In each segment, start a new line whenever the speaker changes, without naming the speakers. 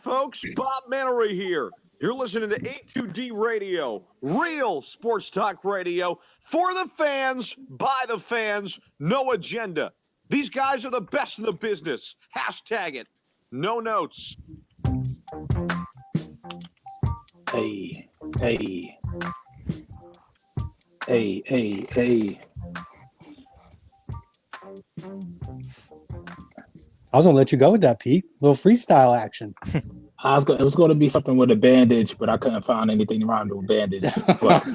folks? Bob Mannery here. You're listening to A2D Radio, real sports talk radio for the fans, by the fans, no agenda. These guys are the best in the business. Hashtag it. No notes.
Hey.
I was gonna let you go with that, Pete. Little freestyle action.
It was going to be something with a bandage, but I couldn't find anything around with a bandage. But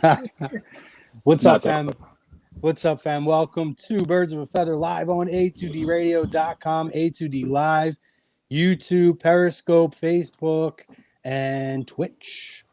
What's up, fam? What's up, fam? Welcome to Birds of a Feather live on A2DRadio.com, A2D Live, YouTube, Periscope, Facebook, and Twitch.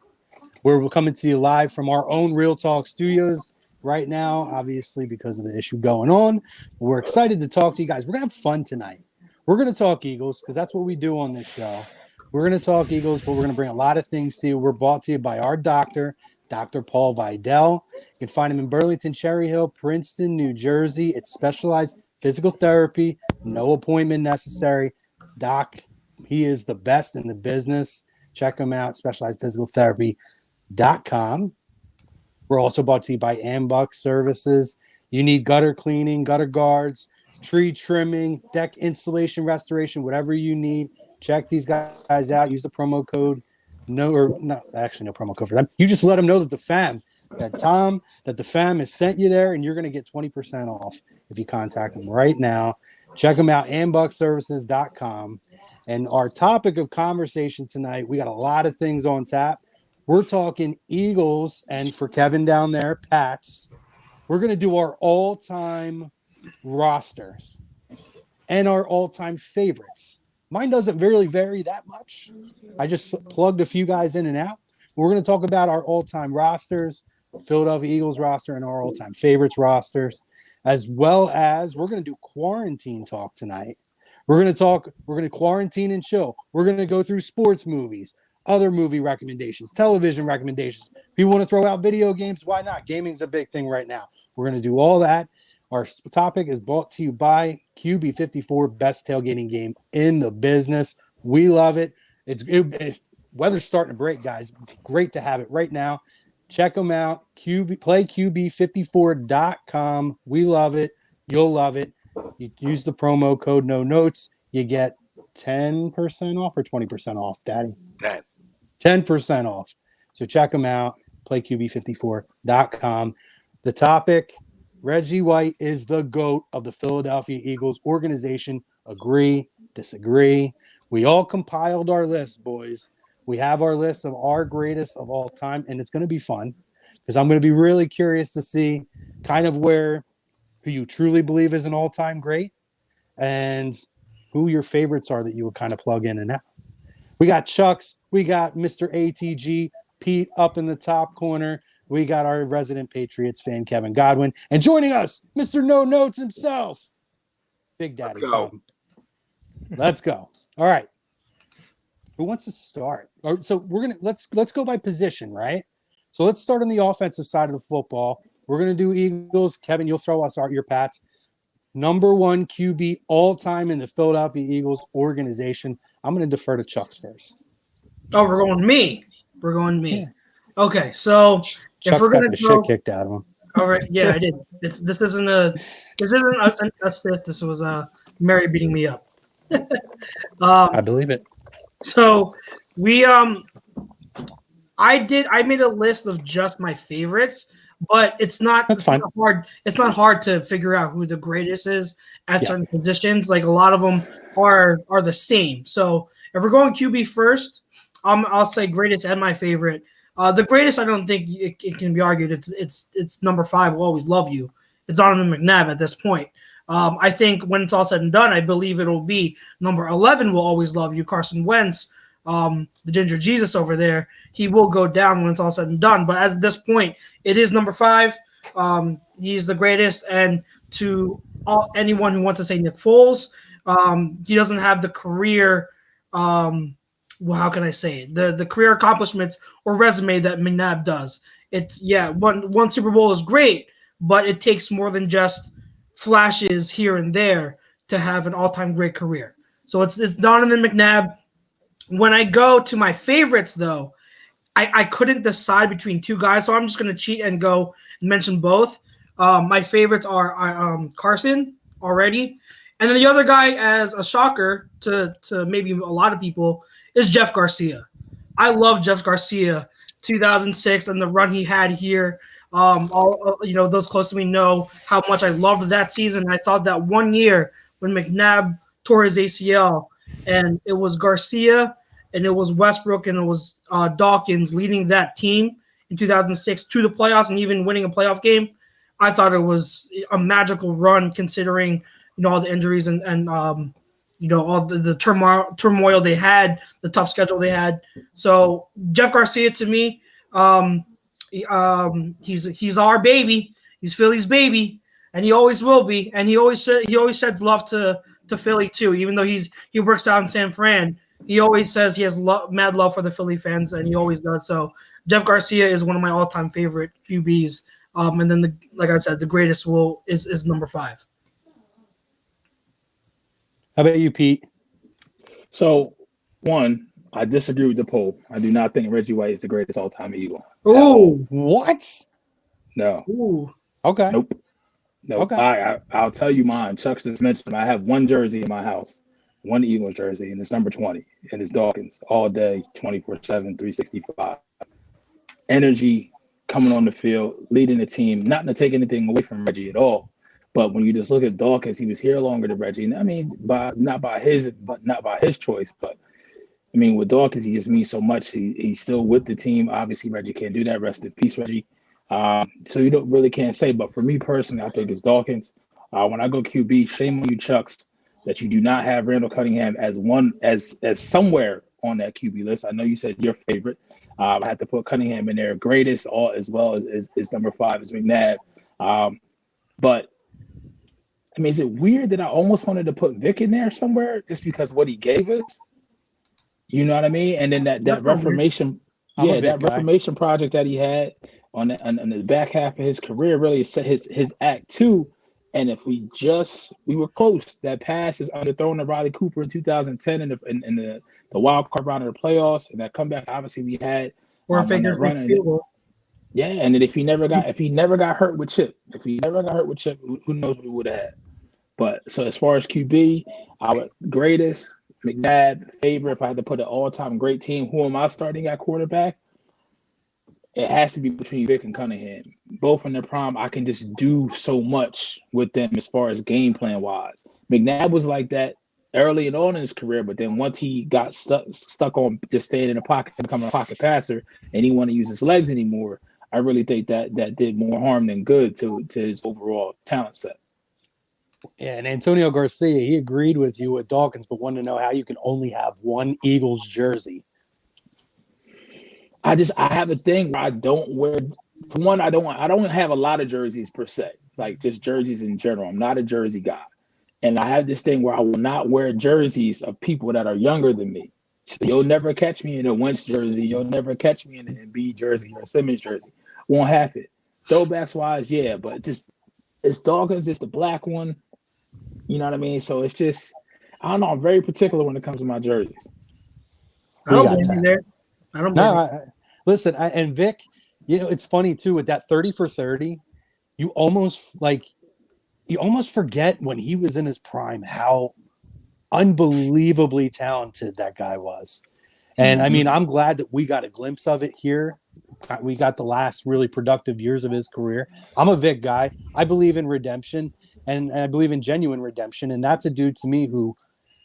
We're coming to you live from our own Real Talk studios right now, obviously because of the issue going on. We're excited to talk to you guys. We're going to have fun tonight. We're going to talk Eagles because that's what we do on this show. We're going to talk Eagles, but we're going to bring a lot of things to you. We're brought to you by our doctor, Dr. Paul Vidal. You can find him in Burlington, Cherry Hill, Princeton, New Jersey. It's specialized physical therapy, no appointment necessary. Doc, he is the best in the business. Check him out, specializedphysicaltherapy.com. We're also brought to you by Ambuck Services. You need gutter cleaning, gutter guards, tree trimming, deck installation, restoration, whatever you need. Check these guys out. Use the promo code. No promo code for them. You just let them know that the fam has sent you there, and you're going to get 20% off if you contact them right now. Check them out, ambuckservices.com. And our topic of conversation tonight, we got a lot of things on tap. We're talking Eagles, and for Kevin down there, Pats. We're going to do our all-time rosters and our all-time favorites. Mine doesn't really vary that much. I just plugged a few guys in and out. We're going to talk about our all-time rosters, Philadelphia Eagles roster, and our all-time favorites rosters, as well as we're going to do quarantine talk tonight. We're going to quarantine and chill. We're going to go through sports movies, other movie recommendations, television recommendations. People want to throw out video games. Why not? Gaming's a big thing right now. We're going to do all that. Our topic is brought to you by QB54, best tailgating game in the business. We love it. Weather's starting to break, guys. Great to have it right now. Check them out. PlayQB54.com. We love it. You'll love it. You use the promo code No Notes. You get 10% off or 20% off, Daddy? 10% off. So check them out. PlayQB54.com. The topic: Reggie White is the GOAT of the Philadelphia Eagles organization. Agree, disagree. We all compiled our list, boys. We have our list of our greatest of all time, and it's going to be fun because I'm going to be really curious to see kind of who you truly believe is an all-time great and who your favorites are that you would kind of plug in and out. We got Chucks. We got Mr. ATG, Pete up in the top corner. We got our resident Patriots fan, Kevin Godwin. And joining us, Mr. No Notes himself, Big Daddy Tom. Let's go. All right. Who wants to start? So let's go by position, right? So let's start on the offensive side of the football. We're going to do Eagles. Kevin, you'll throw us your Pats. Number one QB all time in the Philadelphia Eagles organization. I'm going to defer to Chucks first.
Oh, we're going me. Yeah. Okay, so
Chuck's got the shit kicked out of him.
All right, yeah, I did. This isn't a assist. This was Mary beating me up.
I believe it.
So I made a list of just my favorites, but it's not.
That's fine.
Not hard. It's not hard to figure out who the greatest is at certain positions. Like a lot of them are the same. So if we're going QB first, I'll say greatest and my favorite. The greatest, I don't think it can be argued. It's number 5. Will always love you. It's Donovan McNabb at this point. I think when it's all said and done, I believe it'll be number 11. Will always love you. Carson Wentz, the Ginger Jesus over there. He will go down when it's all said and done. But at this point, it is number 5. He's the greatest. And to anyone who wants to say Nick Foles, he doesn't have the career. Well, how can I say it? The career accomplishments or resume that McNabb does. It's one Super Bowl is great, but it takes more than just flashes here and there to have an all-time great career. So it's Donovan McNabb. When I go to my favorites, though, I couldn't decide between two guys, so I'm just going to cheat and go and mention both. My favorites are Carson already, and then the other guy, as a shocker to maybe a lot of people, is Jeff Garcia. I love Jeff Garcia, 2006, and the run he had here. Those close to me know how much I loved that season. I thought that 1 year when McNabb tore his ACL, and it was Garcia, and it was Westbrook, and it was Dawkins leading that team in 2006 to the playoffs and even winning a playoff game. I thought it was a magical run considering all the injuries and all the turmoil they had, the tough schedule they had. So Jeff Garcia to me, he's our baby. He's Philly's baby, and he always will be. And he always sheds love to Philly too, even though he works out in San Fran. He always says he has mad love for the Philly fans, and he always does. So Jeff Garcia is one of my all-time favorite QBs. And then, like I said, the greatest is number 5.
How about you, Pete?
So, one, I disagree with the poll. I do not think Reggie White is the greatest all-time Eagle.
Ooh,
what?
No.
Ooh.
Okay.
Nope.
Okay.
I'll tell you mine. Chuck just mentioned I have one jersey in my house. One Eagles jersey, and it's number 20, and it's Dawkins all day, 24/7, 365. Energy coming on the field, leading the team, not to take anything away from Reggie at all. But when you just look at Dawkins, he was here longer than Reggie. And I mean, not by his choice, but I mean, with Dawkins, he just means so much. He's still with the team. Obviously, Reggie can't do that. Rest in peace, Reggie. So you can't say. But for me personally, I think it's Dawkins. When I go QB, shame on you, Chucks, that you do not have Randall Cunningham as somewhere on that QB list. I know you said your favorite. I had to put Cunningham in there, greatest, all as well as number 5 is McNabb. But I mean, is it weird that I almost wanted to put Vic in there somewhere just because what he gave us? You know what I mean? And then that Reformation, Reformation project that he had on the back half of his career really set his act 2. And if we were close. That pass is underthrown to Riley Cooper in 2010 in the wild card round of the playoffs, and that comeback obviously we had
or figure field goal.
Yeah, and then if he never got hurt with Chip, who knows what we would have had. But so as far as QB, our greatest, McNabb, favorite. If I had to put an all-time great team, who am I starting at quarterback? It has to be between Vic and Cunningham. Both in their prime, I can just do so much with them as far as game plan wise. McNabb was like that early and on in his career, but then once he got stuck on just staying in the pocket and becoming a pocket passer, and he wanted to use his legs anymore, I really think that did more harm than good to his overall talent set.
Yeah, and Antonio Garcia, he agreed with you with Dawkins, but wanted to know how you can only have one Eagles jersey.
I have a thing where I don't wear. For one, I don't have a lot of jerseys per se, like just jerseys in general. I'm not a jersey guy, and I have this thing where I will not wear jerseys of people that are younger than me. So you'll never catch me in a Wentz jersey. You'll never catch me in an Embiid jersey or a Simmons jersey. Won't happen. Throwbacks wise, yeah, but it's Dawkins. It's the black one. You know what I mean? So it's just, I don't know. I'm very particular when it comes to my jerseys.
I don't blame you there. I don't blame you.
Listen, and Vic, it's funny too with that 30 for 30. You almost forget when he was in his prime how unbelievably talented that guy was. And I mean, I'm glad that we got a glimpse of it here. We got the last really productive years of his career. I'm a Vic guy. I believe in redemption, and I believe in genuine redemption. And that's a dude to me who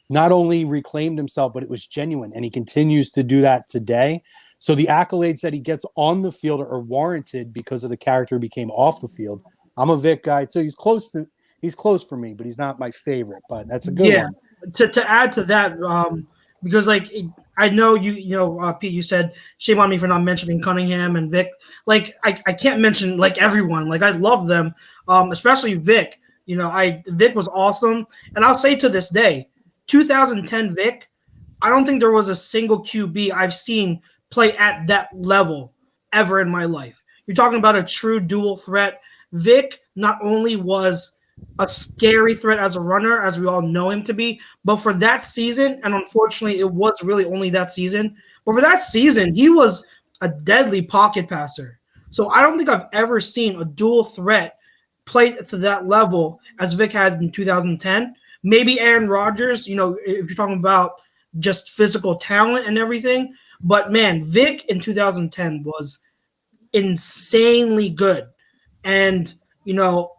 not only reclaimed himself, but it was genuine. And he continues to do that today. So the accolades that he gets on the field are warranted because of the character he became off the field. I'm a Vic guy too. He's close for me, but he's not my favorite. But that's a good one.
To add to that, because I know Pete, you said shame on me for not mentioning Cunningham and Vic. Like I can't mention everyone. Like I love them, especially Vic. Vic was awesome, and I'll say to this day, 2010 Vic, I don't think there was a single QB I've seen play at that level ever in my life. You're talking about a true dual threat. Vic not only was a scary threat as a runner, as we all know him to be. But for that season, and unfortunately, it was really only that season. But for that season, he was a deadly pocket passer. So I don't think I've ever seen a dual threat play to that level as Vic had in 2010. Maybe Aaron Rodgers, if you're talking about just physical talent and everything. But man, Vic in 2010 was insanely good. And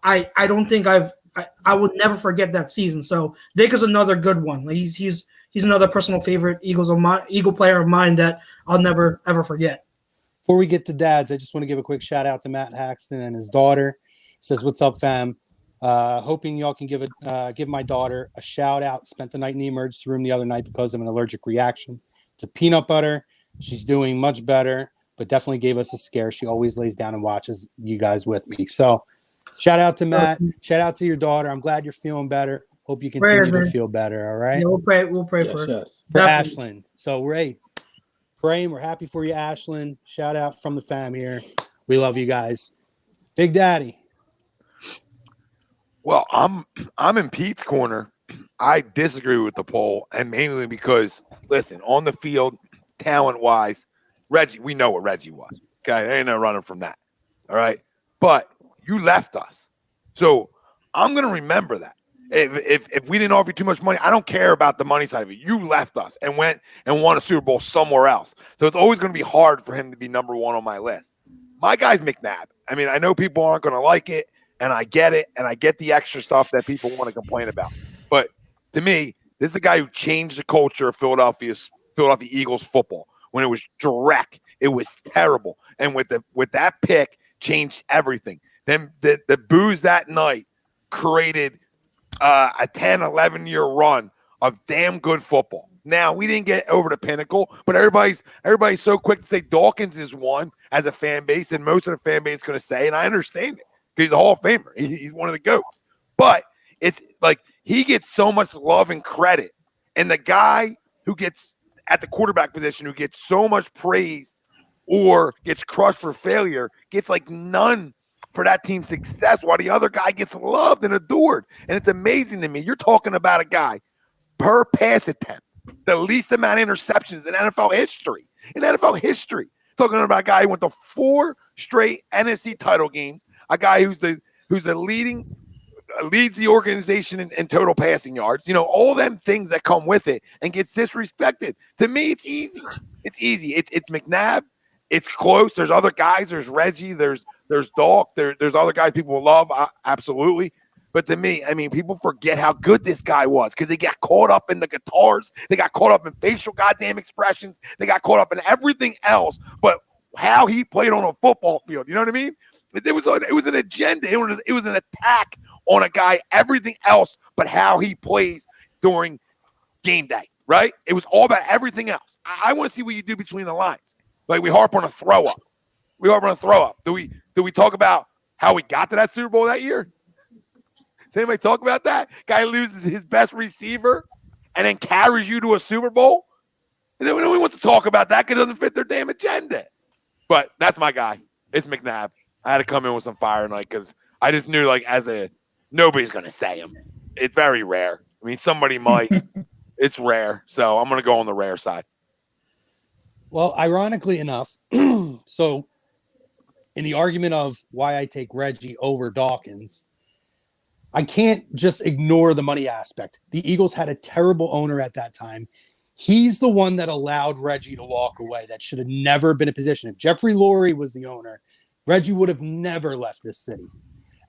I don't think I would never forget that season. So Vic is another good one. Like he's another personal favorite Eagle player of mine that I'll never ever forget.
Before we get to dads, I just want to give a quick shout out to Matt Haxton and his daughter. He says, "What's up, fam? Hoping y'all can give my daughter a shout out. Spent the night in the emergency room the other night because of an allergic reaction to peanut butter. She's doing much better, but definitely gave us a scare. She always lays down and watches you guys with me. So shout out to Matt. Shout out to your daughter. I'm glad you're feeling better. Hope you continue to feel better. All right.
Yeah, we'll pray for
Ashlyn. So we're praying. We're happy for you, Ashlyn. Shout out from the fam here. We love you guys. Big Daddy.
Well, I'm in Pete's corner. I disagree with the poll, and mainly because, listen, on the field, talent-wise, Reggie, we know what Reggie was. Okay, there ain't no running from that. All right, but you left us, so I'm gonna remember that. If we didn't offer you too much money, I don't care about the money side of it. You left us and went and won a Super Bowl somewhere else, so it's always gonna be hard for him to be number one on my list. My guy's McNabb. I mean, I know people aren't gonna like it. And I get it, and I get the extra stuff that people want to complain about. But to me, this is a guy who changed the culture of Philadelphia Eagles football. When it was Drek, it was terrible. And with that pick, changed everything. Then the boos that night created a 10, 11-year run of damn good football. Now, we didn't get over the pinnacle, but everybody's so quick to say Dawkins is one as a fan base, and most of the fan base is going to say, and I understand it. He's a Hall of Famer. He's one of the GOATs. But it's like he gets so much love and credit. And the guy who gets at the quarterback position, who gets so much praise or gets crushed for failure, gets like none for that team's success, while the other guy gets loved and adored. And it's amazing to me. You're talking about a guy per pass attempt, the least amount of interceptions in NFL history. Talking about a guy who went to 4 straight NFC title games. A guy who's leads the organization in total passing yards. All them things that come with it, and gets disrespected. To me, it's easy. It's McNabb. It's close. There's other guys. There's Reggie. There's Dalk. There's other guys people love. Absolutely. But to me, I mean, people forget how good this guy was because they got caught up in the guitars. They got caught up in facial goddamn expressions. They got caught up in everything else but how he played on a football field. You know what I mean? It was an agenda. It was an attack on a guy, everything else but how he plays during game day, right? It was all about everything else. I want to see what you do between the lines. Like, we harp on a throw up. Do we talk about how we got to that Super Bowl that year? Does anybody talk about that? Guy loses his best receiver and then carries you to a Super Bowl? And then we don't want to talk about that because it doesn't fit their damn agenda. But that's my guy. It's McNabb. I had to come in with some fire tonight because I just knew, like, nobody's going to say him. It's very rare. I mean, somebody might. It's rare. So I'm going to go on the rare side.
Well, ironically enough, so in the argument of why I take Reggie over Dawkins, I can't just ignore the money aspect. The Eagles had a terrible owner at that time. He's the one that allowed Reggie to walk away. That should have never been a position. If Jeffrey Lurie was the owner, Reggie would have never left this city.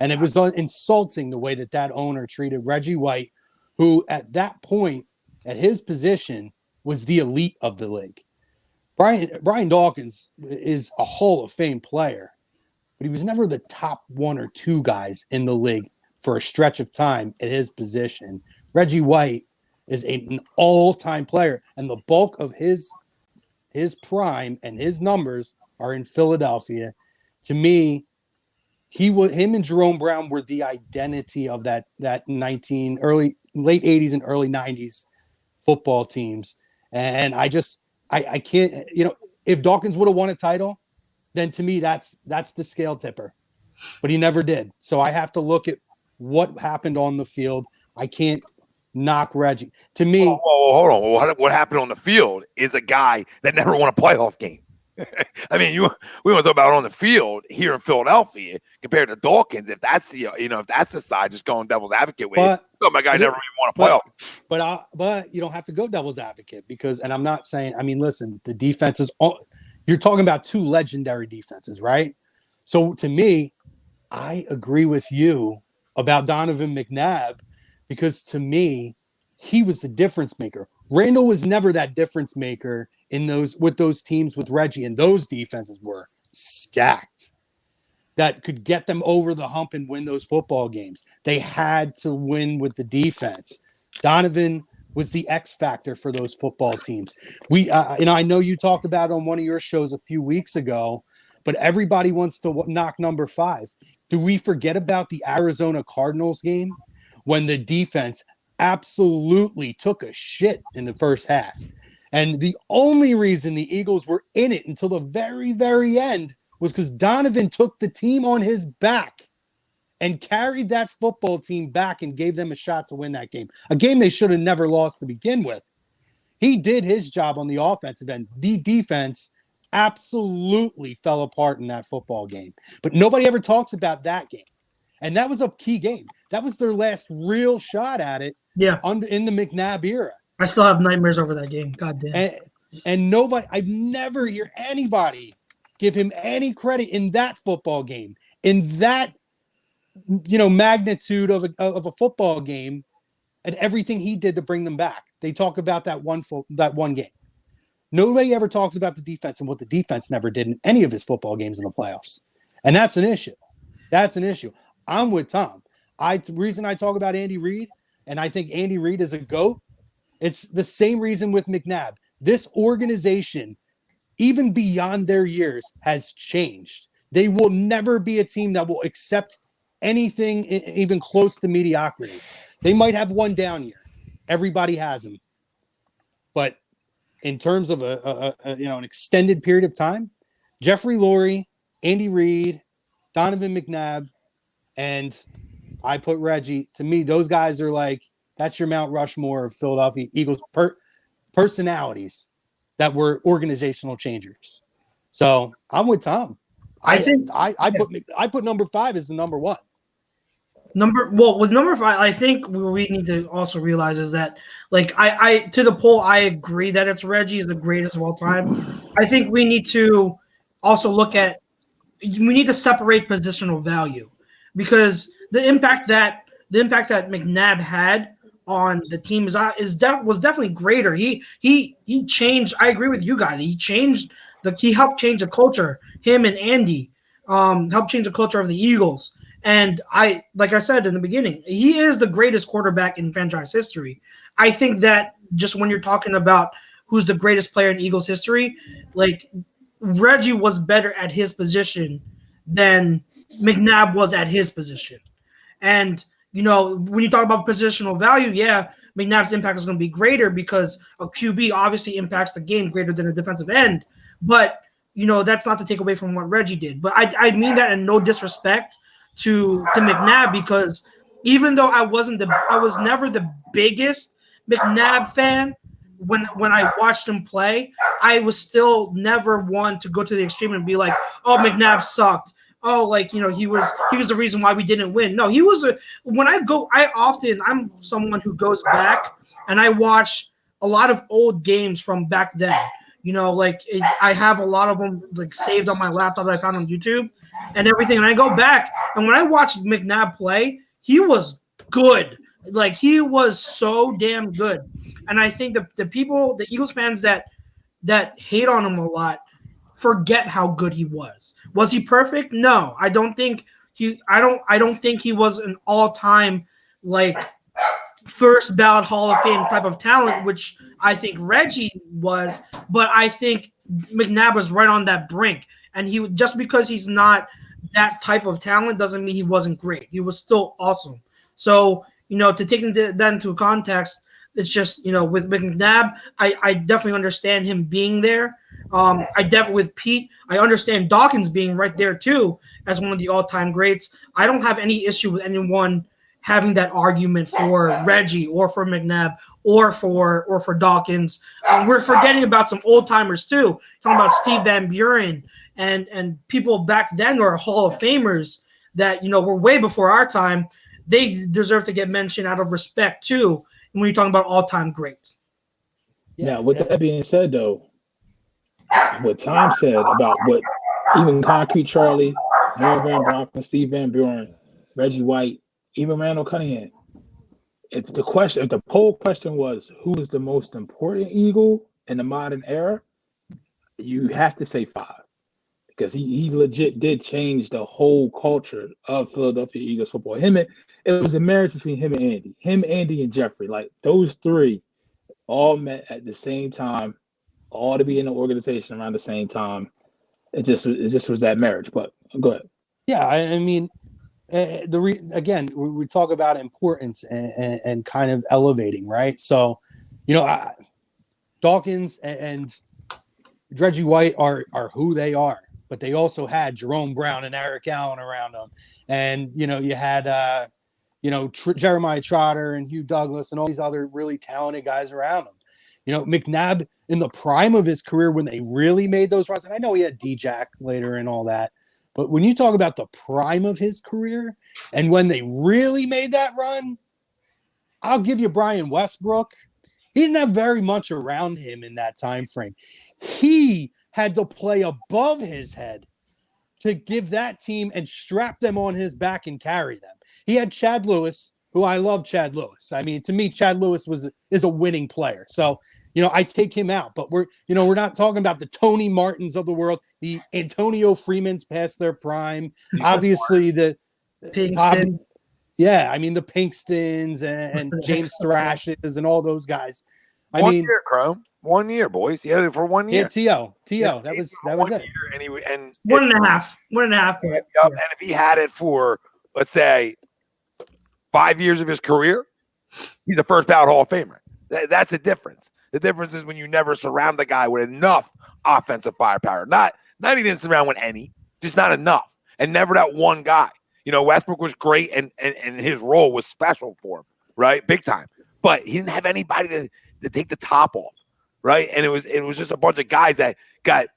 And it was insulting the way that owner treated Reggie White, who at that point, at his position, was the elite of the league. Brian Dawkins is a Hall of Fame player, but he was never the top 1 or 2 guys in the league for a stretch of time at his position. Reggie White is an all-time player, and the bulk of his prime and his numbers are in Philadelphia. To me, him and Jerome Brown were the identity of that late 80s and early 90s football teams. And I can't, if Dawkins would have won a title, then to me that's the scale tipper. But he never did. So I have to look at what happened on the field, I can't knock Reggie. To me,
hold on. What happened on the field is a guy that never won a playoff game. I mean, we want to talk about on the field here in Philadelphia compared to Dawkins. If that's the if that's the side, just going devil's advocate with it. Oh, my guy never even won a playoff.
But you don't have to go devil's advocate because, and I'm not saying. I mean, listen, the defense is. You're talking about two legendary defenses, right? So to me, I agree with you about Donovan McNabb because to me, he was the difference maker. Randall was never that difference maker with those teams with Reggie, and those defenses were stacked that could get them over the hump and win those football games. They had to win with the defense. Donovan was the X factor for those football teams. I know you talked about it on one of your shows a few weeks ago, but everybody wants to knock number 5. Do we forget about the Arizona Cardinals game when the defense absolutely took a shit in the first half? And the only reason the Eagles were in it until the very, very end was because Donovan took the team on his back and carried that football team back and gave them a shot to win that game. A game they should have never lost to begin with. He did his job on the offensive end. The defense absolutely fell apart in that football game. But nobody ever talks about that game. And that was a key game. That was their last real shot at it in the McNabb era.
I still have nightmares over that game. God damn.
And nobody, I've never hear anybody give him any credit in that football game, in that magnitude of a football game, and everything he did to bring them back. They talk about that one game. Nobody ever talks about the defense and what the defense never did in any of his football games in the playoffs, and that's an issue. That's an issue. I'm with Tom. The reason I talk about Andy Reid, and I think Andy Reid is a GOAT, it's the same reason with McNabb. This organization, even beyond their years, has changed. They will never be a team that will accept anything even close to mediocrity. They might have one down year. Everybody has them. But in terms of an extended period of time, Jeffrey Lurie, Andy Reid, Donovan McNabb, and I put Reggie. To me, those guys are like, that's your Mount Rushmore of Philadelphia Eagles personalities that were organizational changers. So I'm with Tom. I put number 5 as the number 1.
With number 5, I think what we need to also realize is that, like, I to the poll, I agree that it's Reggie is the greatest of all time. I think we need to also we need to separate positional value, because the impact that McNabb had on the team was definitely greater. He changed. I agree with you guys. He helped change the culture. Him and Andy helped change the culture of the Eagles. And like I said in the beginning, he is the greatest quarterback in franchise history. I think that just when you're talking about who's the greatest player in Eagles history, like, Reggie was better at his position than McNabb was at his position. And, when you talk about positional value, McNabb's impact is going to be greater because a QB obviously impacts the game greater than a defensive end. But, that's not to take away from what Reggie did. But I mean that in no disrespect to McNabb, because even though I was never the biggest McNabb fan when I watched him play, I was still never one to go to the extreme and be like, oh, McNabb sucked. Oh, like, he was the reason why we didn't win. No, he was I'm someone who goes back and I watch a lot of old games from back then. I have a lot of them like saved on my laptop that I found on YouTube and everything. And I go back, and when I watched McNabb play, he was good. Like, he was so damn good. And I think the Eagles fans that hate on him a lot forget how good he was. Was he perfect? No, I don't think I don't think he was an all-time, like, first ballot Hall of Fame type of talent, which I think Reggie was, but I think McNabb was right on that brink. And he, just because he's not that type of talent doesn't mean he wasn't great. He was still awesome. So, to take that into context, it's just, with McNabb, I definitely understand him being there. With Pete, I understand Dawkins being right there too as one of the all-time greats. I don't have any issue with anyone having that argument for Reggie or for McNabb or for Dawkins. We're forgetting about some old timers too. Talking about Steve Van Buren and people back then who are Hall of Famers that were way before our time. They deserve to get mentioned out of respect too. When you're talking about all-time greats.
Now, with that being said, though, what Tom said about what even Concrete Charlie, Norm Van Brocklin, Steve Van Buren, Reggie White, even Randall Cunningham. If the poll question was who is the most important Eagle in the modern era, you have to say 5, because he legit did change the whole culture of Philadelphia Eagles football. It was a marriage between him, Andy, and Jeffrey. Like those 3 all met at the same time, all to be in the organization around the same time. It just was that marriage. But go ahead.
Yeah, I mean, again, we talk about importance and kind of elevating, right? So, Dawkins and Reggie White are who they are, but they also had Jerome Brown and Eric Allen around them, and you had Jeremiah Trotter and Hugh Douglas and all these other really talented guys around him. McNabb in the prime of his career when they really made those runs, and I know he had D-Jack later and all that, but when you talk about the prime of his career and when they really made that run, I'll give you Brian Westbrook. He didn't have very much around him in that time frame. He had to play above his head to give that team and strap them on his back and carry them. He had Chad Lewis, who I love Chad Lewis. I mean, to me, Chad Lewis is a winning player. So, I take him out, but we're not talking about the Tony Martins of the world, the Antonio Freemans past their prime. Obviously the
Pinkston.
The Pinkstons and James Thrashes and all those guys.
One year, Chrome. 1 year, boys. Yeah, for 1 year.
Yeah, T.O. That was it.
Year, and
1.5. 1.5.
And if he had it for, let's say, 5 years of his career, he's a first ballot Hall of Famer. That's the difference. The difference is when you never surround the guy with enough offensive firepower. Not he didn't surround with any, just not enough. And never that one guy. Westbrook was great and his role was special for him, right? Big time. But he didn't have anybody to take the top off, right? And it was just a bunch of guys that got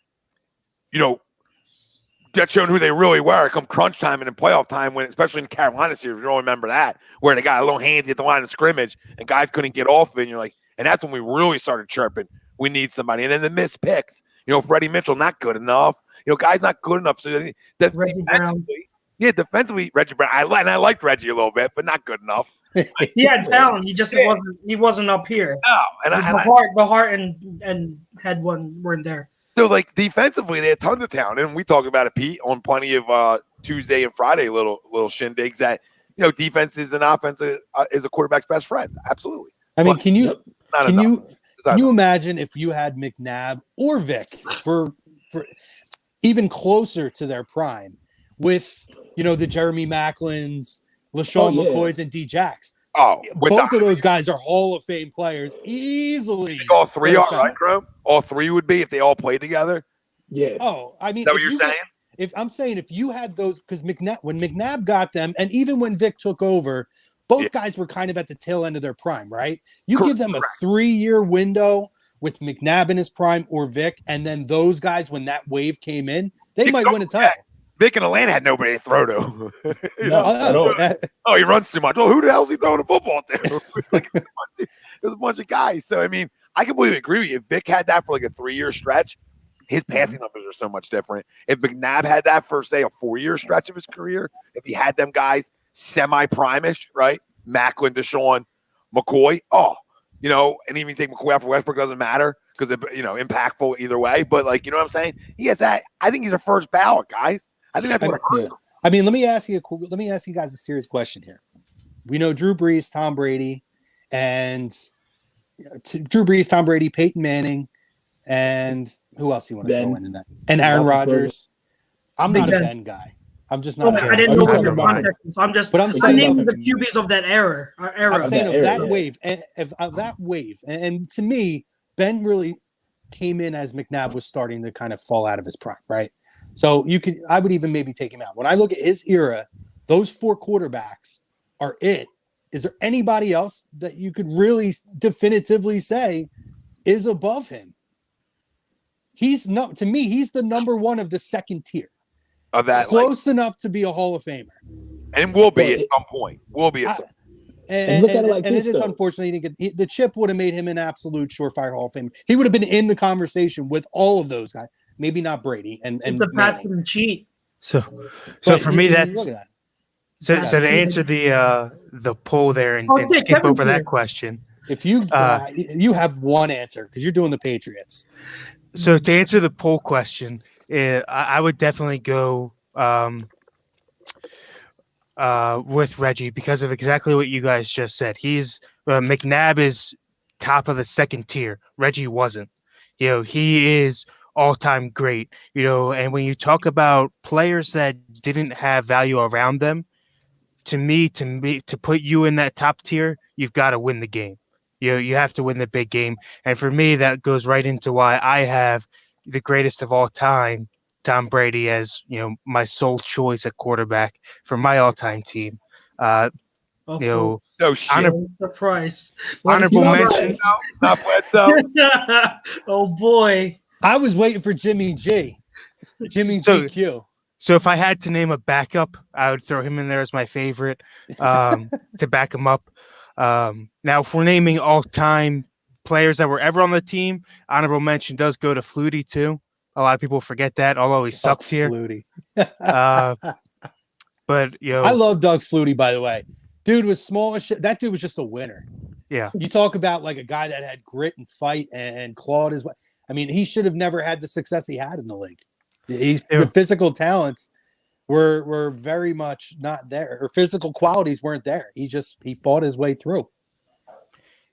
shown who they really were come crunch time and in playoff time, when especially in Carolina series, you all remember that, where they got a little handsy at the line of scrimmage and guys couldn't get off of it. And you're like, and that's when we really started chirping, we need somebody. And then the missed picks, Freddie Mitchell, not good enough. Guys not good enough. So defensively, Reggie Brown. I liked Reggie a little bit, but not good enough.
He had talent. He just wasn't up here.
No, and
the heart and head weren't there.
So, defensively, they had tons of talent, and we talked about it, Pete, on plenty of Tuesday and Friday little shindigs that defense is an offense is a quarterback's best friend. Absolutely.
I mean, can you imagine if you had McNabb or Vic for even closer to their prime with the Jeremy Macklins, LaShawn McCoys, and D-Jacks?
Oh,
both of those guys are Hall of Fame players easily.
All 3 are, right, Chrome? All 3 would be if they all played together.
Yeah.
Oh, I mean,
is that what you're saying?
If you had those, because when McNabb got them, and even when Vic took over, both guys were kind of at the tail end of their prime, right? You give them a 3-year window with McNabb in his prime or Vic, and then those guys, when that wave came in, they might win a title.
Vic in Atlanta had nobody to throw to.
No,
he runs too much. Well, who the hell is he throwing the football to? There's a bunch of guys. So, I mean, I completely agree with you. If Vic had that for a 3-year stretch, his passing numbers are so much different. If McNabb had that for, say, a 4-year stretch of his career, if he had them guys semi-prime-ish, right? Macklin, Deshaun, McCoy, and even think McCoy out for Westbrook doesn't matter because impactful either way. But, you know what I'm saying? He has that. I think he's a first ballot, guys. I think that's what hurts him.
I mean, let me ask you guys a serious question here. We know Drew Brees, Tom Brady, Peyton Manning, and who else you want to throw in that? And Aaron Rodgers. I'm not a Ben guy. I'm just not.
I didn't know what the context was. I'm naming the QBs of that era.
I'm saying of that wave, and to me, Ben really came in as McNabb was starting to kind of fall out of his prime, right? So I would even maybe take him out. When I look at his era, those 4 quarterbacks are it Is there anybody else that you could really definitively say is above him? To me, he's the number one of the second tier.
Of that,
Close enough to be a Hall of Famer.
And will be at some point. Will be at some point.
And
look at it like
and
this,
it is
though.
unfortunate he didn't get the chip would have made him an absolute surefire Hall of Famer. He would have been in the conversation with all of those guys. Maybe not Brady and
If the Pats
Manning.
can cheat.
So
But
for me, that's
look at that.
so to answer the poll there and
Okay,
skip
Kevin's
over
here.
that question.
If you you have one answer because you're doing the Patriots.
So to answer the poll question, I would definitely go with Reggie because of exactly what you guys just said. He's McNabb is top of the second tier. Reggie wasn't. He is all-time great. And when you talk about players that didn't have value around them, to put you in that top tier, you've got to win the game. You have to win the big game. And for me, that goes right into why I have the greatest of all time, Tom Brady, as my sole choice at quarterback for my all-time team.
No shit.
Surprise.
Honorable
Not
mention.
Not Bledsoe.
Oh boy.
I was waiting for Jimmy G. Jimmy
So-
GQ.
So if I had to name a backup, I would throw him in there as my favorite to back him up. Now, if we're naming all-time players that were ever on the team, honorable mention does go to Flutie too. A lot of people forget that, although he sucked here.
Flutie.
But
I love Doug Flutie, by the way. Dude was small as shit. That dude was just a winner.
Yeah.
You talk about like a guy that had grit and fight and clawed his way. I mean, he should have never had the success he had in the league. The physical talents were very much not there, or physical qualities weren't there. He fought his way through.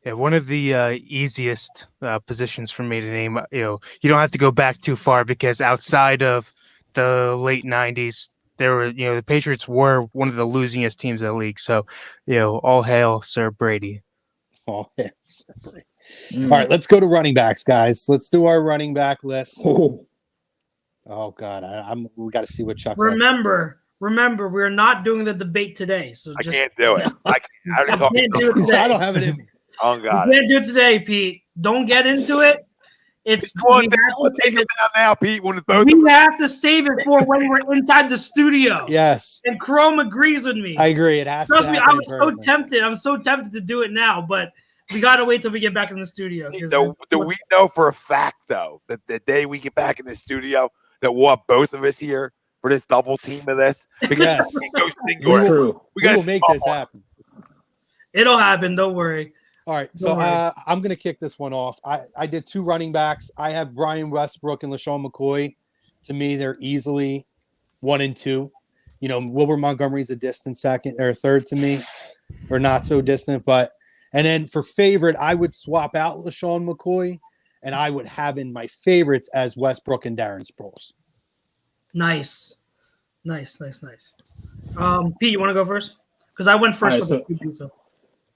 Yeah, one of the easiest positions for me to name. You don't have to go back too far because outside of the late '90s, there were the Patriots were one of the losingest teams in the league. So, all hail Sir Brady.
All right, let's go to running backs, guys. Let's do our running back list. Oh God, we got to see what Chuck's.
Remember, we're not doing the debate today, so
I
just
can't do it. I already talked.
can't do it today.
I don't have it in me.
Oh God.
You can't do it today, Pete. Don't get into it. It's
Come on,
we
let's take it down now, Pete. When it's both.
we have to save it for when we're inside the studio.
Yes,
And Chrome agrees with me.
I agree. It has
Trust
to
me,
happen
I
in
was so
person.
tempted. I'm so tempted to do it now, but we gotta wait till we get back in the studio. 'cause
Do we know for a fact though that the day we get back in the studio that we'll have both of us here for this double team of this? Because
Yes.
we can't go singular.
True.
We
We
got
will make this happen.
It'll happen. Don't worry.
All right, so
Don't worry.
I'm going to kick this one off. I did two running backs. I have Brian Westbrook and LaShawn McCoy. To me, they're easily 1 and 2. Wilbur Montgomery's a distant second or third to me, or not so distant. And then for favorite, I would swap out LaShawn McCoy, and I would have in my favorites as Westbrook and Darren Sproles.
Nice. Pete, you want to go first? Because I went first.
All right,
with the QB, so.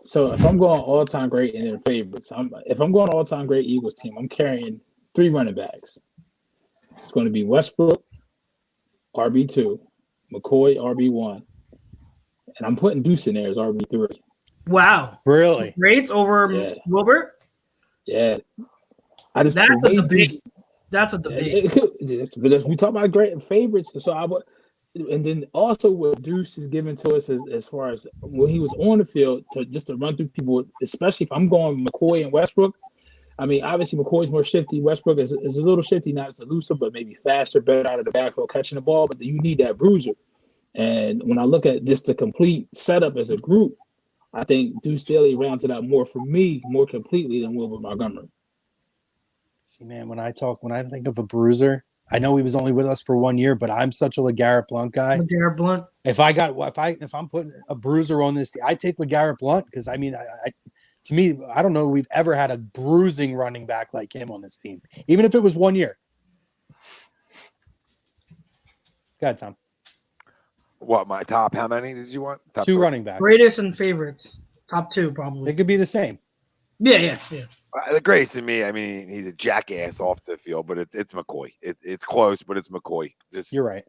So if I'm going all-time great and then favorites, if I'm going all-time great Eagles team, I'm carrying 3 running backs. It's going to be Westbrook, RB2, McCoy, RB1, and I'm putting Deuce in there as RB3.
Wow.
Really?
Grades over
Yeah.
Wilbur?
Yeah, I just
That's
the
a
way
debate.
Deuce.
That's a debate.
But we talk about great favorites, so and then also what Deuce is giving to us as far as when he was on the field to run through people, especially if I'm going McCoy and Westbrook. I mean, obviously McCoy's more shifty. Westbrook is a little shifty, not as elusive, but maybe faster, better out of the backfield catching the ball. But you need that bruiser. And when I look at just the complete setup as a group, I think Deuce Staley rounds it out more for me, more completely than Wilbur Montgomery.
See, man, when I think of a bruiser, I know he was only with us for 1 year, but I'm such a LeGarrette Blount guy.
LeGarrette Blount.
If I'm putting a bruiser on this, I take LeGarrette Blount because I mean, to me, I don't know we've ever had a bruising running back like him on this team, even if it was 1 year. Go ahead, Tom.
What, my top? How many did you want? Top
2
three?
running backs.
Greatest and favorites. Top 2,
They
probably.
could be the same.
Yeah.
The greatest to me, I mean, he's a jackass off the field, but it's McCoy. It's close, but it's McCoy. Just
You're right.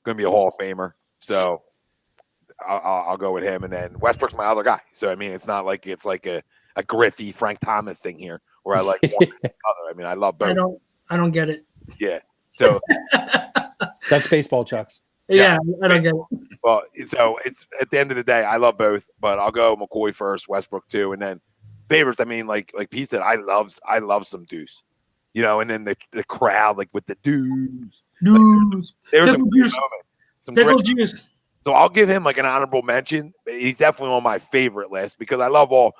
going to be a Hall of Famer. So I'll go with him. And then Westbrook's my other guy. So I mean, it's not like it's like a Griffey, Frank Thomas thing here where I like one or the other. I mean, I love both.
I don't get it.
Yeah. So
That's baseball, Chucks.
Yeah, I don't get it.
well, so it's at the end of the day, I love both, but I'll go McCoy first, Westbrook too, and then favorites. I mean, like Pete said, I love some Deuce, and then the crowd like with the Deuce. Like, there's some great moments.
Pickle juice.
So I'll give him like an honorable mention. He's definitely on my favorite list because I love all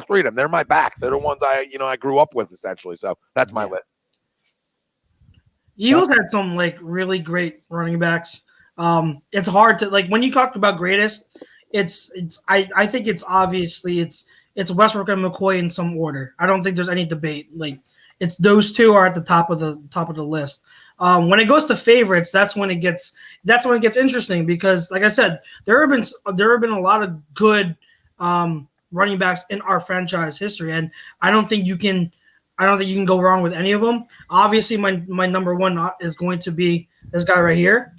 three of them. They're my backs. They're the ones I grew up with essentially. So that's my list.
Eagles had some like really great running backs. It's hard to like when you talk about greatest. I think it's obviously it's Westbrook and McCoy in some order. I don't think there's any debate. Like it's those two are at the top of the list. When it goes to favorites, that's when it gets interesting because, like I said, there have been a lot of good running backs in our franchise history, and I don't think you can go wrong with any of them. Obviously, my number one is going to be this guy right here,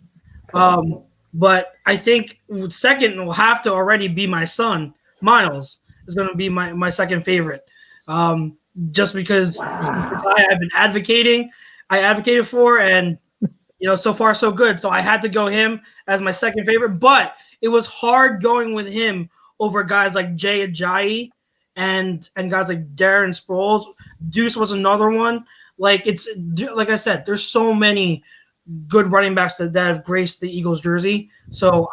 but I think second will have to already be my son Miles is going to be my second favorite, just because he's the guy I've been I advocated for, and so far so good. So I had to go him as my second favorite, but it was hard going with him over guys like Jay Ajayi and guys like Darren Sproles. Deuce was another one. Like like I said, there's so many good running backs that have graced the Eagles jersey. So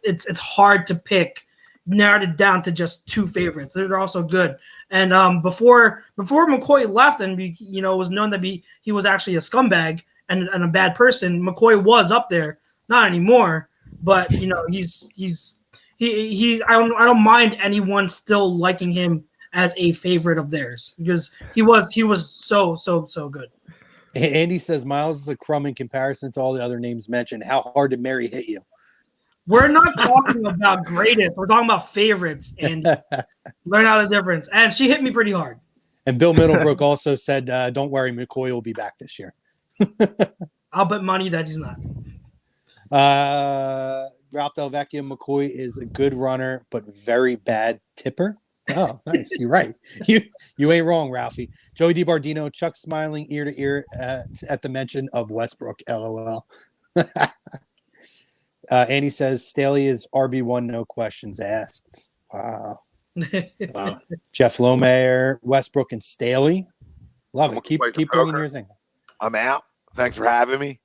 it's hard to narrowed it down to just two favorites. They're also good. And before McCoy left, and it was known that he was actually a scumbag and a bad person. McCoy was up there, not anymore. But he's I don't mind anyone still liking him as a favorite of theirs because he was so good.
Andy says Miles is a crumb in comparison to all the other names mentioned. How hard did Mary hit you?
We're not talking about greatest. We're talking about favorites, and learn out the difference. And she hit me pretty hard.
And Bill Middlebrook also said, don't worry, McCoy will be back this year.
I'll bet money that he's not.
Ralph Del Vecchio, McCoy is a good runner, but very bad tipper. Oh, nice. You're right. You ain't wrong, Ralphie. Joey DiBardino, Chuck smiling ear to ear at the mention of Westbrook. LOL. Andy says Staley is RB1, no questions asked. Wow. Jeff Lohmeyer, Westbrook, and Staley. Love it. Keep bringing yours in.
I'm out. Thanks for having me.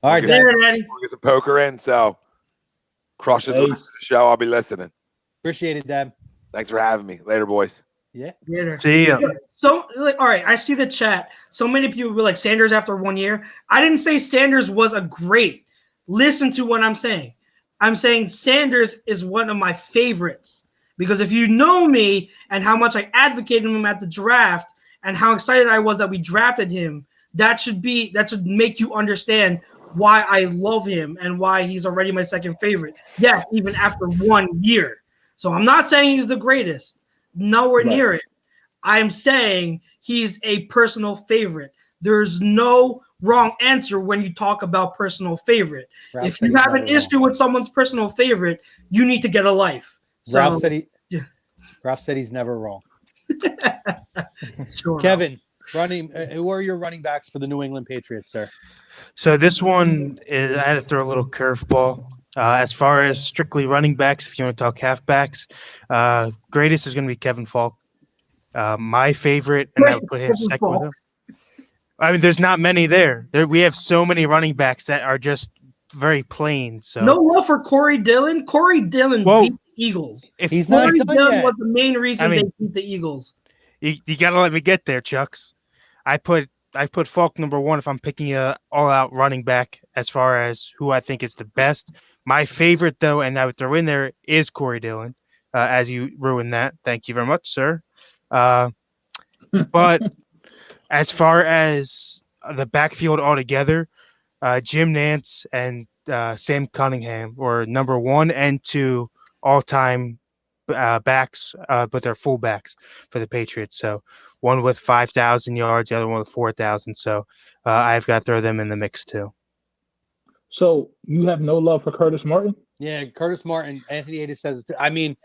All right,
Dad.
We'll get some poker in. So crush it. The show. I'll be listening.
Appreciate it, Dad.
Thanks for having me. Later, boys.
Yeah.
Later.
See ya.
So, all right, I see the chat. So many people were like Sanders after 1 year. I didn't say Sanders was a great. Listen to what I'm saying. I'm saying Sanders is one of my favorites because if you know me and how much I advocated him at the draft and how excited I was that we drafted him, that should make you understand why I love him and why he's already my second favorite. Yes, even after 1 year. So I'm not saying he's the greatest. Nowhere near it. I'm saying he's a personal favorite. There's no wrong answer when you talk about personal favorite.
Ralph
if you have an issue with someone's personal favorite, you need to get a life. So,
Ralph said he's never wrong.
Sure,
Kevin, who are your running backs for the New England Patriots, sir?
So this one is I had to throw a little curveball. As far as strictly running backs, if you want to talk halfbacks, greatest is going to be Kevin Falk. My favorite, and I would put him second with him. I mean, there's not many there. We have so many running backs that are just very plain. So
no love for Corey Dillon. Corey Dillon beat the Eagles.
If
he's
Corey
not done
Dillon
yet.
was the main reason they beat the Eagles.
You got to let me get there, Chucks. I put Falk number one if I'm picking a all-out running back as far as who I think is the best. My favorite, though, and I would throw in there, is Corey Dillon, as you ruined that. Thank you very much, sir. But as far as the backfield altogether, Jim Nance and Sam Cunningham were number 1 and 2 all-time backs, but they're fullbacks for the Patriots. So one with 5,000 yards, the other one with 4,000. So I've got to throw them in the mix too.
So you have no love for Curtis Martin?
Yeah, Curtis Martin. Anthony Ades says it too. I mean,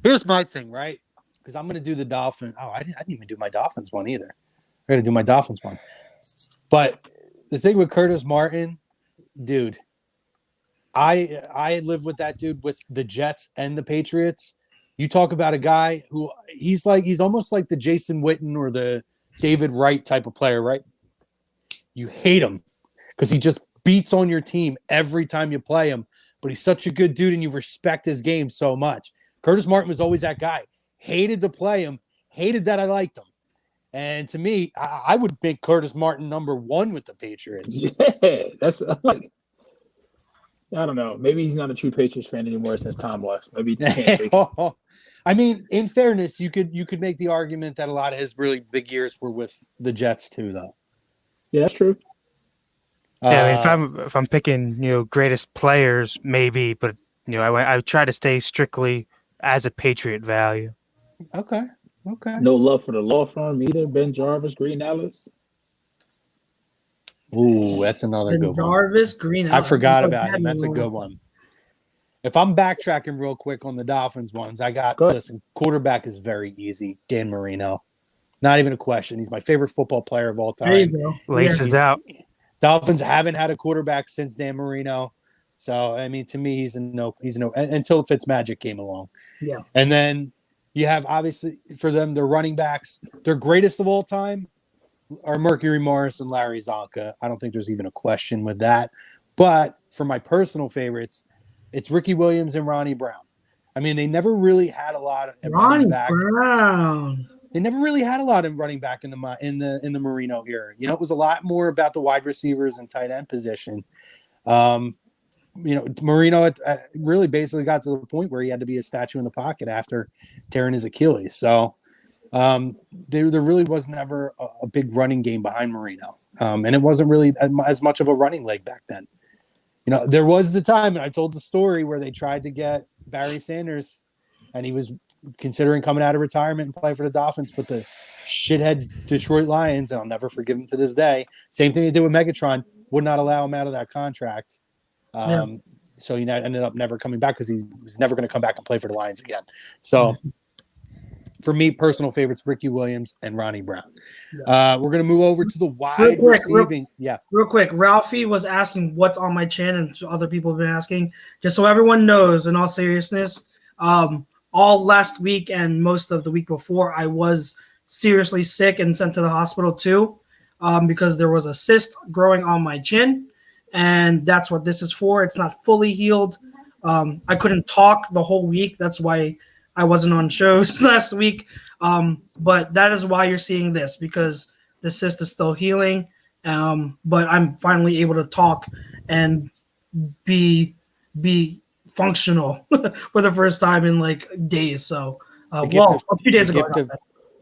here's my thing, right? Because I'm going to do the Dolphin. Oh, I didn't even do my Dolphins one either. I got to do my Dolphins one. But the thing with Curtis Martin, dude, I live with that dude with the Jets and the Patriots. You talk about a guy who he's almost like the Jason Witten or the David Wright type of player, right? You hate him because he just beats on your team every time you play him. But he's such a good dude and you respect his game so much. Curtis Martin was always that guy. Hated to play him, hated that I liked him. And to me, I would make Curtis Martin number one with the Patriots.
Yeah, that's like, I don't know. Maybe he's not a true Patriots fan anymore since Tom left. Maybe he just can't take it.
I mean, in fairness, you could make the argument that a lot of his really big years were with the Jets too, though.
Yeah, that's true.
Yeah, I mean, if I'm picking, greatest players, maybe, but I try to stay strictly as a Patriot value.
Okay.
No love for the law firm either. Ben Jarvis, Green Ellis.
Ooh, that's another good one.
Jarvis, Green.
I forgot about him. That's a good one. If I'm backtracking real quick on the Dolphins ones, listen, quarterback is very easy. Dan Marino. Not even a question. He's my favorite football player of all time.
There you go.
Laces out.
Dolphins haven't had a quarterback since Dan Marino. So, I mean, to me, he's a no until Fitzmagic came along.
Yeah.
And then you have, obviously, for them, their running backs, their greatest of all time are Mercury Morris and Larry Zonka. I don't think there's even a question with that. But for my personal favorites, it's Ricky Williams and Ronnie Brown. I mean, they never really had a lot of
Ronnie Brown.
They never really had a lot of running back in the Marino era. It was a lot more about the wide receivers and tight end position. Marino really basically got to the point where he had to be a statue in the pocket after tearing his Achilles. So there really was never a big running game behind Marino. And it wasn't really as much of a running leg back then. There was the time, and I told the story where they tried to get Barry Sanders, and he was considering coming out of retirement and play for the Dolphins, but the shithead Detroit Lions, and I'll never forgive him to this day, same thing they did with Megatron, would not allow him out of that contract. So he ended up never coming back because he was never going to come back and play for the Lions again. So for me, personal favorites, Ricky Williams and Ronnie Brown. We're going to move over to the wide receiving.
Real quick, Ralphie was asking what's on my chin, and other people have been asking. Just so everyone knows, in all seriousness, all last week and most of the week before, I was seriously sick and sent to the hospital too, because there was a cyst growing on my chin, and that's what this is for. It's not fully healed. I couldn't talk the whole week. That's why I wasn't on shows last week. But that is why you're seeing this, because the cyst is still healing. But I'm finally able to talk and be functional for the first time in like days. So, a few days ago.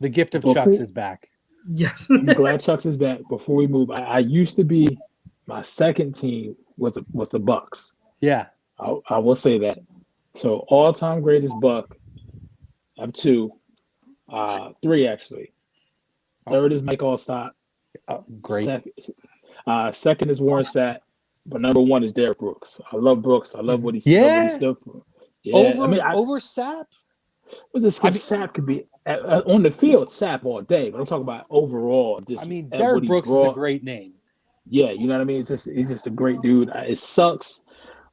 The gift of Chucks is back.
Yes.
I'm glad Chucks is back. Before we move, I used to be, my second team was the Bucks.
Yeah.
I will say that. So all-time greatest Buck. I have three actually. Third is Mike Allstott.
Great.
Second is Warren Sapp, but number one is Derrick Brooks. I love Brooks. I love what he stood for. Yeah.
Over Sapp?
Sapp could be on the field, Sapp all day, but I'm talking about overall.
Derrick Brooks is a great name.
Yeah, you know what I mean. He's just a great dude. It sucks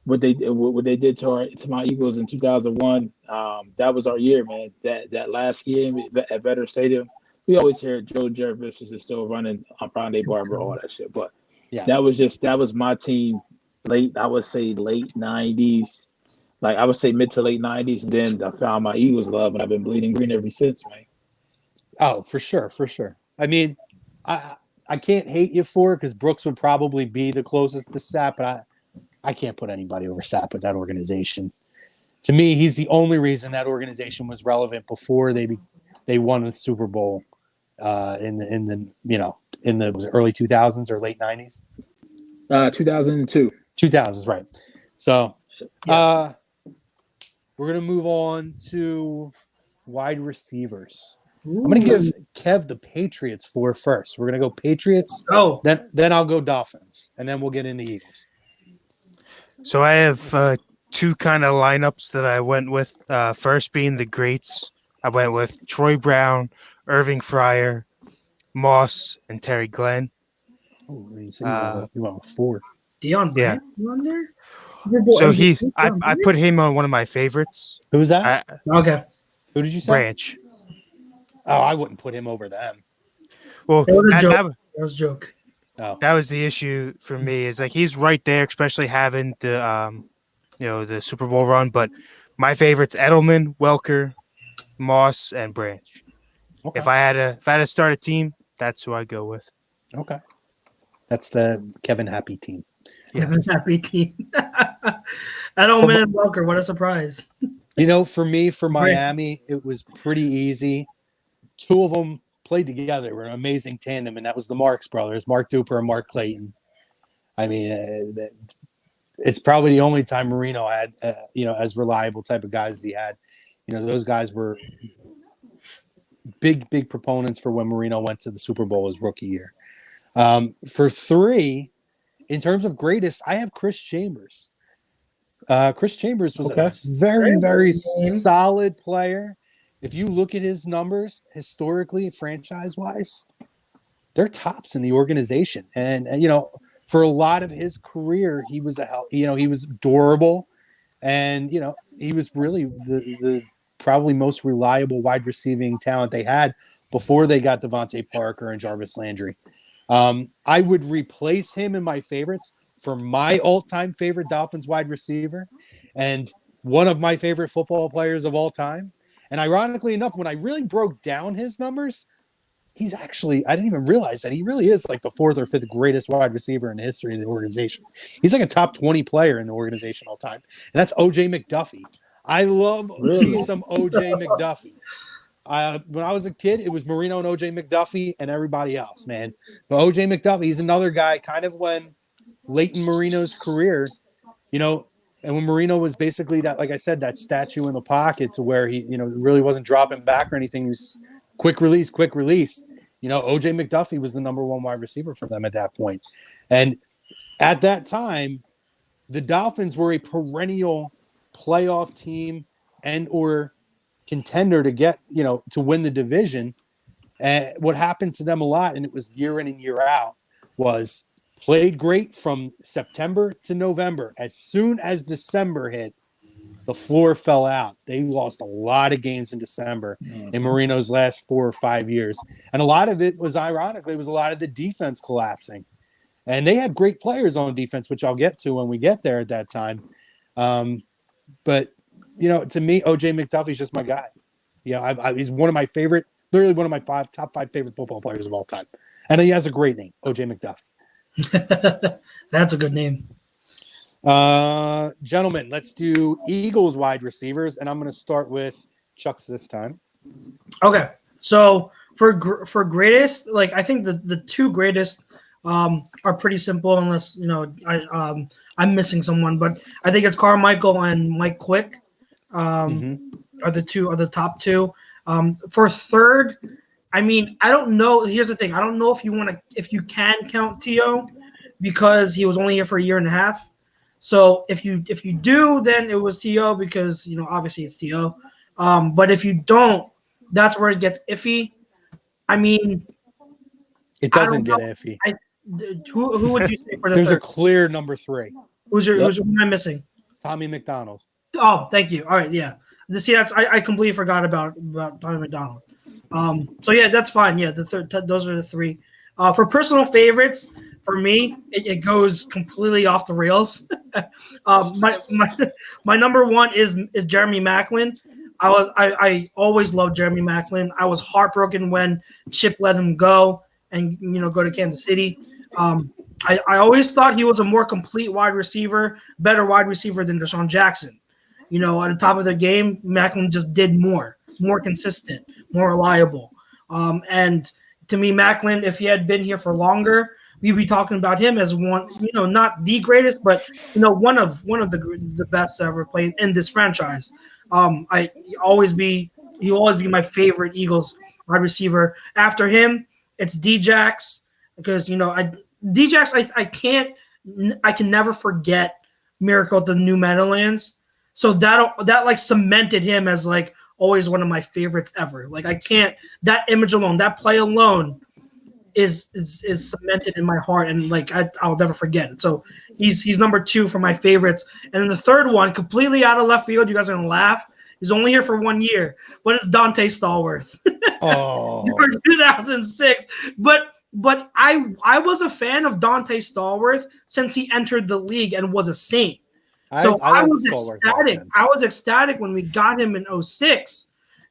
what they did to my Eagles in 2001. That was our year, man. That last game at Veterans Stadium, we always hear Joe Jervis is still running on Friday Barber, all that shit. But
yeah,
that was my team. I would say late 90s. Like I would say mid to late 90s, and then I found my Eagles love, and I've been bleeding green ever since, man.
Oh, for sure. I mean, I can't hate you for it because Brooks would probably be the closest to Sapp, but I can't put anybody over Sapp with that organization. To me, he's the only reason that organization was relevant before they won the Super Bowl in the was it early 2000s or late 90s?
2002.
2000s, right. So we're going to move on to wide receivers. I'm going to give Kev the Patriots floor first. We're going to go Patriots.
Oh.
Then I'll go Dolphins, and then we'll get into Eagles.
So I have two kind of lineups that I went with. First being the greats. I went with Troy Brown, Irving Fryer, Moss, and Terry Glenn.
Oh, so
Uh,
you went with 4.
Dion
yeah.
Bryant on there. Super Bowl
So
MVP,
I
Deion
I
Bryant?
put him on one of my favorites.
Who's that?
Okay.
Who did you say?
Branch.
Oh, I wouldn't put him over them.
Well,
That was a
that,
joke.
that
That was a joke.
Oh,
that was the issue for me. Is like he's right there, especially having the Super Bowl run. But my favorites: Edelman, Welker, Moss, and Branch.
okay.
If I had to start a team, that's who I go with.
Okay. That's the Kevin Happy team.
Kevin Happy team. Edelman and Welker. What a surprise.
For me, for Miami, it was pretty easy. 2 of them played together. Were an amazing tandem, and that was the Marks brothers, Mark Duper and Mark Clayton. I mean, it's probably the only time Marino had, as reliable type of guys as he had. Those guys were big proponents for when Marino went to the Super Bowl his rookie year. For 3, in terms of greatest, I have Chris Chambers. Chris Chambers was a very solid player. If you look at his numbers historically, franchise-wise, they're tops in the organization. And for a lot of his career, he was he was durable, and he was really the probably most reliable wide receiving talent they had before they got Devontae Parker and Jarvis Landry. I would replace him in my favorites for my all-time favorite Dolphins wide receiver and one of my favorite football players of all time. And ironically enough, when I really broke down his numbers, he's actually, I didn't even realize that he really is like the 4th or 5th greatest wide receiver in the history of the organization. He's like a top 20 player in the organization all time. And that's O.J. McDuffie. I love me some O.J. McDuffie. When I was a kid, it was Marino and O.J. McDuffie and everybody else, man. But O.J. McDuffie, he's another guy kind of when late in Marino's career, and when Marino was basically that, like I said, that statue in the pocket to where he, really wasn't dropping back or anything. He was quick release. O.J. McDuffie was the number 1 wide receiver for them at that point. And at that time, the Dolphins were a perennial playoff team and or contender to get, to win the division. And what happened to them a lot, and it was year in and year out, was played great from September to November. As soon as December hit, the floor fell out. They lost a lot of games in December in Marino's last 4 or 5 years. And a lot of it was, ironically, it was a lot of the defense collapsing. And they had great players on defense, which I'll get to when we get there at that time. But, to me, O.J. McDuffie's just my guy. He's one of my favorite, literally one of my top 5 favorite football players of all time. And he has a great name, O.J. McDuffie.
That's a good name.
Gentlemen, let's do Eagles wide receivers, and I'm going to start with Chuck's this time.
Okay, so for greatest, like I think the 2 greatest are pretty simple, unless I'm missing someone, but I think it's Carmichael and Mike Quick are the top 2. For third, I mean, I don't know. Here's the thing: I don't know if you can count T.O. because he was only here for a year and a half. So if you do, then it was T.O. because obviously it's T.O. But if you don't, that's where it gets iffy. I mean,
it doesn't get iffy.
Who would you say for the
There's
third?
a clear number 3.
Who am I missing?
Tommy McDonald.
Oh, thank you. All right, yeah. See, I completely forgot about Tommy McDonald. So yeah, that's fine. Yeah, those are the 3. For personal favorites, for me, it goes completely off the rails. My number 1 is Jeremy Maclin. I always loved Jeremy Maclin. I was heartbroken when Chip let him go and go to Kansas City. I always thought he was a more complete wide receiver, better wide receiver than Deshaun Jackson. At the top of the game, Maclin just did more consistent, more reliable. And to me, Maclin, if he had been here for longer, we'd be talking about him as one, not the greatest, but one of the best to ever played in this franchise. He'll always be my favorite Eagles wide receiver. After him, it's D-Jax because I can never forget miracle at the New Meadowlands. So that like cemented him as like always one of my favorites ever. Like I can't, that image alone, that play alone is cemented in my heart, and like I'll never forget it. So he's number 2 for my favorites. And then the third one, completely out of left field, you guys are gonna laugh. He's only here for 1 year, but it's Dante Stallworth.
Oh,
For 2006. But I was a fan of Dante Stallworth since he entered the league and was a Saint. So I was ecstatic. I was ecstatic when we got him in 06.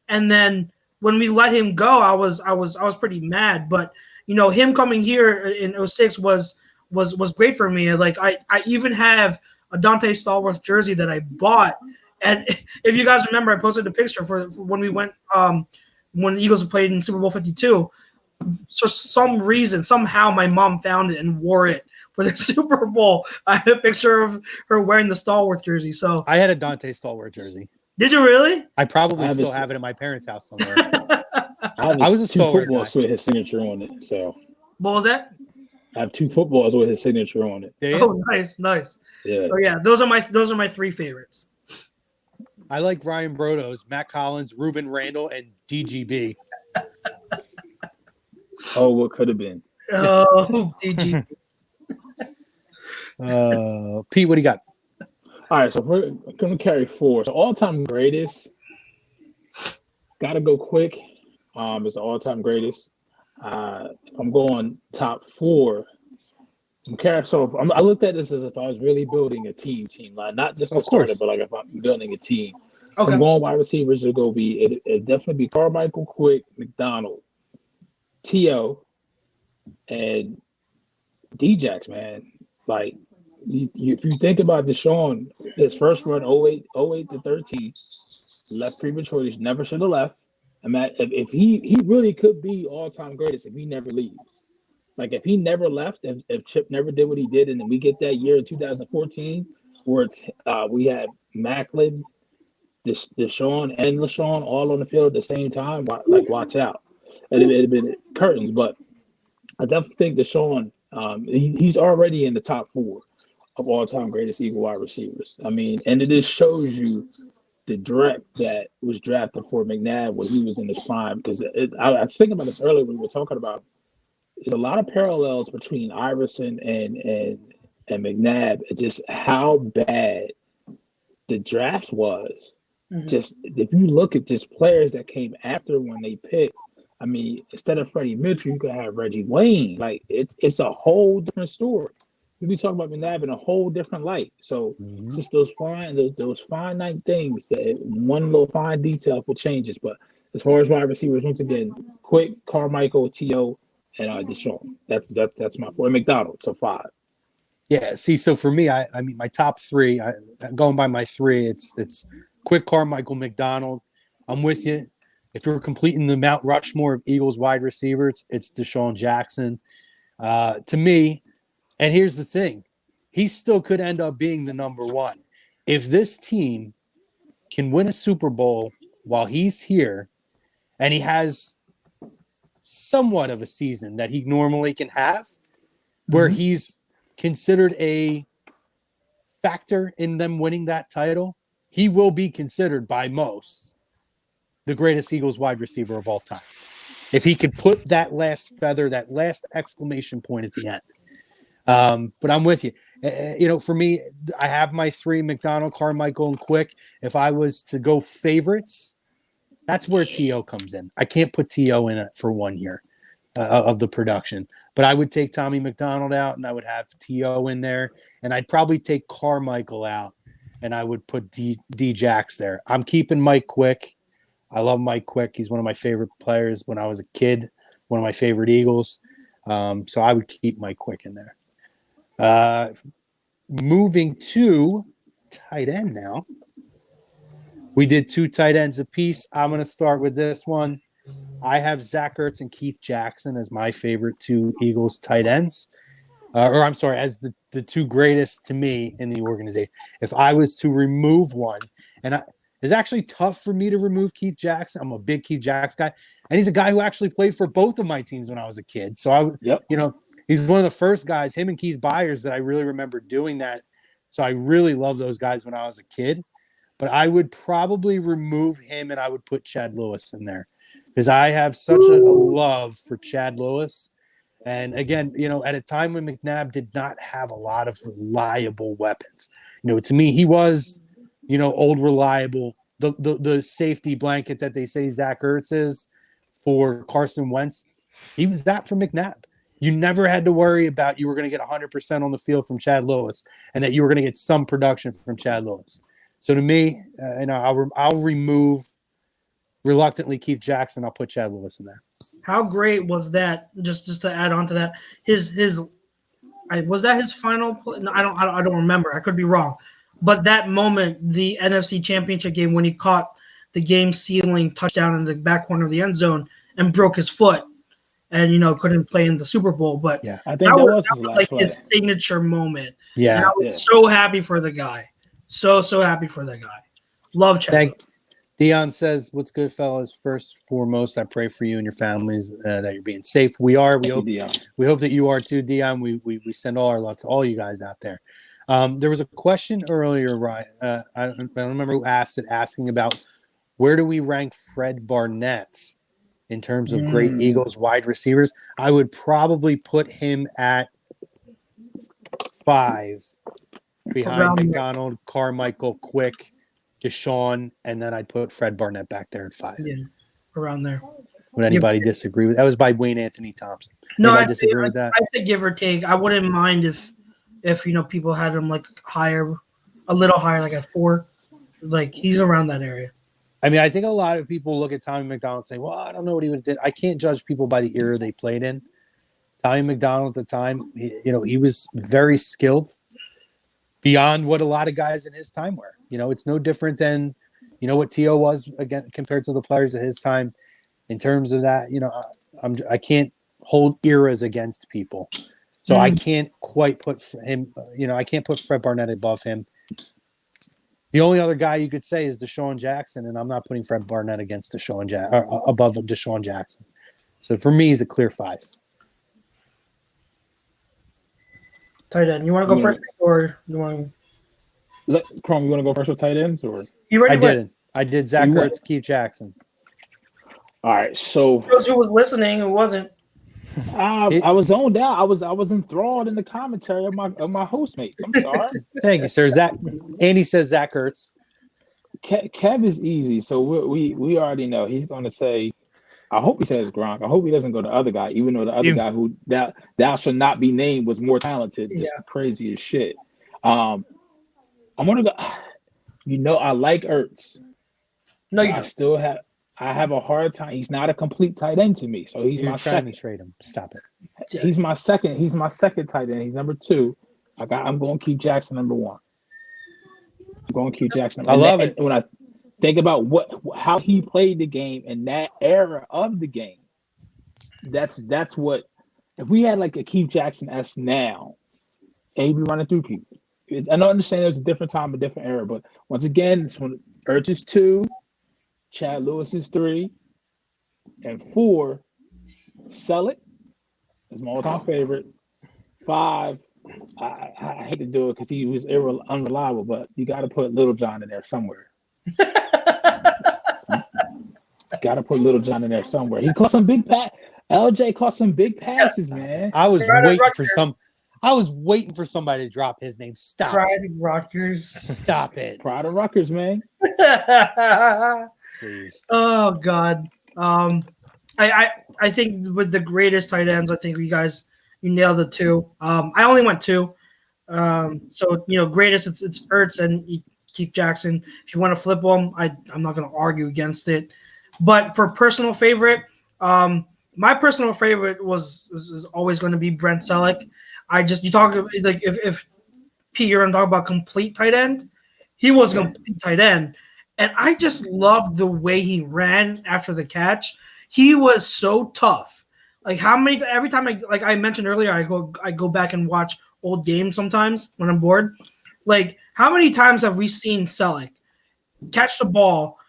And then when we let him go, I was pretty mad. But you know, him coming here in 06 was great for me. Like I even have a Dante Stallworth jersey that I bought. And if you guys remember, I posted a picture for when we went when the Eagles played in Super Bowl 52. For some reason, somehow my mom found it and wore it for the Super Bowl. I have a picture of her wearing the Stallworth jersey. So
I had a Dante Stallworth jersey.
Did you really?
I probably still have it in my parents' house somewhere.
I
was a
2
Stallworth
footballs with his signature on it. So
What was that?
I have 2 footballs with his signature on it.
Oh, nice.
Yeah.
So yeah, those are my 3 favorites.
I like Ryan Brodos, Matt Collins, Ruben Randall, and DGB.
Oh, what could have been?
Oh, DG.
Pete, what do you got?
All right, so we're going to carry 4. So all-time greatest, got to go quick. It's the all-time greatest. If I'm going top 4, I looked at this as if I was really building a team, like not just a starter, but like if I'm building a team.
Okay.
I'm going wide receivers. It'd definitely be Carmichael, Quick, McDonald, T.O., and D-Jax, man. Like, if you think about Deshaun, his first run, 08 to 13, left prematurely, never should have left. And if he really could be all-time greatest if he never leaves. Like, if he never left, if Chip never did what he did, and then we get that year in 2014 where we had Macklin, Deshaun, and LaShawn all on the field at the same time, like, watch out. And it'd have been curtains. But I definitely think Deshaun, he's already in the top 4 of all-time greatest Eagle wide receivers. I mean, and it just shows you the direct that was drafted for McNabb when he was in his prime. Because I was thinking about this earlier when we were talking about, there's a lot of parallels between Iverson and McNabb. Just how bad the draft was. Mm-hmm. Just if you look at just players that came after when they picked, I mean, instead of Freddie Mitchell, you could have Reggie Wayne. Like it's a whole different story. You be talking about McNabb in a whole different light. So it's just those finite things that one little fine detail for changes. But as far as wide receivers, once again, Quick, Carmichael, T.O., and Deshaun. That's my 4. McDonald, so 5.
Yeah. See, so for me, I mean, my top 3. Going by my 3, it's Quick, Carmichael, McDonald. I'm with you. If you're completing the Mount Rushmore of Eagles wide receivers, it's Deshaun Jackson. To me, and here's the thing, he still could end up being the number 1. If this team can win a Super Bowl while he's here, and he has somewhat of a season that he normally can have, where he's considered a factor in them winning that title, he will be considered by most the greatest Eagles wide receiver of all time. If he could put that last feather, that last exclamation point at the end. But I'm with you. For me, I have my 3, McDonald, Carmichael, and Quick. If I was to go favorites, that's where T.O. comes in. I can't put T.O. in it for 1 year of the production. But I would take Tommy McDonald out, and I would have T.O. in there. And I'd probably take Carmichael out, and I would put D-Jax there. I'm keeping Mike Quick. I love Mike Quick. He's one of my favorite players when I was a kid, one of my favorite Eagles. So I would keep Mike Quick in there. Moving to tight end now. We did 2 tight ends apiece. I'm going to start with this one. I have Zach Ertz and Keith Jackson as my favorite 2 Eagles tight ends. As the 2 greatest to me in the organization. If I was to remove one, and it's actually tough for me to remove Keith Jackson. I'm a big Keith Jackson guy. And he's a guy who actually played for both of my teams when I was a kid. So he's one of the first guys, him and Keith Byers, that I really remember doing that So I really love those guys when I was a kid. But I would probably remove him and I would put Chad Lewis in there because I have such a love for Chad Lewis. And again, at a time when McNabb did not have a lot of reliable weapons, to me, he was, old reliable, the safety blanket that they say Zach Ertz is for Carson Wentz. He was that for McNabb. You never had to worry about you were going to get 100% on the field from Chad Lewis and that you were going to get some production from Chad Lewis. So to me, I'll remove reluctantly Keith Jackson. I'll put Chad Lewis in there.
How great was that? Just to add on to that, was that his final play? No, I don't remember. I could be wrong, but that moment, the NFC Championship game when he caught the game-sealing touchdown in the back corner of the end zone and broke his foot, and couldn't play in the Super Bowl. But
yeah, I think that was his last
like
play.
his signature moment.
Yeah,
and I was so happy for the guy. So happy for the guy. Love Chad.
Dion says, "What's good, fellas? First and foremost, I pray for you and your families that you're being safe. We are. We hope that you are too, Dion. We send all our love to all you guys out there." There was a question earlier, Ryan. I don't remember who asked it, asking about where do we rank Fred Barnett in terms of great Eagles wide receivers. I would probably put him at 5 behind McDonald, Carmichael, Quick, Deshaun, and then I'd put Fred Barnett back there at 5.
Yeah, around there.
Would anybody disagree with that? Was by Wayne Anthony Thompson.
No,
I disagree with that.
I say give or take. I wouldn't mind if people had him like higher, a little higher, like at 4. Like he's around that area.
I mean, I think a lot of people look at Tommy McDonald and say, well, I don't know what he would have did. I can't judge people by the era they played in. Tommy McDonald at the time, he was very skilled beyond what a lot of guys in his time were. It's no different than, what T.O. was again compared to the players at his time in terms of that. I can't hold eras against people. So I can't quite put him, I can't put Fred Barnett above him. The only other guy you could say is Deshaun Jackson, and I'm not putting Fred Barnett against above Deshaun Jackson. So for me, he's a clear 5.
Tight end. You want to go first, or you want to?
Chrome, you want to go first with tight ends, or
You ready?
I didn't. I did Zach Ertz, Keith Jackson.
All right, so
those who was listening, who wasn't.
I was zoned out. I was enthralled in the commentary of my host mates. I'm sorry.
Thank you, sir. Andy says Zach Ertz.
Kev is easy, so we already know he's going to say. I hope he says Gronk. I hope he doesn't go to the other guy, even though the other guy who thou shall not be named was more talented. Just crazy as shit. I'm gonna go. I like Ertz.
No, you
don't. I have a hard time. He's not a complete tight end to me, so he's my second.
To trade him. Stop it.
He's my second. He's my second tight end. He's number 2. I'm going to keep Jackson number 1. I'm going to keep Jackson.
I love it.
When I think about how he played the game in that era of the game, that's what. If we had like a Keith Jackson S now, and he'd be running through people. I don't understand it was a different time, a different era, but once again, it's when Ertz is 2. Chad Lewis is 3, and 4, Sell It is my all-time favorite. 5, I hate to do it because he was unreliable, but you got to put Little John in there somewhere. Got to put Little John in there somewhere. He caught some big LJ caught some big passes, man.
I was waiting for somebody to drop his name. Stop.
Pride of Rutgers.
Stop it.
Pride of Rutgers, man.
Please.
Oh God. I think with the greatest tight ends, I think you nailed it too. I only went 2. So greatest it's Ertz and Keith Jackson. If you want to flip them, I'm not going to argue against it. But for personal favorite, my personal favorite is always going to be Brent Selleck. You talk like if Pete, you're going to talk about complete tight end. He was a complete tight end. And I just loved the way he ran after the catch. He was so tough. Like every time I mentioned earlier, I go back and watch old games sometimes when I'm bored. Like how many times have we seen Selleck catch the ball,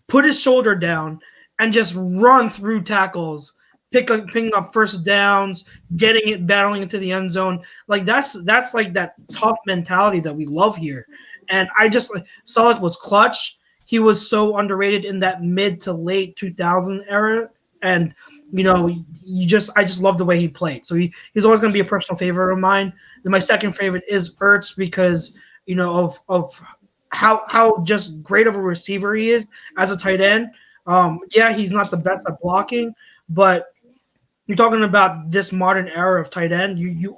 put his shoulder down, and just run through tackles picking up first downs, getting it, battling into the end zone. Like that's like that tough mentality that we love here. And I just Selleck was clutch. He was so underrated in that mid to late 2000 era, and I just love the way he played. So he's always going to be a personal favorite of mine. Then my second favorite is Ertz because of how just great of a receiver he is as a tight end. Yeah, he's not the best at blocking, but you're talking about this modern era of tight end. You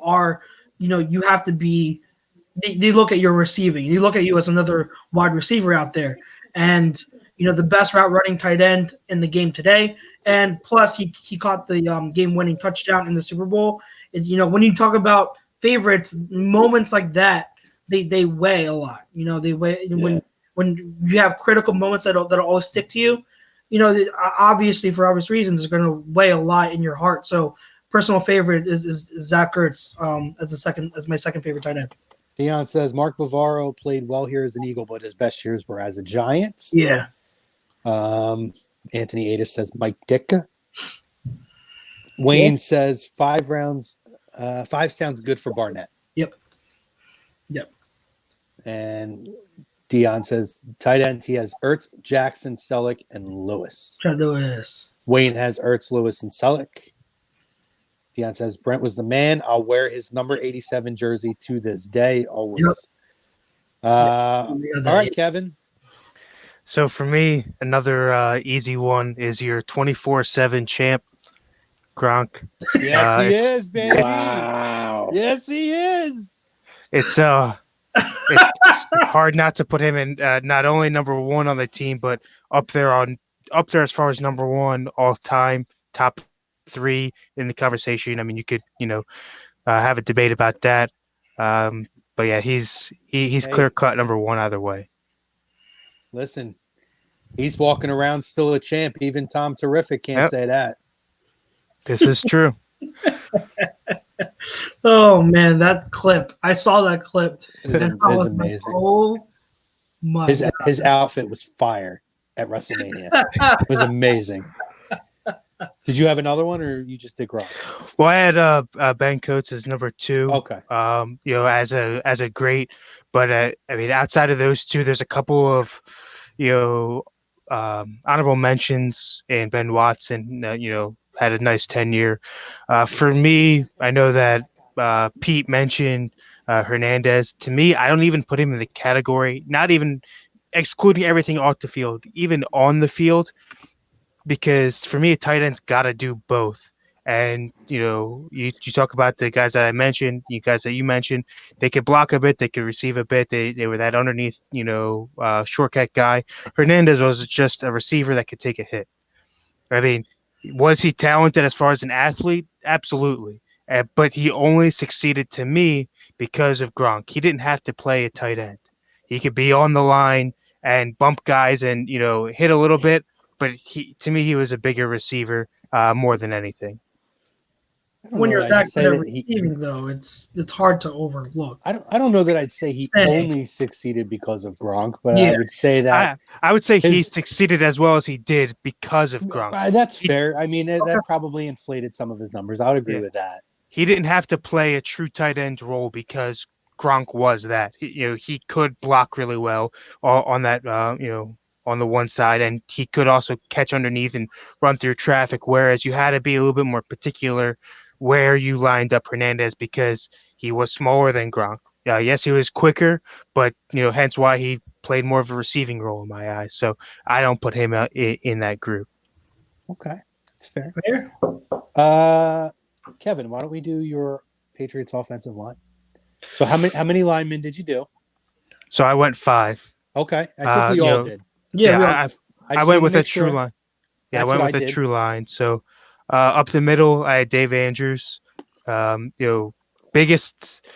have to be. They look at your receiving. They look at you as another wide receiver out there, and the best route running tight end in the game today. And plus, he caught the game winning touchdown in the Super Bowl. And, when you talk about favorites, moments like that, they weigh a lot. They weigh when you have critical moments that'll always stick to you. Obviously for obvious reasons, it's going to weigh a lot in your heart. So personal favorite is Zach Ertz as my second favorite tight end.
Dion says Mark Bavaro played well here as an Eagle, but his best years were as a Giant.
Yeah.
Anthony Adis says Mike Ditka. Wayne says 5 rounds. 5 sounds good for Barnett.
Yep.
And Dion says tight ends. He has Ertz, Jackson, Selleck, and Lewis. Wayne has Ertz, Lewis, and Selleck. Dion says Brent was the man. I'll wear his number 87 jersey to this day, always. All right, Kevin.
So for me, another easy one is your 24/7 champ, Gronk.
Yes, he is, baby.
Wow.
Yes, he is.
It's hard not to put him in not only number 1 on the team, but up there as far as number 1 all time, top 3 in the conversation. I mean, you could have a debate about that, but yeah, he's clear cut number 1 either way.
Listen, he's walking around still a champ. Even Tom Terrific can't say that.
This is true.
Oh man, that clip! I saw that clip.
It's amazing.
Oh my!
His outfit was fire at WrestleMania. It was amazing. Did you have another one, or you just did Gronk?
Well, I had Ben Coates as number 2.
Okay.
As a great, but I mean, outside of those 2, there's a couple of honorable mentions, and Ben Watson, had a nice tenure. For me, I know that Pete mentioned Hernandez. To me, I don't even put him in the category, not even excluding everything off the field, even on the field, because for me, a tight end's got to do both. And, you talk about the guys that I mentioned, you guys that you mentioned, they could block a bit, they could receive a bit. They were that underneath, shortcut guy. Hernandez was just a receiver that could take a hit. I mean, was he talented as far as an athlete? Absolutely. But he only succeeded to me because of Gronk. He didn't have to play a tight end. He could be on the line and bump guys and, hit a little bit. But to me, he was a bigger receiver more than anything.
When you're that good at receiving, though, it's hard to overlook.
I don't know that I'd say he only succeeded because of Gronk, but I would say that
I would say he succeeded as well as he did because of Gronk.
That's fair. I mean, that probably inflated some of his numbers. I would agree with that.
He didn't have to play a true tight end role because Gronk was that. He could block really well on that. On the one side, and he could also catch underneath and run through traffic, whereas you had to be a little bit more particular where you lined up Hernandez because he was smaller than Gronk. Yes, he was quicker, but hence why he played more of a receiving role in my eyes. So I don't put him in that group.
Okay, that's fair. Kevin, why don't we do your Patriots offensive line? So how many linemen did you do?
So I went 5.
Okay, I think we all did.
Yeah, I went with a true line. Yeah, I went with a true line. So up the middle, I had Dave Andrews. Biggest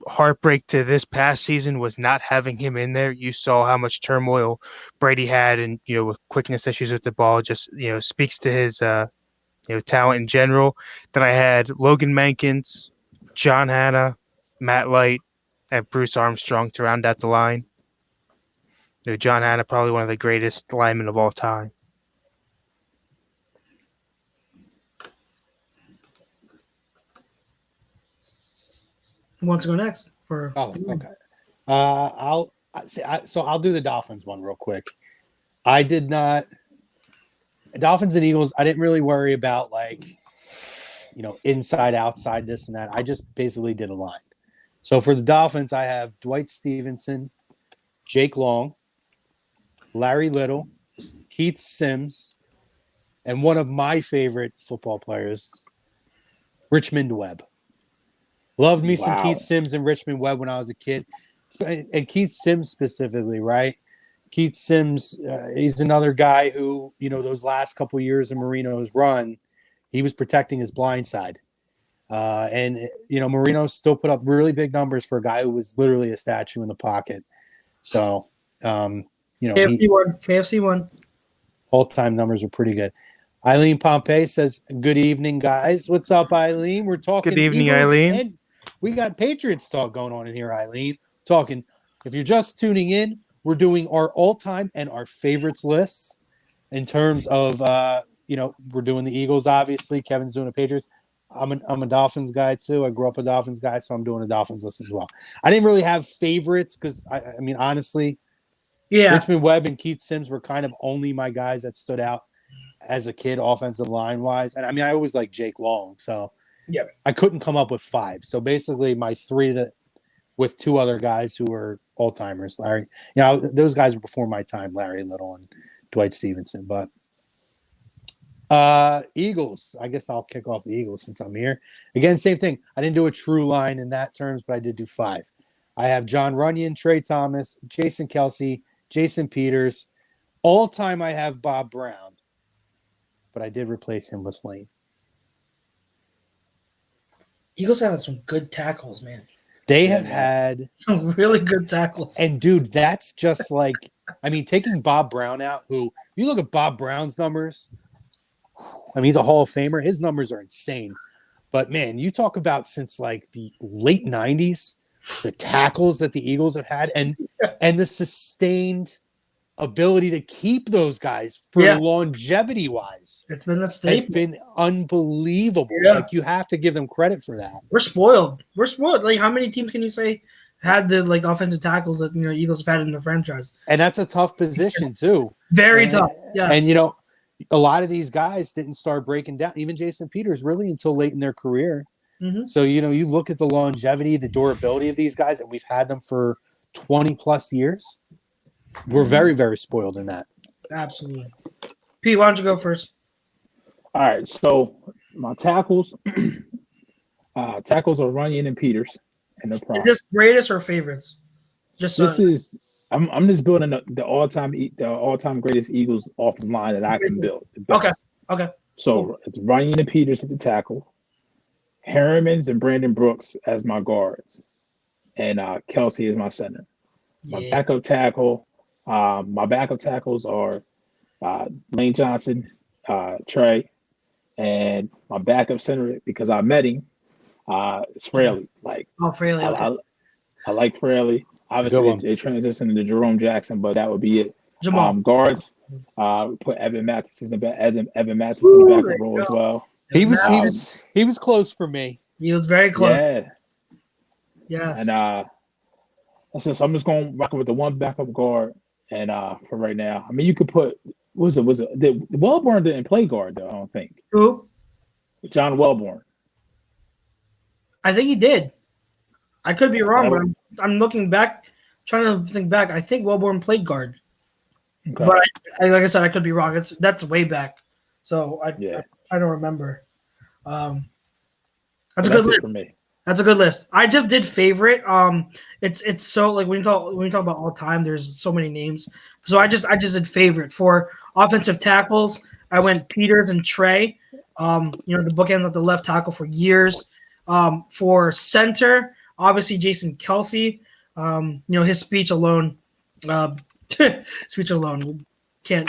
heartbreak to this past season was not having him in there. You saw how much turmoil Brady had, and with quickness issues with the ball, just speaks to his talent in general. Then I had Logan Mankins, John Hanna, Matt Light, and Bruce Armstrong to round out the line. John Hanna, probably one of the greatest linemen of all time.
Who wants to go next?
Oh, okay. I'll do the Dolphins one real quick. I did not. Dolphins and Eagles. I didn't really worry about inside, outside, this and that. I just basically did a line. So for the Dolphins, I have Dwight Stevenson, Jake Long, Larry Little, Keith Sims, and one of my favorite football players, Richmond Webb. Loved me some Keith Sims and Richmond Webb when I was a kid. And Keith Sims specifically, right? Keith Sims, he's another guy who, those last couple of years in Marino's run, he was protecting his blind side. Marino still put up really big numbers for a guy who was literally a statue in the pocket. So,
KFC one.
All-time numbers are pretty good. Eileen Pompey says, good evening, guys. What's up, Eileen? We're talking
Good evening,
Eagles,
Eileen.
and we got Patriots talk going on in here, Eileen. Talking. If you're just tuning in, we're doing our all-time and our favorites lists in terms of, we're doing the Eagles, obviously. Kevin's doing the Patriots. I'm a Dolphins guy, too. I grew up a Dolphins guy, so I'm doing a Dolphins list as well. I didn't really have favorites because, honestly, Richmond Webb and Keith Sims were kind of only my guys that stood out as a kid, offensive line-wise. And, I always liked Jake Long, so I couldn't come up with 5. So, basically, my 3 with 2 other guys who were all-timers. Larry, those guys were before my time, Larry Little and Dwight Stevenson. But Eagles, I guess I'll kick off the Eagles since I'm here. Again, same thing. I didn't do a true line in that terms, but I did do 5. I have John Runyon, Trey Thomas, Jason Kelsey, Jason Peters. All-time, I have Bob Brown, but I did replace him with Lane.
Eagles have some good tackles, man.
They have had
some really good tackles.
And, dude, that's just like taking Bob Brown out, who you look at Bob Brown's numbers. He's a Hall of Famer. His numbers are insane. But, man, you talk about since, the late 90s, the tackles that the Eagles have had and the sustained ability to keep those guys for longevity-wise.
It's been a staple.
It's been unbelievable.
Yeah.
You have to give them credit for that.
We're spoiled. How many teams can you say had the offensive tackles that Eagles have had in the franchise? And
that's a tough position too.
Very tough. Yes.
And a lot of these guys didn't start breaking down, even Jason Peters, really until late in their career.
Mm-hmm.
So you look at the longevity, the durability of these guys, and we've had them for 20 plus years. We're very, very spoiled in that.
Absolutely. Pete, why don't you go first?
All right. So my tackles are Runyon and Peters. And
is this greatest or favorites?
I'm just building the all-time greatest Eagles offensive line that I can build.
Okay.
So it's Runyon and Peters at the tackle, Harrimans and Brandon Brooks as my guards, and Kelsey is my center. My backup tackles are Lane Johnson, Trey, and my backup center, because I met him, is Fraley.
Fraley. Okay.
I like Fraley. Obviously, it transitioned into Jerome Jackson, but that would be it.
Jamal.
Guards, put Evan Mathis in the backup role as well.
He was close for me.
He was very close.
Yeah.
Yes.
And so I'm just going to rock with the one backup guard, and for right now, you could put Wellborn didn't play guard though. I don't think.
Who?
John Wellborn.
I think he did. I could be wrong, but I'm looking back, trying to think back. I think Wellborn played guard. Okay. But like I said, I could be wrong. That's way back, so I don't remember. That's a good list for me. That's a good list. I just did favorite. It's so when you talk about all time, there's so many names. So I just did favorite for offensive tackles. I went Peters and Trey. The bookends at the left tackle for years. For center, obviously Jason Kelsey. His speech alone. Can't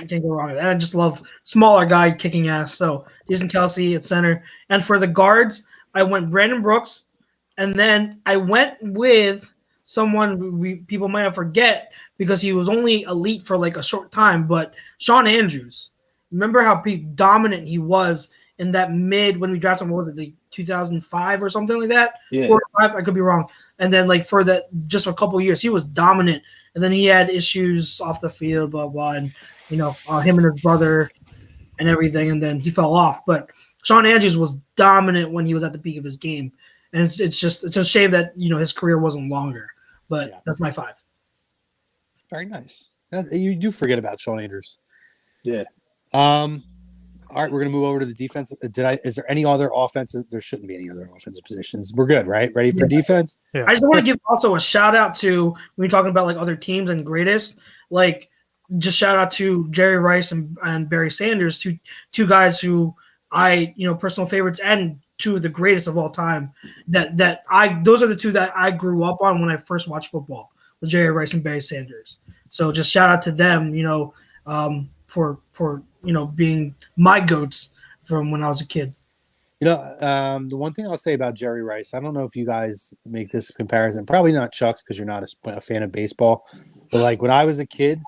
go wrong with that. I just love smaller guy kicking ass. So Jason Kelsey at center. And for the guards, I went Brandon Brooks, and then I went with someone people might forget because he was only elite for a short time, but Sean Andrews. Remember how dominant he was in that when we drafted him, what was it, like 2005 or something like that?
Yeah.
4 or 5, I could be wrong. And then like for that just a couple of years, he was dominant. And then he had issues off the field, blah blah, and him and his brother and everything, and then he fell off. But Sean Andrews was dominant when he was at the peak of his game, and it's a shame that his career wasn't longer. But that's my 5.
Very nice. You do forget about Sean Andrews.
Yeah.
All right, we're gonna move over to the defense. Is there any other offensive? There shouldn't be any other offensive positions. We're good, right? Ready for defense?
Yeah.
I just want to give also a shout out to when you're talking about like other teams and greatest, like just shout out to Jerry Rice and Barry Sanders, two guys who I personal favorites and two of the greatest of all time. Those are the two that I grew up on when I first watched football, with Jerry Rice and Barry Sanders. So just shout out to them, for being my goats from when I was a kid.
The one thing I'll say about Jerry Rice, I don't know if you guys make this comparison, probably not Chuck's because you're not a fan of baseball, but like when I was a kid,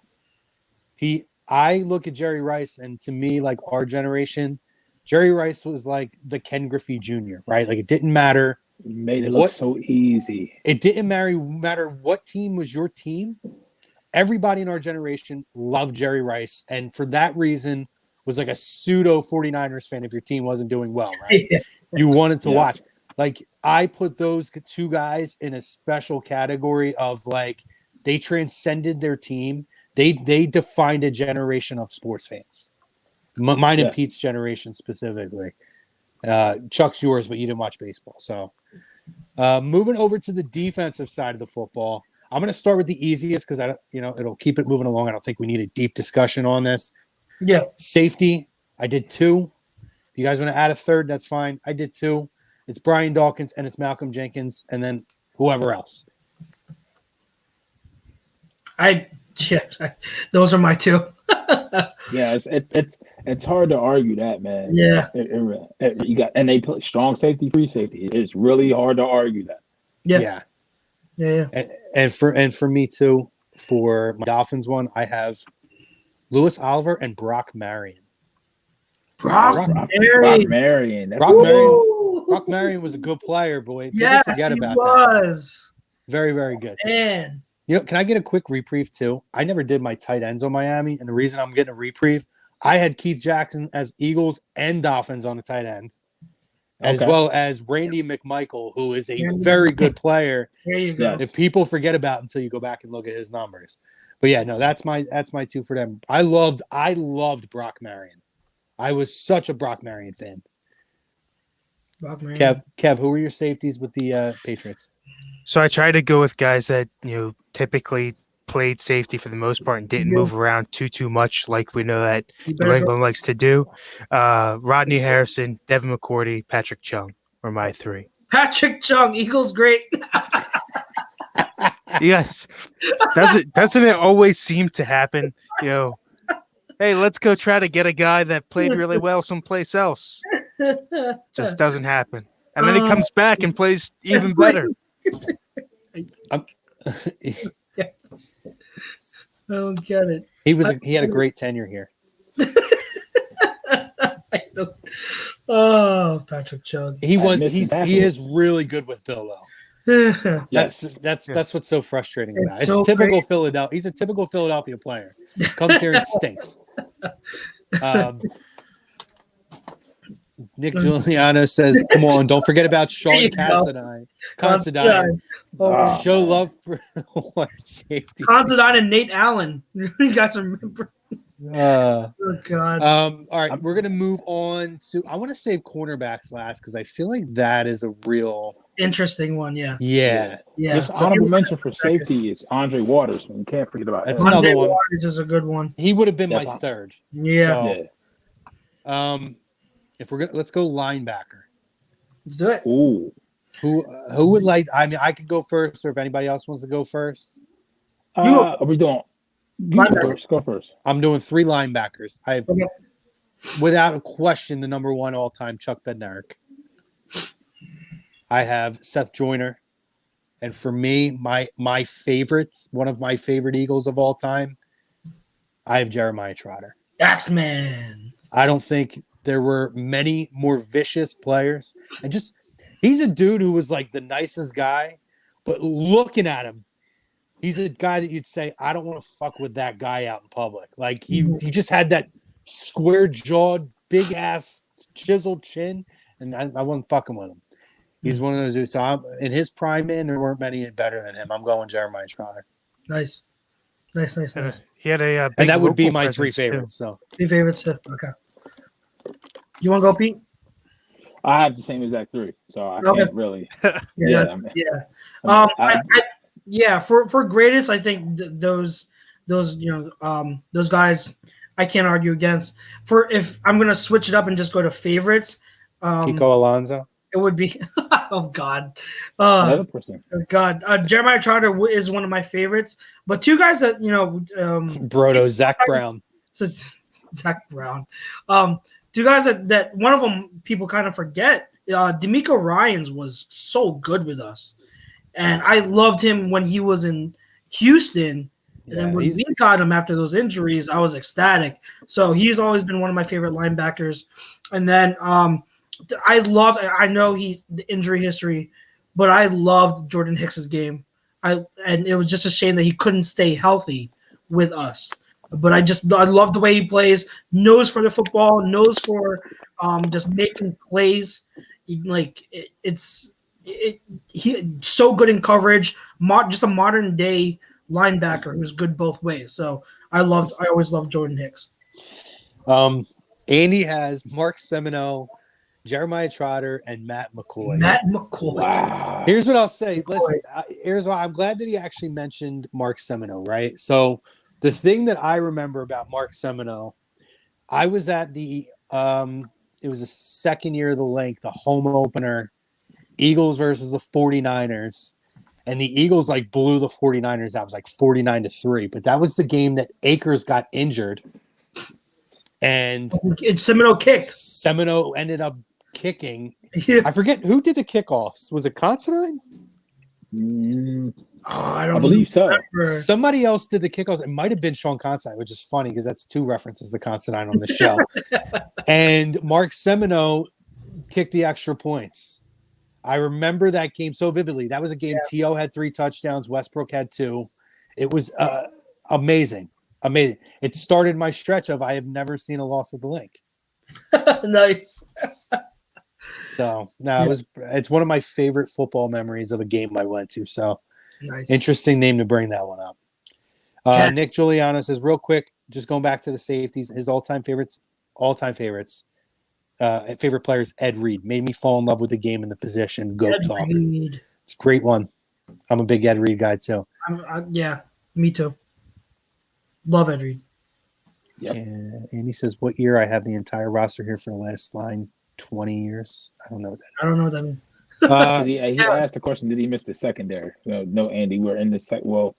I look at Jerry Rice, and to me, like our generation, Jerry Rice was like the Ken Griffey Jr., right? Like it didn't matter.
You made it look so easy.
It didn't matter what team was your team. Everybody in our generation loved Jerry Rice, and for that reason was like a pseudo 49ers fan if your team wasn't doing well, right? You wanted to watch. Like I put those two guys in a special category of like they transcended their team. They defined a generation of sports fans. Mine and Pete's generation specifically. Chuck's yours, but you didn't watch baseball. So moving over to the defensive side of the football, I'm going to start with the easiest because it'll keep it moving along. I don't think we need a deep discussion on this.
Yeah.
Safety, I did 2. If you guys want to add a third, that's fine. I did 2. It's Brian Dawkins and it's Malcolm Jenkins, and then whoever else.
Those are my 2.
Yeah, it's hard to argue that, man.
Yeah.
You got, and they play strong safety, free safety. It's really hard to argue that.
Yeah. And for me too, for my Dolphins one, I have Lewis Oliver and Brock Marion.
Brock Marion.
Brock Marion was a good player, boy.
Yes,
forget
he
about
was.
That. Very, very good.
Man.
Can I get a quick reprieve too? I never did my tight ends on Miami, and the reason I'm getting a reprieve, I had Keith Jackson as Eagles and Dolphins on the tight end, as well as Randy McMichael, who is a very good player.
There you go.
That people forget about until you go back and look at his numbers. But yeah, no, that's my 2 for them. I loved Brock Marion. I was such a Brock Marion fan.
Brock Marion.
Kev, who were your safeties with the Patriots?
So I tried to go with guys that typically played safety for the most part and didn't move around too much, like we know that New England likes to do. Rodney Harrison, Devin McCourty, Patrick Chung were my 3.
Patrick Chung, Eagles great.
Yes. Doesn't it always seem to happen? Hey, let's go try to get a guy that played really well someplace else. Just doesn't happen. And then he comes back and plays even better.
I don't get it.
He had a great tenure here.
Oh, Patrick Chung.
He is really good with Bill though. That's what's so frustrating about it. It's
so
typical
great.
Philadelphia. He's a typical Philadelphia player. Comes here and stinks. Nick Giuliano says, "Come on, don't forget about Sean Considine. Show love for safety.
Considine and Nate Allen. You guys remember? Oh God.
All right, we're gonna move on to. I want to save cornerbacks last because I feel like that is a real
interesting one. Yeah.
Just honorable mention for safety is Andre Waters. You can't forget about
that's
him.
another one.
Waters is a good one.
He would have been my third.
Yeah.
If let's go linebacker.
Let's do it.
Ooh.
Who would like? I mean, I could go first, or if anybody else wants to go first.
Are we doing? Go first.
I'm doing 3 linebackers. I've, without a question, the number 1 all-time Chuck Bednarik. I have Seth Joyner, and for me, my favorite, one of my favorite Eagles of all time, I have Jeremiah Trotter.
Axeman.
I don't think there were many more vicious players. And just, he's a dude who was like the nicest guy, but looking at him, he's a guy that you'd say, I don't want to fuck with that guy out in public. Like he just had that square jawed, big ass, chiseled chin, and I wasn't fucking with him. He's one of those dudes. So I'm, in his prime, man, there weren't many better than him. I'm going Jeremiah Trotter.
Nice.
He had a big
And that would be
local
my three
presence, too.
favorites. So
3 favorites too. Okay. You want to go, Pete?
I have the same exact 3, so I
Okay.
can't really.
Yeah.
Yeah.
For greatest, I think those those guys I can't argue against. For if I'm gonna switch it up and just go to favorites,
Kiko Alonso.
it would be oh God,
Another person.
Jeremiah Trotter is one of my favorites. But 2 guys that
Brodo, Zach Brown.
so Zach Brown, 2 guys that one of them people kind of forget. D'Amico Ryans was so good with us, and I loved him when he was in Houston. And then when we got him after those injuries, I was ecstatic. So he's always been one of my favorite linebackers. And then I know he's the injury history, but I loved Jordan Hicks's game. And it was just a shame that he couldn't stay healthy with us. But I love the way he plays, knows for the football, knows for just making plays. He's so good in coverage, just a modern day linebacker who's good both ways. So I always loved Jordan Hicks.
Andy has Mark Semino, Jeremiah Trotter, and Matt McCoy.
Wow.
Here's what I'll say. Listen, here's why I'm glad that he actually mentioned Mark Semino, right? So the thing that I remember about Mark Semino, I was at the it was the second year of the link, the home opener, Eagles versus the 49ers. And the Eagles blew the 49ers out. It was 49-3. But that was the game that Akers got injured. And
Semino kicked.
Semino ended up kicking.
Yeah.
I forget who did the kickoffs. Was it Considine?
I believe so.
Somebody else did the kickoffs. It might have been Sean Considine, which is funny because that's 2 references to Considine on the show. And Mark Semino kicked the extra points. I remember that game so vividly. That was a game T.O. had 3 touchdowns. Westbrook had 2. It was amazing. Amazing. It started my stretch of I have never seen a loss at the link.
Nice.
So, it's one of my favorite football memories of a game I went to. So,
nice.
Interesting name to bring that one up. Nick Giuliano says, real quick, just going back to the safeties, his all-time favorites, favorite players, Ed Reed. Made me fall in love with the game and the position. Goat talk. Reed. It's a great one. I'm a big Ed Reed guy, too.
Yeah, me too. Love Ed Reed.
Yep.
And he says, what year I have the entire roster here for the last line? 20 years. I don't know what that is.
I don't know what that means.
He asked the question, did he miss the secondary? No, Andy, we're in the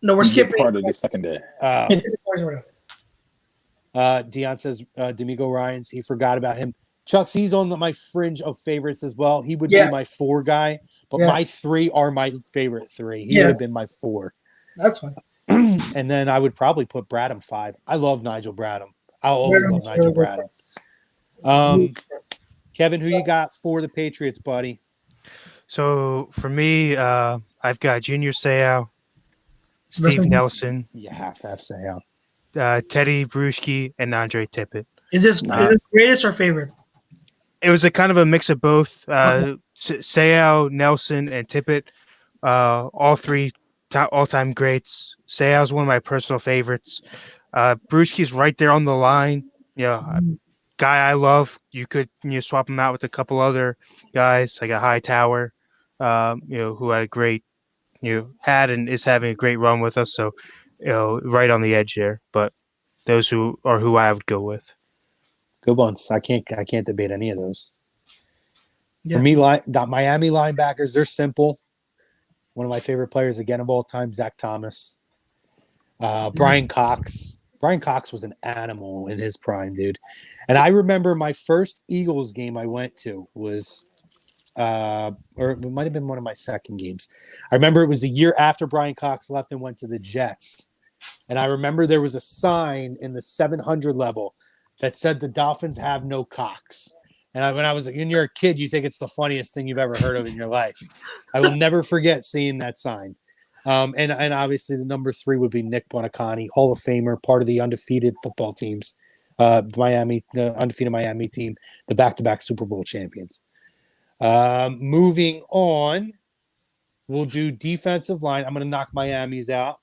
no, we're skipping
part of the secondary.
Dion says D'Amico Ryans, he forgot about him. Chuck's, he's on my fringe of favorites as well. He would be my 4 guy, but my 3 are my favorite 3. He would have been my 4.
That's fine.
And then I would probably put Bradham 5. I love Nigel Bradham. I'll always love Nigel Bradham. Kevin, who you got for the Patriots, buddy?
So for me, I've got Junior Seau, Steve Nelson.
You have to have Seau.
Teddy Bruschi, and Andre Tippett.
Is this greatest or favorite?
It was a kind of a mix of both. Seau, Nelson, and Tippett, all 3 all-time greats. Seau's one of my personal favorites. Bruschi's right there on the line. Guy I love. You could swap him out with a couple other guys like a Hightower, who had a great, had and is having a great run with us. So, right on the edge there. But those who I would go with.
Good ones. I can't debate any of those.
Yeah.
For me, the Miami linebackers, they're simple. One of my favorite players again of all time, Zach Thomas. Brian Cox. Brian Cox was an animal in his prime, dude. And I remember my first Eagles game I went to was, or it might have been one of my second games. I remember it was a year after Brian Cox left and went to the Jets. And I remember there was a sign in the 700 level that said the Dolphins have no cocks. And when I was when you're a kid, you think it's the funniest thing you've ever heard of in your life. I will never forget seeing that sign. And obviously the number 3 would be Nick Buoniconti, Hall of Famer, part of the undefeated football teams, the undefeated Miami team, the back-to-back Super Bowl champions. Moving on, we'll do defensive line. I'm going to knock Miami's out.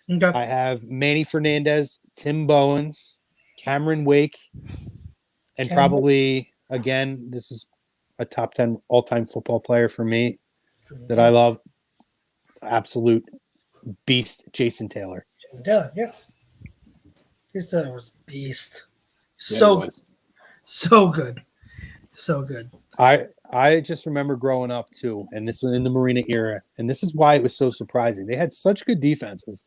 Okay.
I have Manny Fernandez, Tim Bowens, Cameron Wake, and probably, again, this is a top 10 all-time football player for me that I love. Absolute beast, Jason Taylor.
Yeah. Jason was beast.
Yeah,
So
he was.
so good. So good.
I just remember growing up too, and this was in the Marina era, and this is why it was so surprising. They had such good defenses.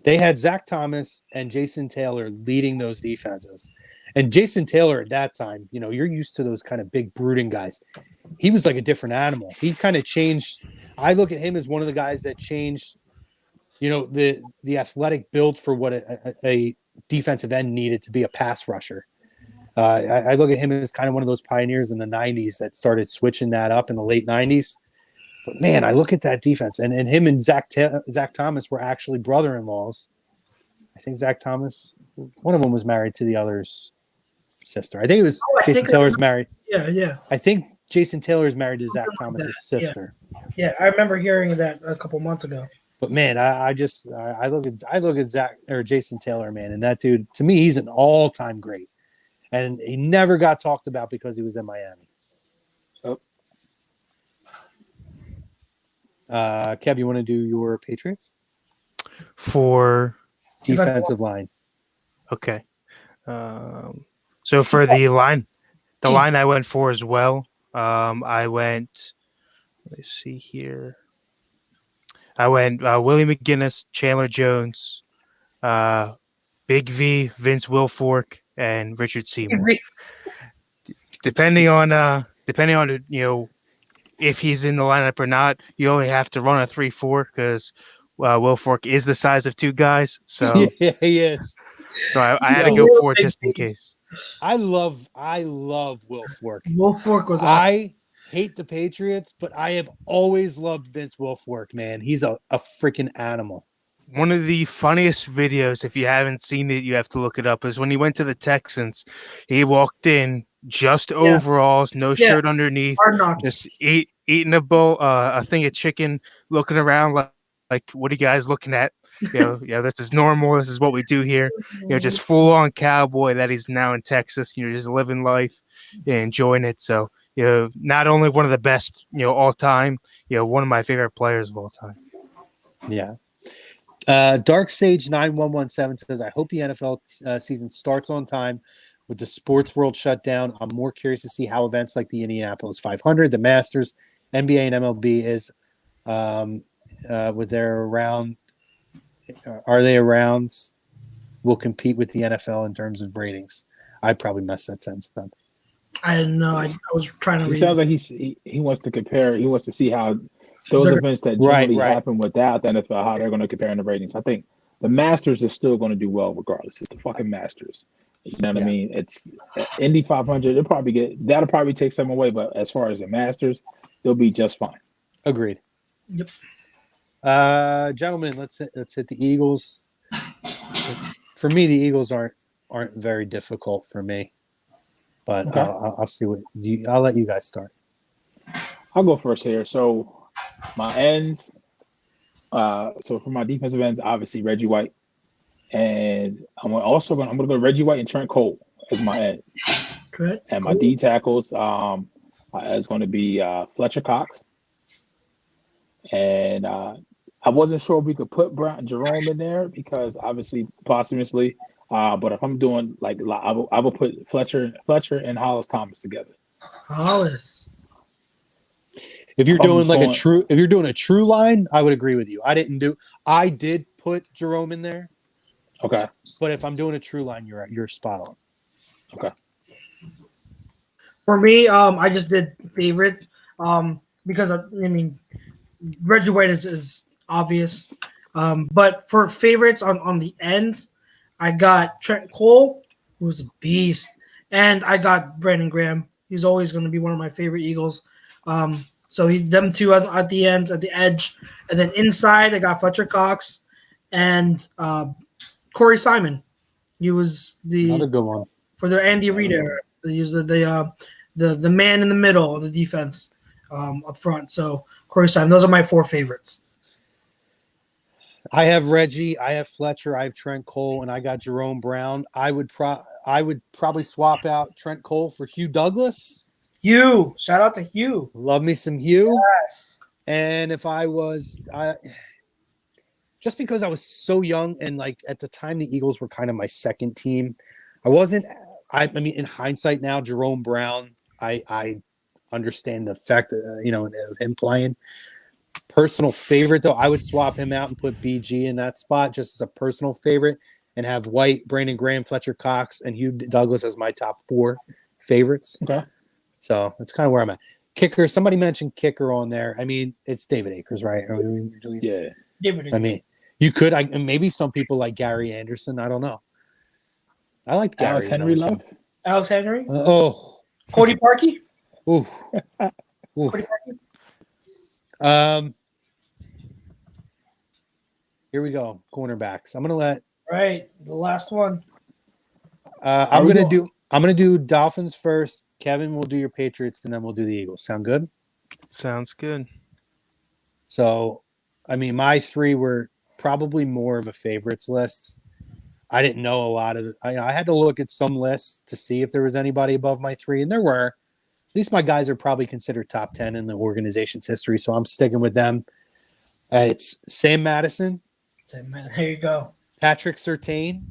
They had Zach Thomas and Jason Taylor leading those defenses. And Jason Taylor at that time, you know, you're used to those kind of big brooding guys. He was like a different animal. He kind of changed. I look at him as one of the guys that changed, you know, the athletic build for what a defensive end needed to be a pass rusher. I look at him as kind of one of those pioneers in the 90s that started switching that up in the late 90s. But, man, I look at that defense. And him and Zach Thomas were actually brother-in-laws. I think Zach Thomas, one of them was married to the other's sister. I think it was Jason Taylor's married.
Yeah.
I think Jason Taylor is married to Zach Thomas's sister.
Yeah, I remember hearing that a couple months ago.
But man, I look at Zach or Jason Taylor, man, and that dude, to me, he's an all-time great. And he never got talked about because he was in Miami.
Oh.
Kev, you want to do your Patriots?
For
Defensive line.
okay. So for the line I went for as well. I went. Let me see here. I went Willie McGinnis, Chandler Jones, Big V, Vince Wilfork, and Richard Seymour. Depending on you know if he's in the lineup or not, you only have to run a 3-4 because Wilfork is the size of 2 guys. So
Yeah, he is.
So I had to go for it just in case.
I love Wilfork.
Wilfork was.
I hate the Patriots, but I have always loved Vince Wilfork, man. He's a freaking animal.
One of the funniest videos, if you haven't seen it, you have to look it up, is when he went to the Texans. He walked in just overalls, no shirt underneath, just eating a thing of chicken, looking around like what are you guys looking at? You know, this is normal. This is what we do here. You know, just full on cowboy that he's now in Texas. You know, just living life and enjoying it. So, you know, not only one of the best, you know, all time, you know, one of my favorite players of all time.
Yeah. Dark Sage 9117 says, I hope the NFL season starts on time with the sports world shut down. I'm more curious to see how events like the Indianapolis 500, the Masters, NBA, and MLB is with their around. Are they around? Will compete with the NFL in terms of ratings. I probably messed that sentence up.
I didn't know. I was trying to.
He sounds like he wants to compare. He wants to see how those events that generally happen without the NFL, how they're going to compare in the ratings. I think the Masters is still going to do well regardless. It's the fucking Masters. You know what I mean? It's Indy 500. That'll probably take some away, but as far as the Masters, they'll be just fine.
Agreed.
Yep.
Gentlemen, let's hit the Eagles. For me, the Eagles aren't very difficult for me, but okay. I'll see I'll let you guys start.
I'll go first here. So my ends. So for my defensive ends, obviously Reggie White, and I'm gonna go Reggie White and Trent Cole as my end.
Good.
And my D tackles is going to be Fletcher Cox. And I wasn't sure if we could put Jerome in there because obviously posthumously, but if I'm doing I will put Fletcher and Hollis Thomas together.
Hollis.
If you're doing a true line, I would agree with you. I did put Jerome in there.
Okay.
But if I'm doing a true line, you're spot on.
Okay.
For me, I just did favorites because I mean Reggie White is obvious. But for favorites on the ends, I got Trent Cole, who's a beast. And I got Brandon Graham. He's always going to be one of my favorite Eagles. So them two at the ends, at the edge. And then inside, I got Fletcher Cox and Corey Simon. He was
Another good one.
for their Andy Reid era. He was the man in the middle of the defense up front. So Corey Simon. Those are my 4 favorites.
I have Reggie, I have Fletcher, I have Trent Cole, and I got Jerome Brown. I would probably swap out Trent Cole for Hugh Douglas.
Hugh, shout out to Hugh.
Love me some Hugh.
Yes.
And if just because I was so young and like at the time the Eagles were kind of my second team, I mean in hindsight now, Jerome Brown, I understand the fact that, of him playing. Personal favorite though, I would swap him out and put BG in that spot just as a personal favorite and have White, Brandon Graham, Fletcher Cox, and Hugh Douglas as my top 4 favorites.
Okay.
So that's kind of where I'm at. Kicker, somebody mentioned kicker on there. I mean, it's David Akers, right?
Yeah.
David.
I mean, you could. Maybe some people like Gary Anderson. I don't know. I like Gary.
Alex Henry Love.
Alex Henry.
Cody
Parkey.
Ooh.
Cody Parkey.
Here we go. Cornerbacks. I'm gonna let.
Right, the last one.
I'm gonna do Dolphins first. Kevin will do your Patriots, and then we'll do the Eagles. Sound good?
Sounds good.
So, I mean, my 3 were probably more of a favorites list. I didn't know a lot of I had to look at some lists to see if there was anybody above my 3, and there were. At least my guys are probably considered top 10 in the organization's history, so I'm sticking with them. It's Sam Madison.
There you go.
Patrick Surtain.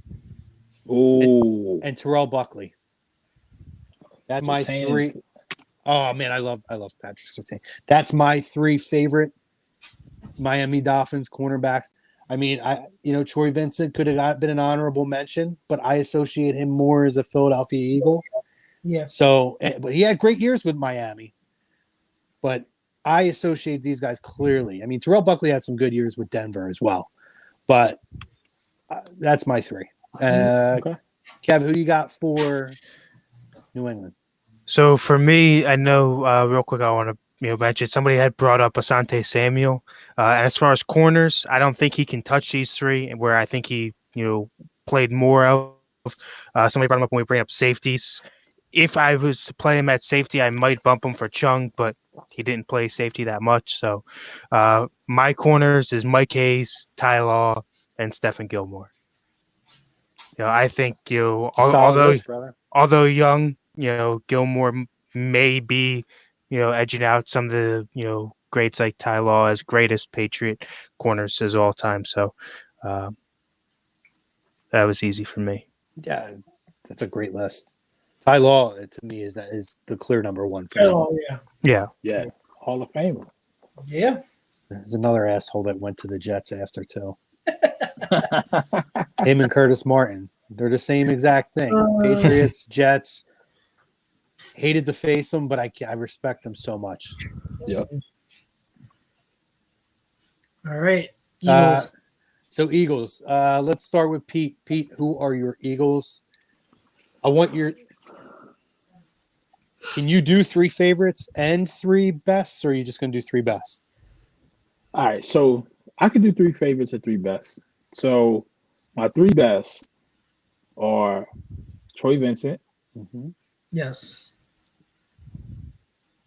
Ooh.
And Terrell Buckley. That's my 3. Oh man, I love Patrick Surtain. That's my 3 favorite Miami Dolphins cornerbacks. I mean, Troy Vincent could have been an honorable mention, but I associate him more as a Philadelphia Eagle.
Yeah.
So, but he had great years with Miami. But I associate these guys clearly. I mean, Terrell Buckley had some good years with Denver as well. But that's my 3.
Okay.
Kev, who you got for New England?
So for me, I know real quick, I want to mention somebody had brought up Asante Samuel. And as far as corners, I don't think he can touch these 3. Where I think he played more of. Somebody brought him up when we bring up safeties. If I was to play him at safety, I might bump him for Chung, but he didn't play safety that much. So my corners is Mike Hayes, Ty Law, and Stephen Gilmore. I think although young, Gilmore may be edging out some of the greats like Ty Law as greatest Patriot corners as all time. So that was easy for me.
Yeah, that's a great list. Ty Law, to me, is the clear number 1 for them.
Yeah.
Hall of Famer.
Yeah.
There's another asshole that went to the Jets after too. Him and Curtis Martin. They're the same exact thing. Patriots, Jets. Hated to face them, but I respect them so much.
Yep.
All right. Eagles.
So Eagles. Let's start with Pete. Pete, who are your Eagles? Can you do 3 favorites and 3 bests, or are you just going to do 3 bests?
All right, so I could do 3 favorites and 3 bests. So my 3 bests are Troy Vincent.
Mm-hmm.
Yes.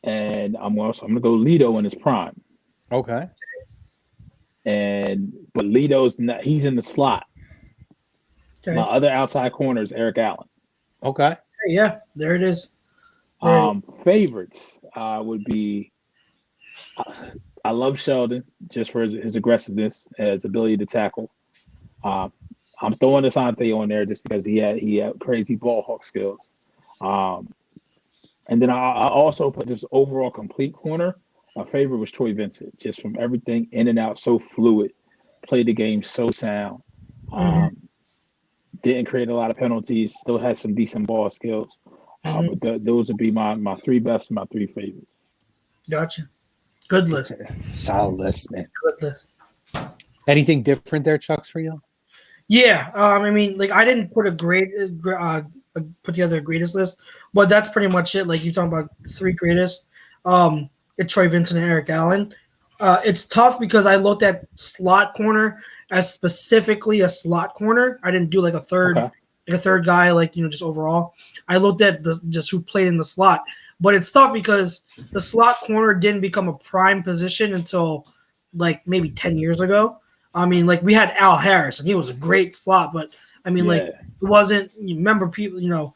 And I'm gonna go Lito in his prime.
Okay.
But Lito's not, he's in the slot.
Okay.
My other outside corner is Eric Allen.
Okay.
Yeah, there it is.
Favorites would be I love Sheldon just for his aggressiveness, his ability to tackle. I'm throwing Asante on there just because he had crazy ball hawk skills. And then I also put this overall complete corner. My favorite was Troy Vincent, just from everything in and out, so fluid, played the game so sound. Didn't create a lot of penalties, still had some decent ball skills. But those would be my 3 best and my 3 favorites.
Gotcha. Good list.
Solid list, man.
Good list.
Anything different there, Chucks, for you?
Yeah. I mean, like I didn't put a great put together a greatest list, but that's pretty much it. Like you talking about the three greatest, it's Troy Vincent and Eric Allen. It's tough because I looked at slot corner as specifically a slot corner. I didn't do like a third guy, like just overall. I looked at just who played in the slot, but it's tough because the slot corner didn't become a prime position until like maybe 10 years ago. I mean, like we had Al Harris, and he was a great slot, but I mean, like it wasn't. You remember people,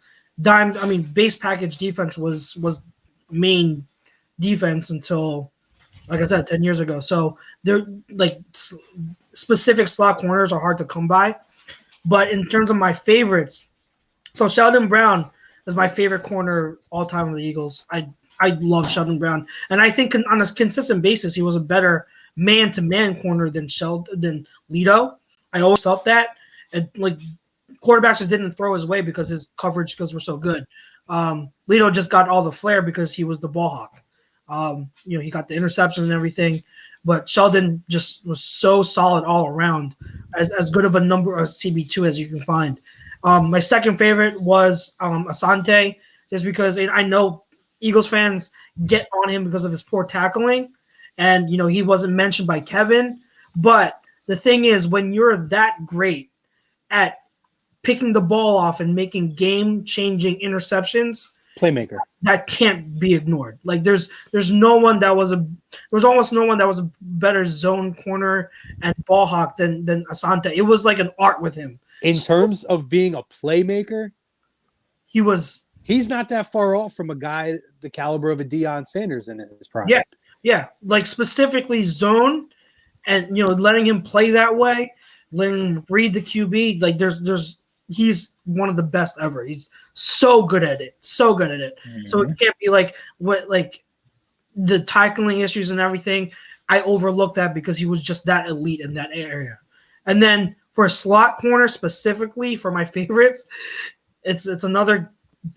base package defense was main defense until, like I said, 10 years ago. So they're like specific slot corners are hard to come by. But in terms of my favorites, so Sheldon Brown is my favorite corner all time of the Eagles. I love Sheldon Brown, and I think on a consistent basis he was a better man-to-man corner than Lito. I always felt that, and like quarterbacks just didn't throw his way because his coverage skills were so good. Lito just got all the flair because he was the ball hawk. He got the interception and everything, but Sheldon just was so solid all around, as good of a number of CB2 as you can find. My second favorite was Asante, just because I know Eagles fans get on him because of his poor tackling, and he wasn't mentioned by Kevin. But the thing is, when you're that great at picking the ball off and making game-changing interceptions,
playmaker,
that can't be ignored. Like there's almost no one that was a better zone corner and ball hawk than Asante. It was like an art with him.
In terms of being a playmaker,
he's
not that far off from a guy the caliber of a Deion Sanders in his prime.
Yeah. Like specifically zone, and letting him play that way, letting him read the QB. Like he's one of the best ever. He's so good at it. Mm-hmm. So it can't be like the tackling issues and everything. I overlooked that because he was just that elite in that area. And then for a slot corner specifically, for my favorites, it's another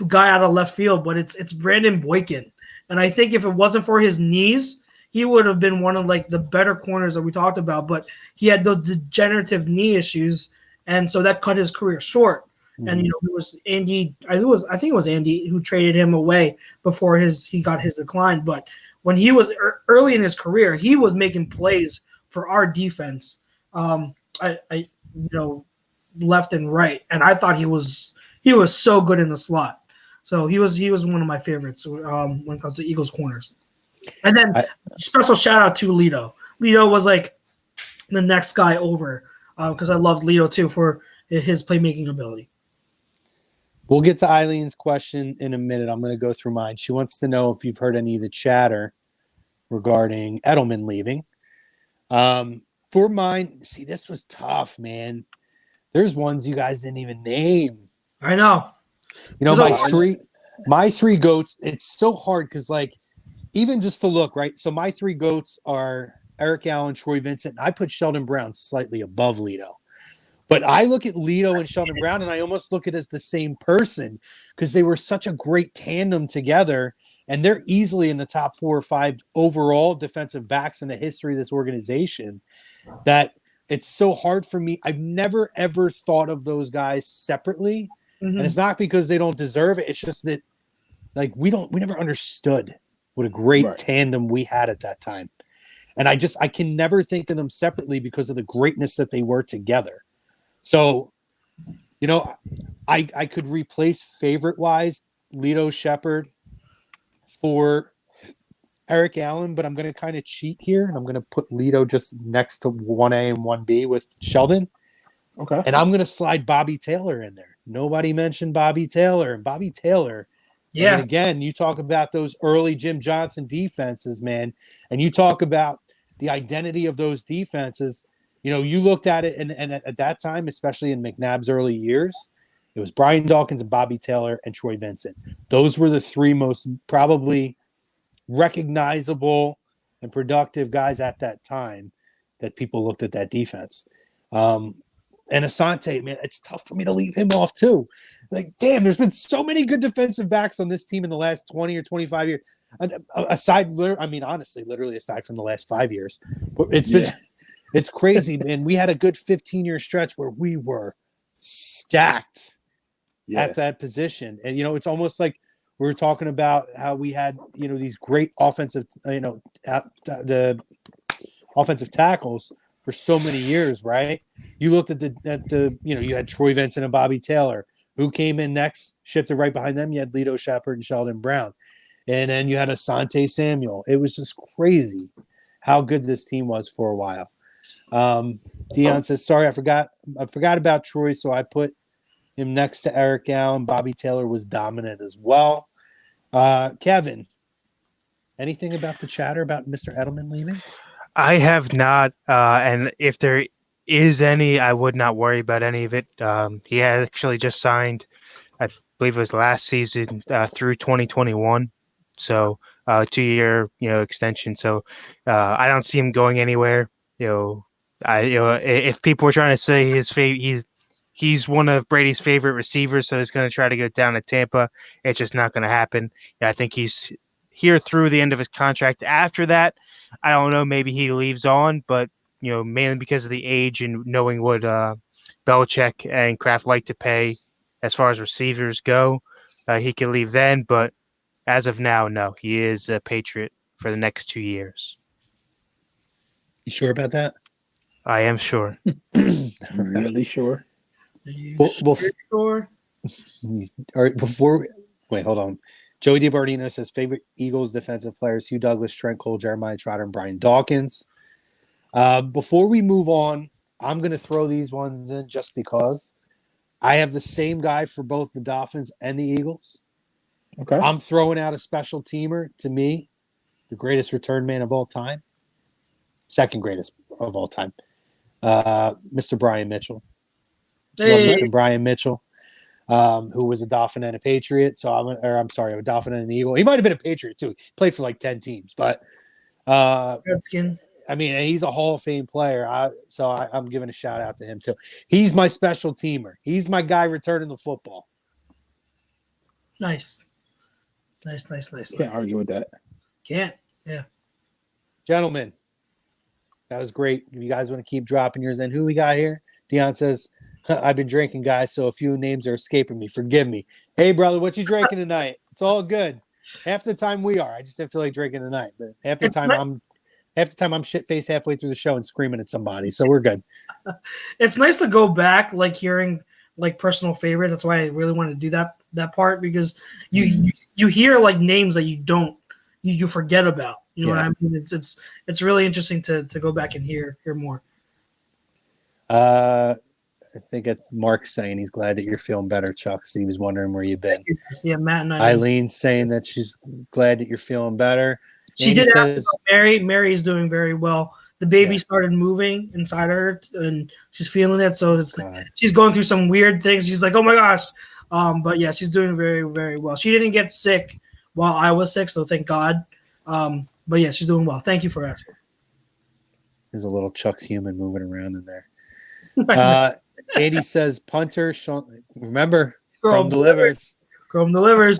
guy out of left field, but it's Brandon Boykin. And I think if it wasn't for his knees, he would have been one of like the better corners that we talked about. But he had those degenerative knee issues, and so that cut his career short. Mm-hmm. And it was Andy. I think it was Andy who traded him away before he got his decline. But when he was early in his career, he was making plays for our defense. Left and right, and I thought he was so good in the slot. So he was one of my favorites when it comes to Eagles corners. And then special shout out to Lito. Lito was like the next guy over because I loved Lito too for his playmaking ability.
We'll get to Eileen's question in a minute. I'm going to go through mine. She wants to know if you've heard any of the chatter regarding Edelman leaving. For mine, see, this was tough, man. There's ones you guys didn't even name.
I know.
My three goats, it's so hard because, like, even just to look, right? So my three goats are Eric Allen, Troy Vincent. And I put Sheldon Brown slightly above Lito. But I look at Lito and Sheldon Brown, and I almost look at it as the same person because they were such a great tandem together. And they're easily in the top 4 or 5 overall defensive backs in the history of this organization, that it's so hard for me. I've never, ever thought of those guys separately. Mm-hmm. And it's not because they don't deserve it. It's just that, like, we never understood what a great tandem we had at that time. And I can never think of them separately because of the greatness that they were together. So, I could replace favorite-wise Lito Shepherd for Eric Allen, but I'm going to kind of cheat here, and I'm going to put Lito just next to 1A and 1B with Sheldon.
Okay.
And I'm going to slide Bobby Taylor in there. Nobody mentioned Bobby Taylor. And Bobby Taylor,
yeah.
And again, you talk about those early Jim Johnson defenses, man, and you talk about the identity of those defenses. You looked at it, and at that time, especially in McNabb's early years, it was Brian Dawkins and Bobby Taylor and Troy Vincent. Those were the 3 most probably recognizable and productive guys at that time that people looked at that defense. And Asante, man, it's tough for me to leave him off too. Like, damn, there's been so many good defensive backs on this team in the last 20 or 25 years. Honestly, literally aside from the last 5 years. It's crazy, man. We had a good 15-year stretch where we were stacked at that position. And, it's almost like we were talking about how we had, these great offensive, the offensive tackles for so many years, right? You looked at you had Troy Vincent and Bobby Taylor. Who came in next, shifted right behind them? You had Lito Shepherd and Sheldon Brown. And then you had Asante Samuel. It was just crazy how good this team was for a while. Dion says, sorry, I forgot about Troy, so I put him next to Eric Allen. Bobby Taylor was dominant as well. Kevin, anything about the chatter about Mr. Edelman leaving?
I have not, and if there is any, I would not worry about any of it. He had actually just signed, I believe it was last season, through 2021, so 2-year extension. So I don't see him going anywhere. If people were trying to say he's one of Brady's favorite receivers, so he's going to try to go down to Tampa, it's just not going to happen. I think he's here through the end of his contract. After that, I don't know. Maybe he leaves on, but mainly because of the age and knowing what Belichick and Kraft like to pay as far as receivers go, he can leave then. But as of now, no, he is a Patriot for the next 2 years.
You sure about that?
I am sure.
Really sure.
Sure. All right, wait, hold on. Joey DiBardino says favorite Eagles defensive players: Hugh Douglas, Trent Cole, Jeremiah Trotter, and Brian Dawkins. Before we move on, I'm going to throw these ones in just because I have the same guy for both the Dolphins and the Eagles.
Okay.
I'm throwing out a special teamer, to me, the greatest return man of all time, second greatest of all time, Mr. Brian Mitchell.
Hey.
Love Mr. Brian Mitchell. Who was a Dolphin and a Patriot. So a Dolphin and an Eagle. He might have been a Patriot too. He played for like 10 teams, but
Redskin.
I mean, he's a Hall of Fame player. I'm giving a shout out to him too. He's my special teamer. He's my guy returning the football.
Nice.
Can't argue with that.
Can't. Yeah.
Gentlemen, that was great. If you guys want to keep dropping yours in, who we got here? Dion says, I've been drinking, guys, so a few names are escaping me. Forgive me. Hey, brother, what you drinking tonight? It's all good. Half the time we are. I just didn't feel like drinking tonight. But half the time I'm shit-faced halfway through the show and screaming at somebody. So we're good.
It's nice to go back, like hearing like personal favorites. That's why I really want to do that part, because you hear like names that you forget about. You know what I mean? It's really interesting to go back and hear more.
I think it's Mark saying he's glad that you're feeling better, Chuck. So he was wondering where you've been.
Yeah, Matt and I.
Eileen saying that she's glad that you're feeling better.
She
Andy
did
says
Mary. Mary's doing very well. The baby started moving inside her, and she's feeling it. So she's going through some weird things. She's like, "Oh my gosh!" But yeah, she's doing very, very well. She didn't get sick while I was sick, so thank God. But yeah, she's doing well. Thank you for asking.
There's a little Chuck's human moving around in there. Andy says punter. Sean, remember, Chrome delivers.
Chrome delivers.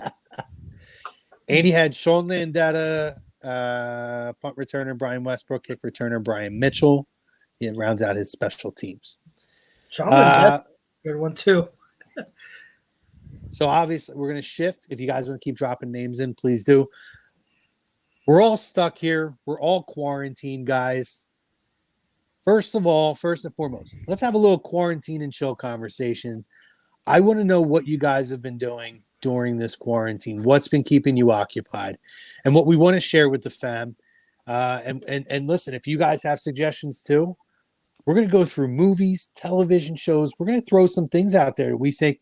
Andy had Sean Landetta, punt returner Brian Westbrook, kick returner Brian Mitchell. He rounds out his special teams.
Sean Landetta, good one too.
So obviously we're going to shift. If you guys want to keep dropping names in, please do. We're all stuck here. We're all quarantined, guys. First and foremost, let's have a little quarantine and chill conversation. I want to know what you guys have been doing during this quarantine. What's been keeping you occupied? And what we want to share with the fam. And listen, if you guys have suggestions too, we're going to go through movies, television shows. We're going to throw some things out there that we think,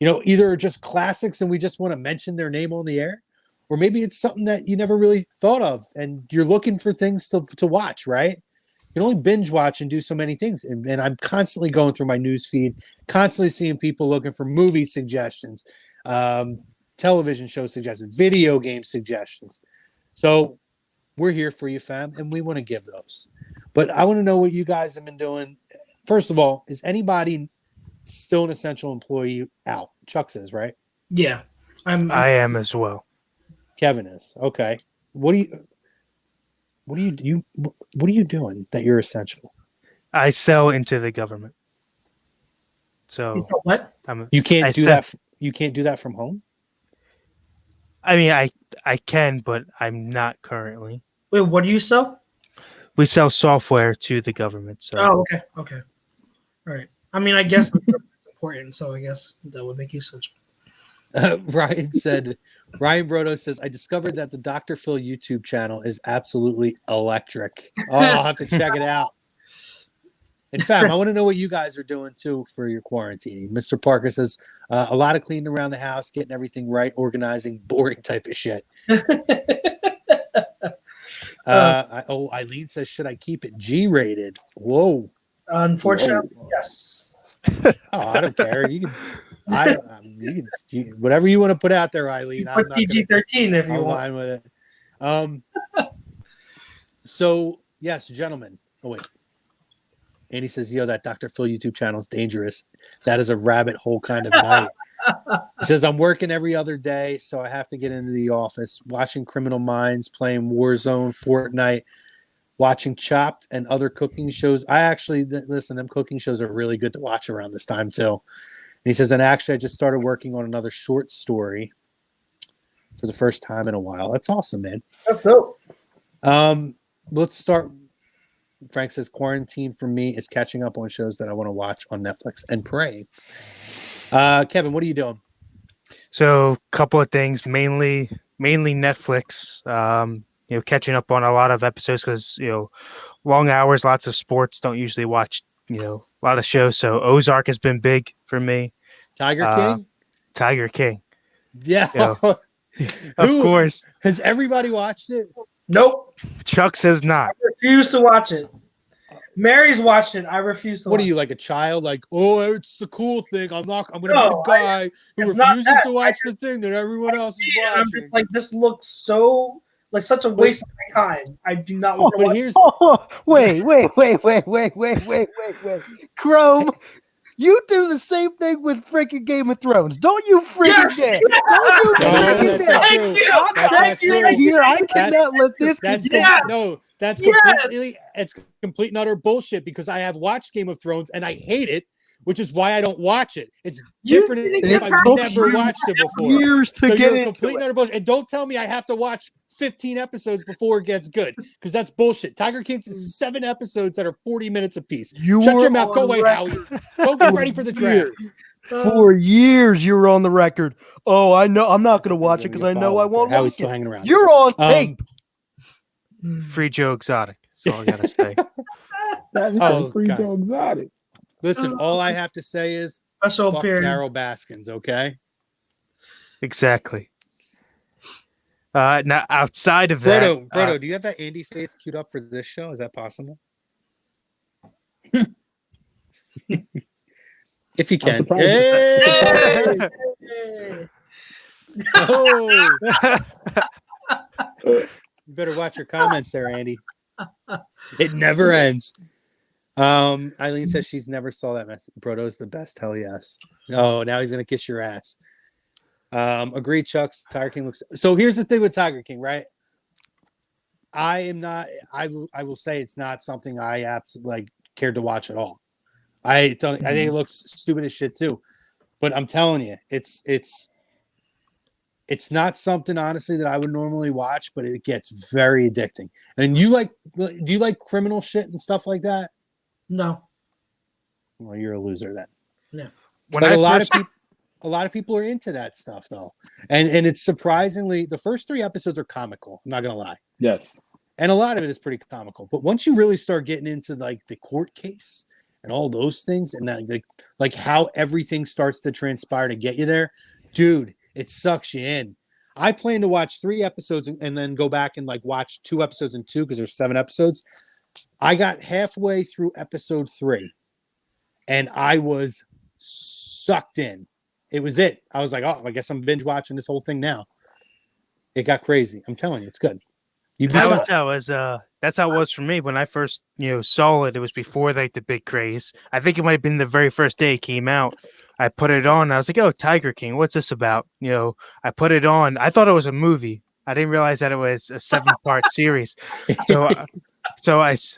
either are just classics and we just want to mention their name on the air, or maybe it's something that you never really thought of and you're looking for things to watch, right? You can only binge watch and do so many things. And I'm constantly going through my news feed, constantly seeing people looking for movie suggestions, television show suggestions, video game suggestions. So we're here for you, fam, and we want to give those. But I want to know what you guys have been doing. First of all, is anybody still an essential employee out? Chuck says, right?
Yeah.
I am as well.
Kevin is. Okay. What are you doing that you're essential?
I sell into the government. So
what?
You can't do that. you can't do that from home?
I mean, I can, but I'm not currently.
Wait, what do you sell?
We sell software to the government, so
Oh, okay. Okay. All right. I mean, I guess it's important, so I guess that would make you such.
Ryan Brodo says, I discovered that the Dr. Phil YouTube channel is absolutely electric. Oh, I'll have to check it out. And fam, I want to know what you guys are doing too for your quarantine. Mr. Parker says, a lot of cleaning around the house, getting everything right, organizing, boring type of shit. Eileen says, should I keep it G-rated? Whoa.
Unfortunately, yes.
Oh, I don't care. You can, whatever you want to put out there, Eileen. I'm
Put
not
PG-13 if you
I'm
want.
fine with it. So yes, gentlemen. Oh wait. Andy says, yo, that Dr. Phil YouTube channel is dangerous. That is a rabbit hole kind of night. He says, I'm working every other day, so I have to get into the office, watching Criminal Minds, playing Warzone, Fortnite, watching Chopped and other cooking shows. I actually, listen, them cooking shows are really good to watch around this time too. And he says, and actually, I just started working on another short story for the first time in a while. That's awesome, man.
That's dope.
Let's start. Frank says, quarantine for me is catching up on shows that I want to watch on Netflix and pray. Kevin, what are you doing?
So, a couple of things, mainly Netflix. Catching up on a lot of episodes because long hours, lots of sports. Don't usually watch a lot of shows. So Ozark has been big for me.
Tiger King.
Tiger King.
Yeah.
Of course.
Has everybody watched it?
Nope.
Chuck says not.
I refuse to watch it. Mary's watched it. I refuse to.
What
watch
are you, like a child? Like, oh, it's the cool thing. I'm going to be the guy who refuses to watch the thing that everyone else is watching.
I'm just like, this looks so like such a waste of my time. I do not want to watch.
Here's
Wait. Chrome, you do the same thing with freaking Game of Thrones. Don't you freaking dare. Don't you freaking dare.
That's not true.
Here, I cannot let this continue.
That's completely it's complete and utter bullshit because I have watched Game of Thrones and I hate it, which is why I don't watch it. It's different if I've never watched it before.
Years to get
into complete and utter bullshit. And don't tell me I have to watch 15 episodes before it gets good because that's bullshit. Tiger King's is 7 episodes that are 40 minutes apiece. Shut your mouth. Go away, Howie. Go get ready for the draft.
For years, you were on the record. Oh, I know. I'm not going to watch it because I know I won't.
Howie's still hanging around.
You're on tape.
Free Joe Exotic. That's all I gotta say.
Free Joe Exotic.
Listen, all I have to say is
Special
fuck
appearance.
Carol Baskins, okay?
Exactly. Now outside of that,
Brodo, do you have that Andy face queued up for this show? Is that possible? If you can. Hey! Oh! You better watch your comments there, Andy. It never ends. Eileen says she's never saw that mess. Brodo's the best. Hell yes. Oh, now he's gonna kiss your ass. Agreed, Chuck's Tiger King looks. So here's the thing with Tiger King, right? I am not. I will say it's not something I absolutely cared to watch at all. I think it looks stupid as shit too. But I'm telling you, it's not something honestly that I would normally watch, but it gets very addicting. And do you like criminal shit and stuff like that?
No.
Well, you're a loser then.
No.
A lot of people are into that stuff though. And it's surprisingly, the first 3 episodes are comical. I'm not going to lie.
Yes.
And a lot of it is pretty comical. But once you really start getting into like the court case and all those things and like how everything starts to transpire to get you there, dude, it sucks you in. I plan to watch 3 episodes and then go back and like watch 2 episodes and 2 because there's 7 episodes. I got halfway through episode 3 and I was sucked in. It was it. I was like, oh, I guess I'm binge watching this whole thing now. It got crazy. I'm telling you, it's good.
That's how it was for me when I first saw it. It was before like the big craze. I think it might have been the very first day it came out. I put it on. I was like, "Oh, Tiger King, what's this about?" I put it on. I thought it was a movie. I didn't realize that it was a 7-part series. So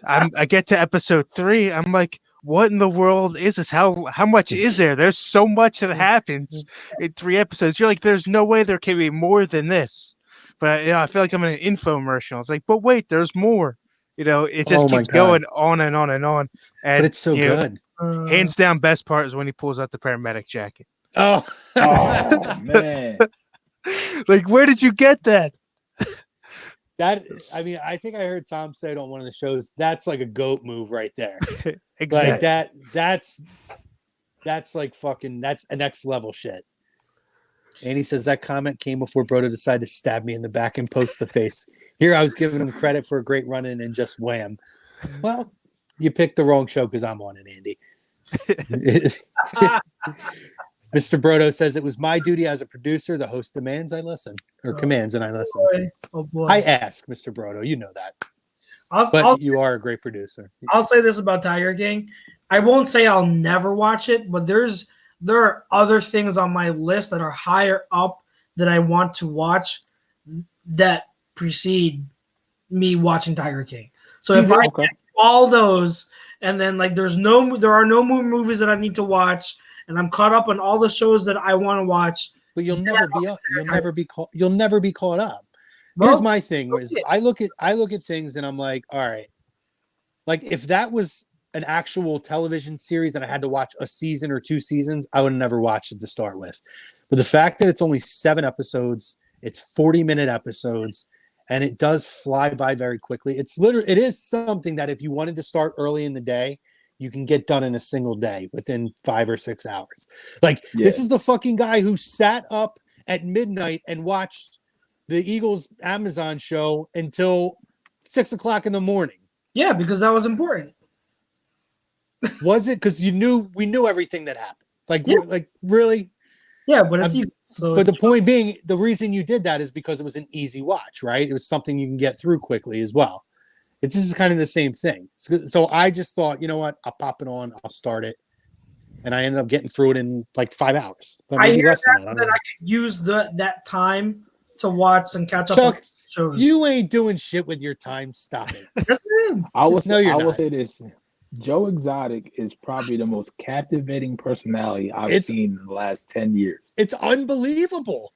I get to episode 3. I'm like, what in the world is this? How much is there? There's so much that happens in 3 episodes. You're like, there's no way there can be more than this. But I feel like I'm in an infomercial. It's like, but wait, there's more. It just
Oh my
keeps
God.
going on and on and on. And
But it's so good.
hands down, best part is when he pulls out the paramedic jacket.
Oh,
Oh man.
Like, where did you get that?
I mean, I think I heard Tom say it on one of the shows. That's like a goat move right there.
Exactly.
Like that's like fucking, that's a next level shit. And he says that comment came before Brodo decided to stab me in the back and post the face. Here I was giving him credit for a great run in and just wham. Well, you picked the wrong show because I'm on it, Andy. Mr. Brodo says it was my duty as a producer. The host demands I listen, or commands and I listen.
Oh boy.
I ask, Mr. Brodo. You know that. But
I'll
you are a great producer.
say this about Tiger King. I won't say I'll never watch it, but there are other things on my list that are higher up that I want to watch that precede me watching Tiger King. So if I get all those, and then like there are no more movies that I need to watch, and I'm caught up on all the shows that I want to watch.
But you'll never be up. You'll never be caught up.
Well,
Here's my thing: is I look at things and I'm like, all right, like if that was an actual television series and I had to watch a season or 2 seasons, I would have never watched it to start with. But the fact that it's only 7 episodes, it's 40-minute episodes, and it does fly by very quickly. It is something that if you wanted to start early in the day, you can get done in a single day within 5 or 6 hours. Like this is the fucking guy who sat up at midnight and watched the Eagles Amazon show until 6 o'clock in the morning.
Yeah, because that was important.
Was it? Because we knew everything that happened. Like really?
Yeah, but it's Eagles, so
but the point being, the reason you did that is because it was an easy watch, right? It was something you can get through quickly as well. This is kind of the same thing. So I just thought, you know what? I'll pop it on. I'll start it. And I ended up getting through it in like 5 hours.
I hear that I could use that time to watch and catch up on shows.
You ain't doing shit with your time. Stop it.
Yes, I am.
I will say this. Joe Exotic is probably the most captivating personality I've seen in the last 10 years.
It's unbelievable.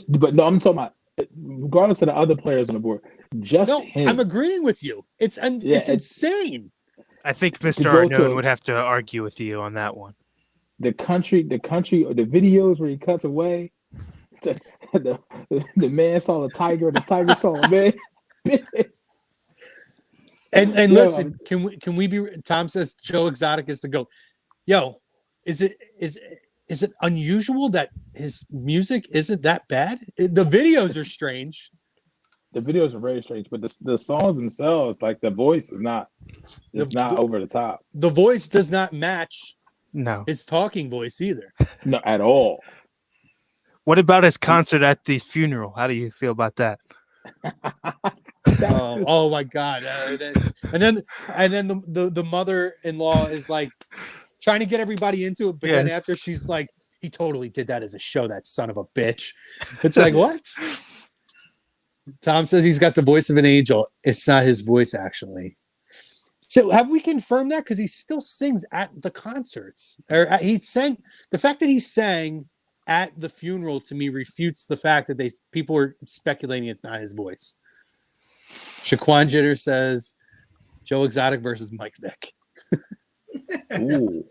But no, I'm talking about regardless of the other players on the board. Him.
I'm agreeing with you. It's insane.
I think Mr. Arnone would have to argue with you on that one.
The videos where he cuts away. The man saw the tiger, the tiger saw a man.
And listen, can we be? Tom says Joe Exotic is the GOAT. Yo, is it unusual that his music isn't that bad? The videos are strange.
The videos are very strange, but the songs themselves, like the voice is not. It's not over the top.
The voice does not match.
No,
his talking voice either.
No, at all.
What about his concert at the funeral? How do you feel about that?
Oh my God! And then the mother-in-law is like trying to get everybody into it, but then after she's like, he totally did that as a show. That son of a bitch. It's like what? Tom says he's got the voice of an angel. It's not his voice, actually. So have we confirmed that? Because he still sings at the concerts. Or the fact that he sang at the funeral to me refutes the fact that people are speculating it's not his voice. Shaquan Jitter says Joe Exotic versus Mike Vick.
Ooh.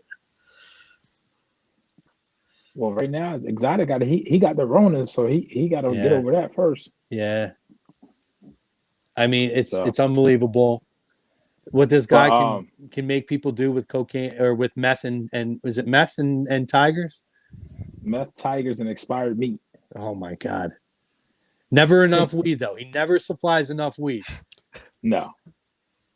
Well, right now Exotic he got the Rona, so he got to get over that first.
Yeah. I mean, it's unbelievable what this guy can make people do with cocaine or with meth and is it meth and tigers?
Meth, tigers, and expired meat.
Oh my God. Never enough weed though. He never supplies enough weed.
No.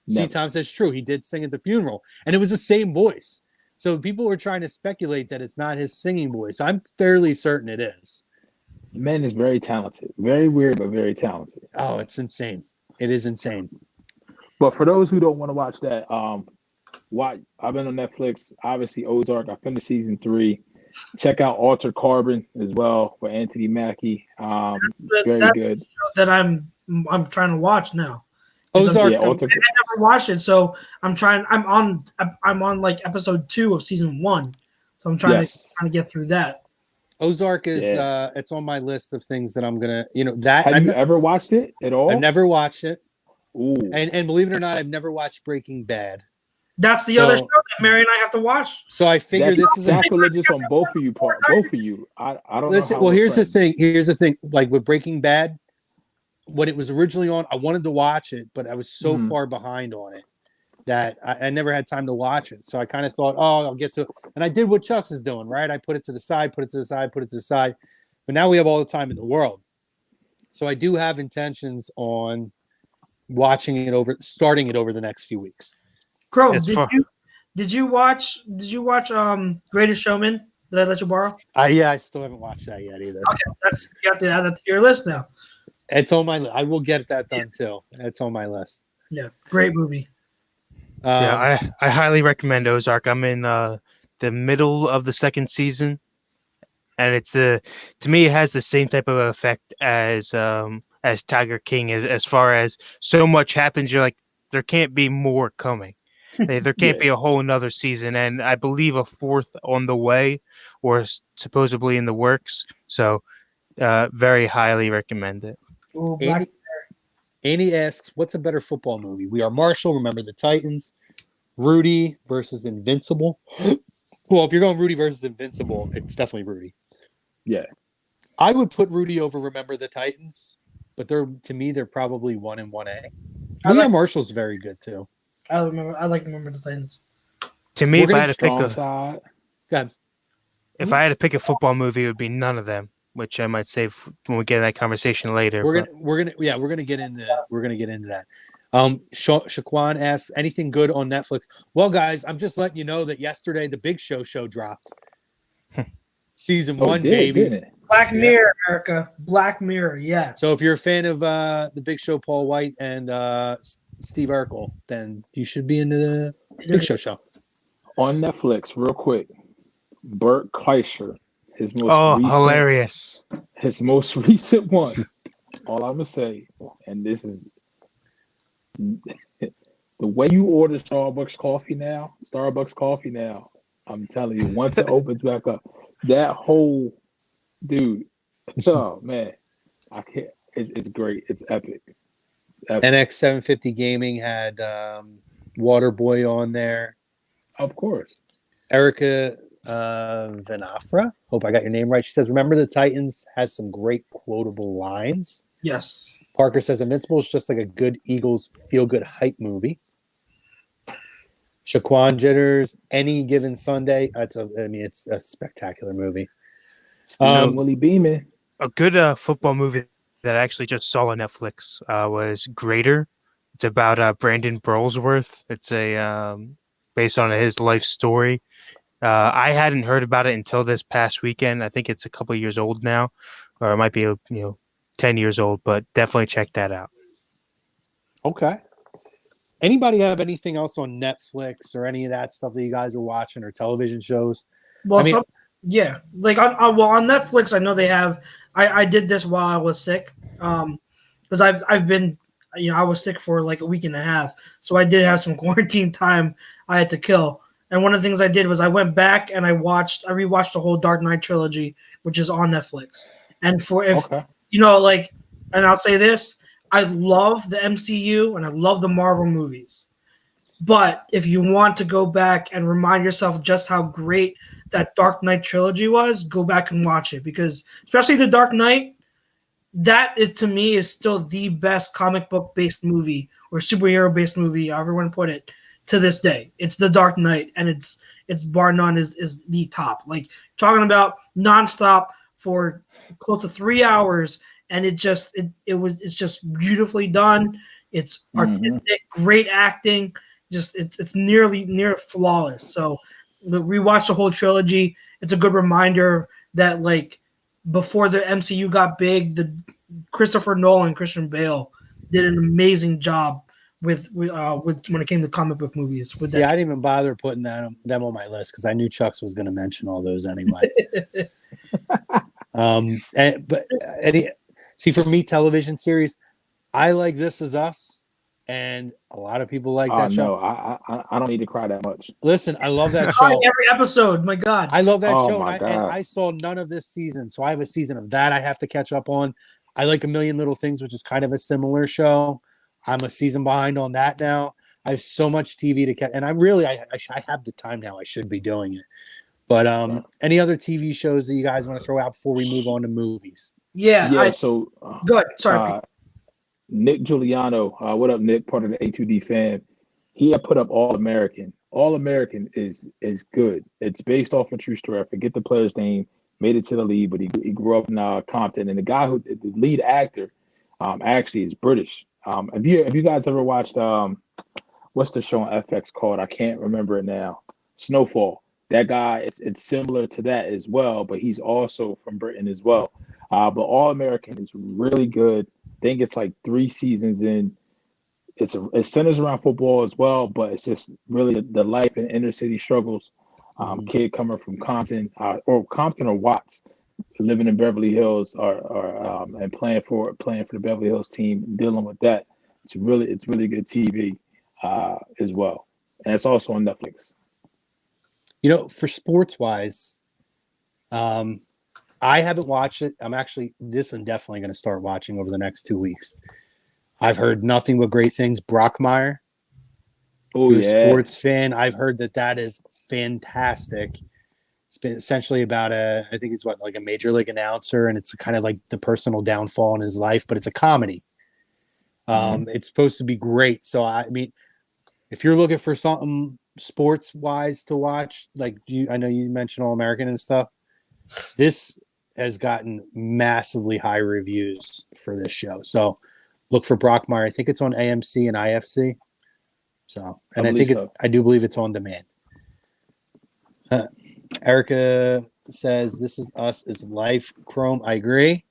See, Tom says true. He did sing at the funeral, and it was the same voice. So people were trying to speculate that it's not his singing voice. I'm fairly certain it is.
The man is very talented. Very weird, but very talented.
Oh, it's insane. It is insane.
But for those who don't want to watch that, I've been on Netflix. Obviously, Ozark. I finished season 3. Check out Altered Carbon as well with Anthony Mackie. It's very good.
That I'm trying to watch now.
Ozark.
Yeah,
I never watched it, so I'm on like episode 2 of season 1, so I'm trying to get through that.
Ozark is it's on my list of things that I'm gonna, that.
Have you ever watched it at all?
I've never watched it.
Ooh.
And believe it or not, I've never watched Breaking Bad.
That's the other show that Mary and I have to watch.
So I figure
That's
this is
sacrilegious on both of you. Both of you. I don't know.
Well, here's the thing. Here's the thing. Like with Breaking Bad, when it was originally on, I wanted to watch it, but I was so far behind on it that I never had time to watch it. So I kind of thought, I'll get to it. And I did what Chuck's is doing, right? I put it to the side, put it to the side, put it to the side. But now we have all the time in the world. So I do have intentions on starting it over the next few weeks.
Crow, did you watch Greatest Showman? Did I let you borrow?
I still haven't watched that yet either.
Okay, you have to add that to your list now.
It's on my list. I will get that done too. It's on my list.
Yeah, great movie.
I highly recommend Ozark. I'm in the middle of the second season, and to me it has the same type of effect as Tiger King, as far as so much happens. You're like, there can't be more coming. There can't be a whole another season, and I believe a 4th on the way, or supposedly in the works. So, very highly recommend it.
Ooh,
Andy asks, "What's a better football movie? We Are Marshall, Remember the Titans, Rudy versus Invincible." Well, if you're going Rudy versus Invincible, it's definitely Rudy.
Yeah,
I would put Rudy over Remember the Titans, but to me they're probably 1 and 1A. We Are Marshall's very good too.
I like Remember the Titans.
To me, if I had to pick a football movie, it would be none of them, which I might save when we get in that conversation later.
We're gonna get into that. Shaquan asks, anything good on Netflix? Well, guys, I'm just letting you know that yesterday the Big Show dropped. Season 1, baby.
Black Mirror, America. Black Mirror, yeah.
So if you're a fan of the Big Show, Paul White and Steve Urkel, then you should be into the Big Show.
On Netflix, real quick, Bert Kreischer, his most recent one. All I'm gonna say, and this is the way you order Starbucks coffee now. I'm telling you, once it opens back up, that whole dude. Oh man, I can't. It's great. It's epic.
NX 750 Gaming had Waterboy on there.
Of course.
Erica Venafra. Hope I got your name right. She says, "Remember the Titans" has some great quotable lines.
Yes.
Parker says, "Invincible is just like a good Eagles feel-good hype movie." Shaquan Jitters, Any Given Sunday. It's a spectacular movie.
Willie Beeman.
A good football movie that I actually just saw on Netflix was Greater. It's about Brandon Burlsworth. It's based on his life story. I hadn't heard about it until this past weekend. I think it's a couple of years old now, or it might be 10 years old, but definitely check that out.
Okay. Anybody have anything else on Netflix or any of that stuff that you guys are watching, or television shows?
Well, like on Netflix, I know they have. I did this while I was sick, because I've been, I was sick for like a week and a half, so I did have some quarantine time I had to kill. And one of the things I did was I went back and I rewatched the whole Dark Knight trilogy, which is on Netflix. And and I'll say this, I love the MCU and I love the Marvel movies. But if you want to go back and remind yourself just how great that Dark Knight trilogy was, go back and watch it, because especially the Dark Knight, to me is still the best comic book based movie or superhero based movie, however you want to put it, to this day. It's the Dark Knight, and it's bar none is the top. Like, talking about nonstop for close to 3 hours, and it's just beautifully done. It's artistic, great acting. It's near flawless. So rewatch the whole trilogy. It's a good reminder that, like, before the MCU got big, the Christopher Nolan, Christian Bale did an amazing job with when it came to comic book movies.
I didn't even bother putting them on my list because I knew Chucks was going to mention all those anyway. For me, television series, I like This Is Us. and a lot of people like
Oh
that show.
no, I don't need to cry that much.
Listen, I love that
Crying
show.
every episode. My God.
I love that
Oh
show,
my
and
God.
I saw none of this season, so I have a season of that I have to catch up on. I like A Million Little Things, which is kind of a similar show. I'm a season behind on that now. I have so much TV to catch, and I have the time now. I should be doing it. But any other TV shows that you guys want to throw out before we move on to movies?
Yeah.
So
Good. Sorry.
Nick Giuliano, what up, Nick? Part of the A2D fan. He had put up All American. All American is good. It's based off a true story. I forget the player's name. Made it to the league, but he grew up in Compton. And the guy who the lead actor, actually is British. Have you guys ever watched what's the show on FX called? I can't remember it now. Snowfall. That guy, it's similar to that as well, but he's also from Britain as well. But All American is really good. I think it's like 3 seasons in. It centers around football as well, but it's just really the life and inner city struggles. Kid coming from Compton or Watts, living in Beverly Hills, or and playing for the Beverly Hills team, dealing with that. It's really good TV as well, and it's also on Netflix.
You know, for sports wise, I haven't watched it. I'm definitely going to start watching over the next 2 weeks. I've heard nothing but great things. Brockmire.
Oh,
You're
yeah.
a sports fan. I've heard that is fantastic. It's been essentially about I think it's like a major league announcer, and it's kind of like the personal downfall in his life, but it's a comedy. It's supposed to be great. So, I mean, if you're looking for something sports wise to watch, like I know you mentioned All American and stuff, this has gotten massively high reviews for this show. So look for Brockmire. I think it's on AMC and IFC. So, and I do believe it's on demand. Erica says, "This Is Us is life." Chrome, I agree.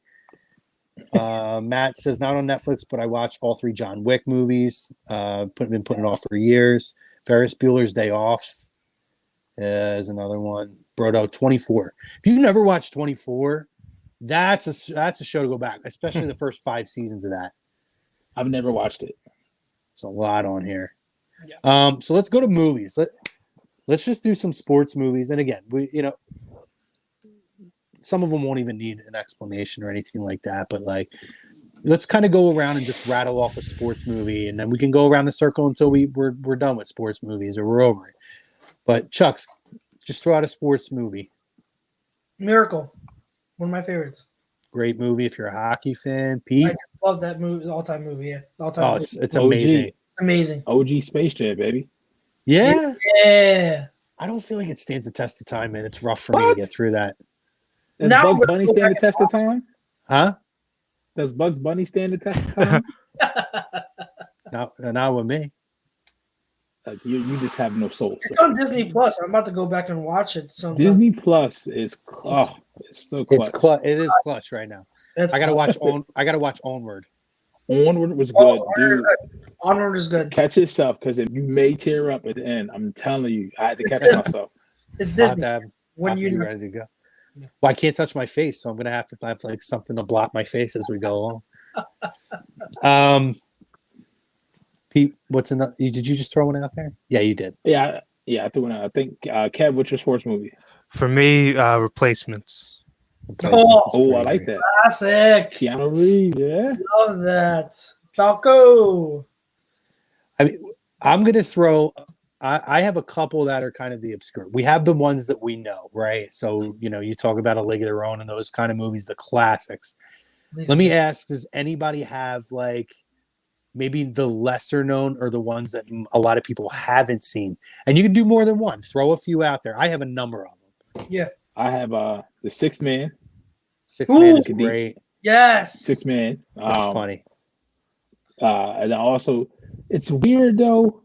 Matt says, "Not on Netflix, but I watched all 3 John Wick movies. Been putting it off for years." Ferris Bueller's Day Off is another one. Brodo, 24. If you've never watched 24, that's a show to go back, especially the first 5 seasons of that.
I've never watched it.
It's a lot on here.
Yeah.
So let's go to movies. Let's just do some sports movies. And again, some of them won't even need an explanation or anything like that. But let's kind of go around and just rattle off a sports movie, and then we can go around the circle until we're done with sports movies or we're over it. But Chucks, just throw out a sports movie.
Miracle. One of my favorites.
Great movie if you're a hockey fan. Pete?
I love that movie. All-time movie. Yeah. All-time movie.
It's amazing.
It's amazing.
OG Space Jam, baby.
Yeah.
Yeah.
I don't feel like it stands the test of time, man. It's rough for me to get through that.
Does
Now
Bugs
we're
Bunny
going
stand the
back
test of time?
Huh?
Does Bugs Bunny stand the test of time?
Not with me.
You just have no soul.
It's on Disney Plus. I'm about to go back and watch it.
Disney Plus is it's so clutch.
It is clutch right now. I gotta watch Onward.
Onward was good, dude.
Onward is good.
Catch yourself, because if you may tear up at the end, I'm telling you, I had to catch myself.
It's
I'll
Disney.
have
When
to
you
be ready to go. Well, I can't touch my face, so I'm gonna have to have like something to blot my face as we go along. Pete, what's another? Did you just throw one out there? Yeah, you did.
Yeah, I threw one out. I think Kev, what's your sports movie?
For me, Replacements.
Oh, I like that.
Classic.
Keanu Reeves, yeah.
Love that. Falco.
I mean, I'm gonna throw. I have a couple that are kind of the obscure. We have the ones that we know, right? So you talk about A League of Their Own and those kind of movies, the classics. Let me ask: does anybody have maybe the lesser known or the ones that a lot of people haven't seen? And you can do more than one. Throw a few out there. I have a number of them.
Yeah.
I have The Sixth Man.
Sixth Man is great.
Yes.
Sixth Man.
It's funny.
And also, it's weird though,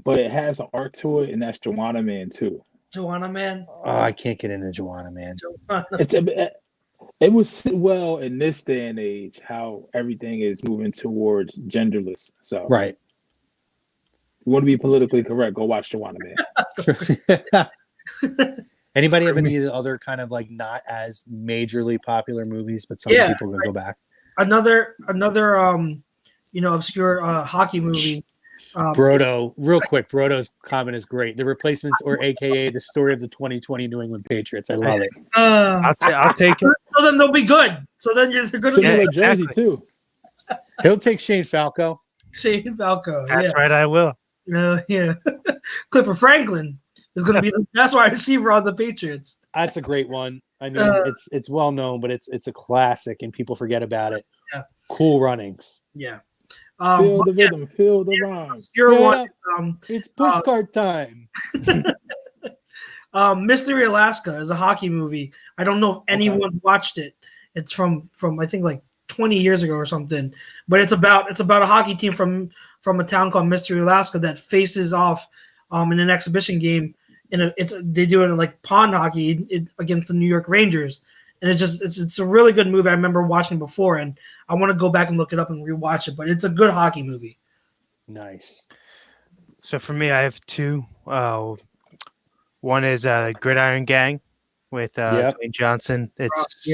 but it has an art to it, and that's Joanna Man too.
Joanna Man.
Oh, I can't get into Joanna Man.
It would sit well in this day and age, how everything is moving towards genderless. So,
right.
You want to be politically correct? Go watch Joanna Man.
Anybody have any other kind of not as majorly popular movies, but some people can go back?
Another obscure hockey movie.
Brodo, real quick, Brodo's comment is great. The Replacements, or AKA the story of the 2020 New England Patriots. I love it.
I'll take it.
So then they'll be good. So then they're going to
Similar
be
jersey too.
He'll take Shane Falco.
Shane Falco.
That's right, I will.
Yeah. Clifford Franklin is going to be the best wide receiver on the Patriots.
That's a great one. I mean, it's well known, but it's a classic, and people forget about it.
Yeah.
Cool runnings.
Yeah.
Feel the rhythm, feel the rhyme.
Your
Yeah,
one,
it's pushcart time.
Mystery Alaska is a hockey movie. I don't know if anyone watched it. It's from I think like 20 years ago or something. But it's about a hockey team from a town called Mystery Alaska that faces off in an exhibition game. They do it in like pond hockey against the New York Rangers. And it's a really good movie. I remember watching it before, and I want to go back and look it up and rewatch it. But it's a good hockey movie.
Nice.
So for me, I have two. One is Gridiron Gang with Dwayne Johnson. It's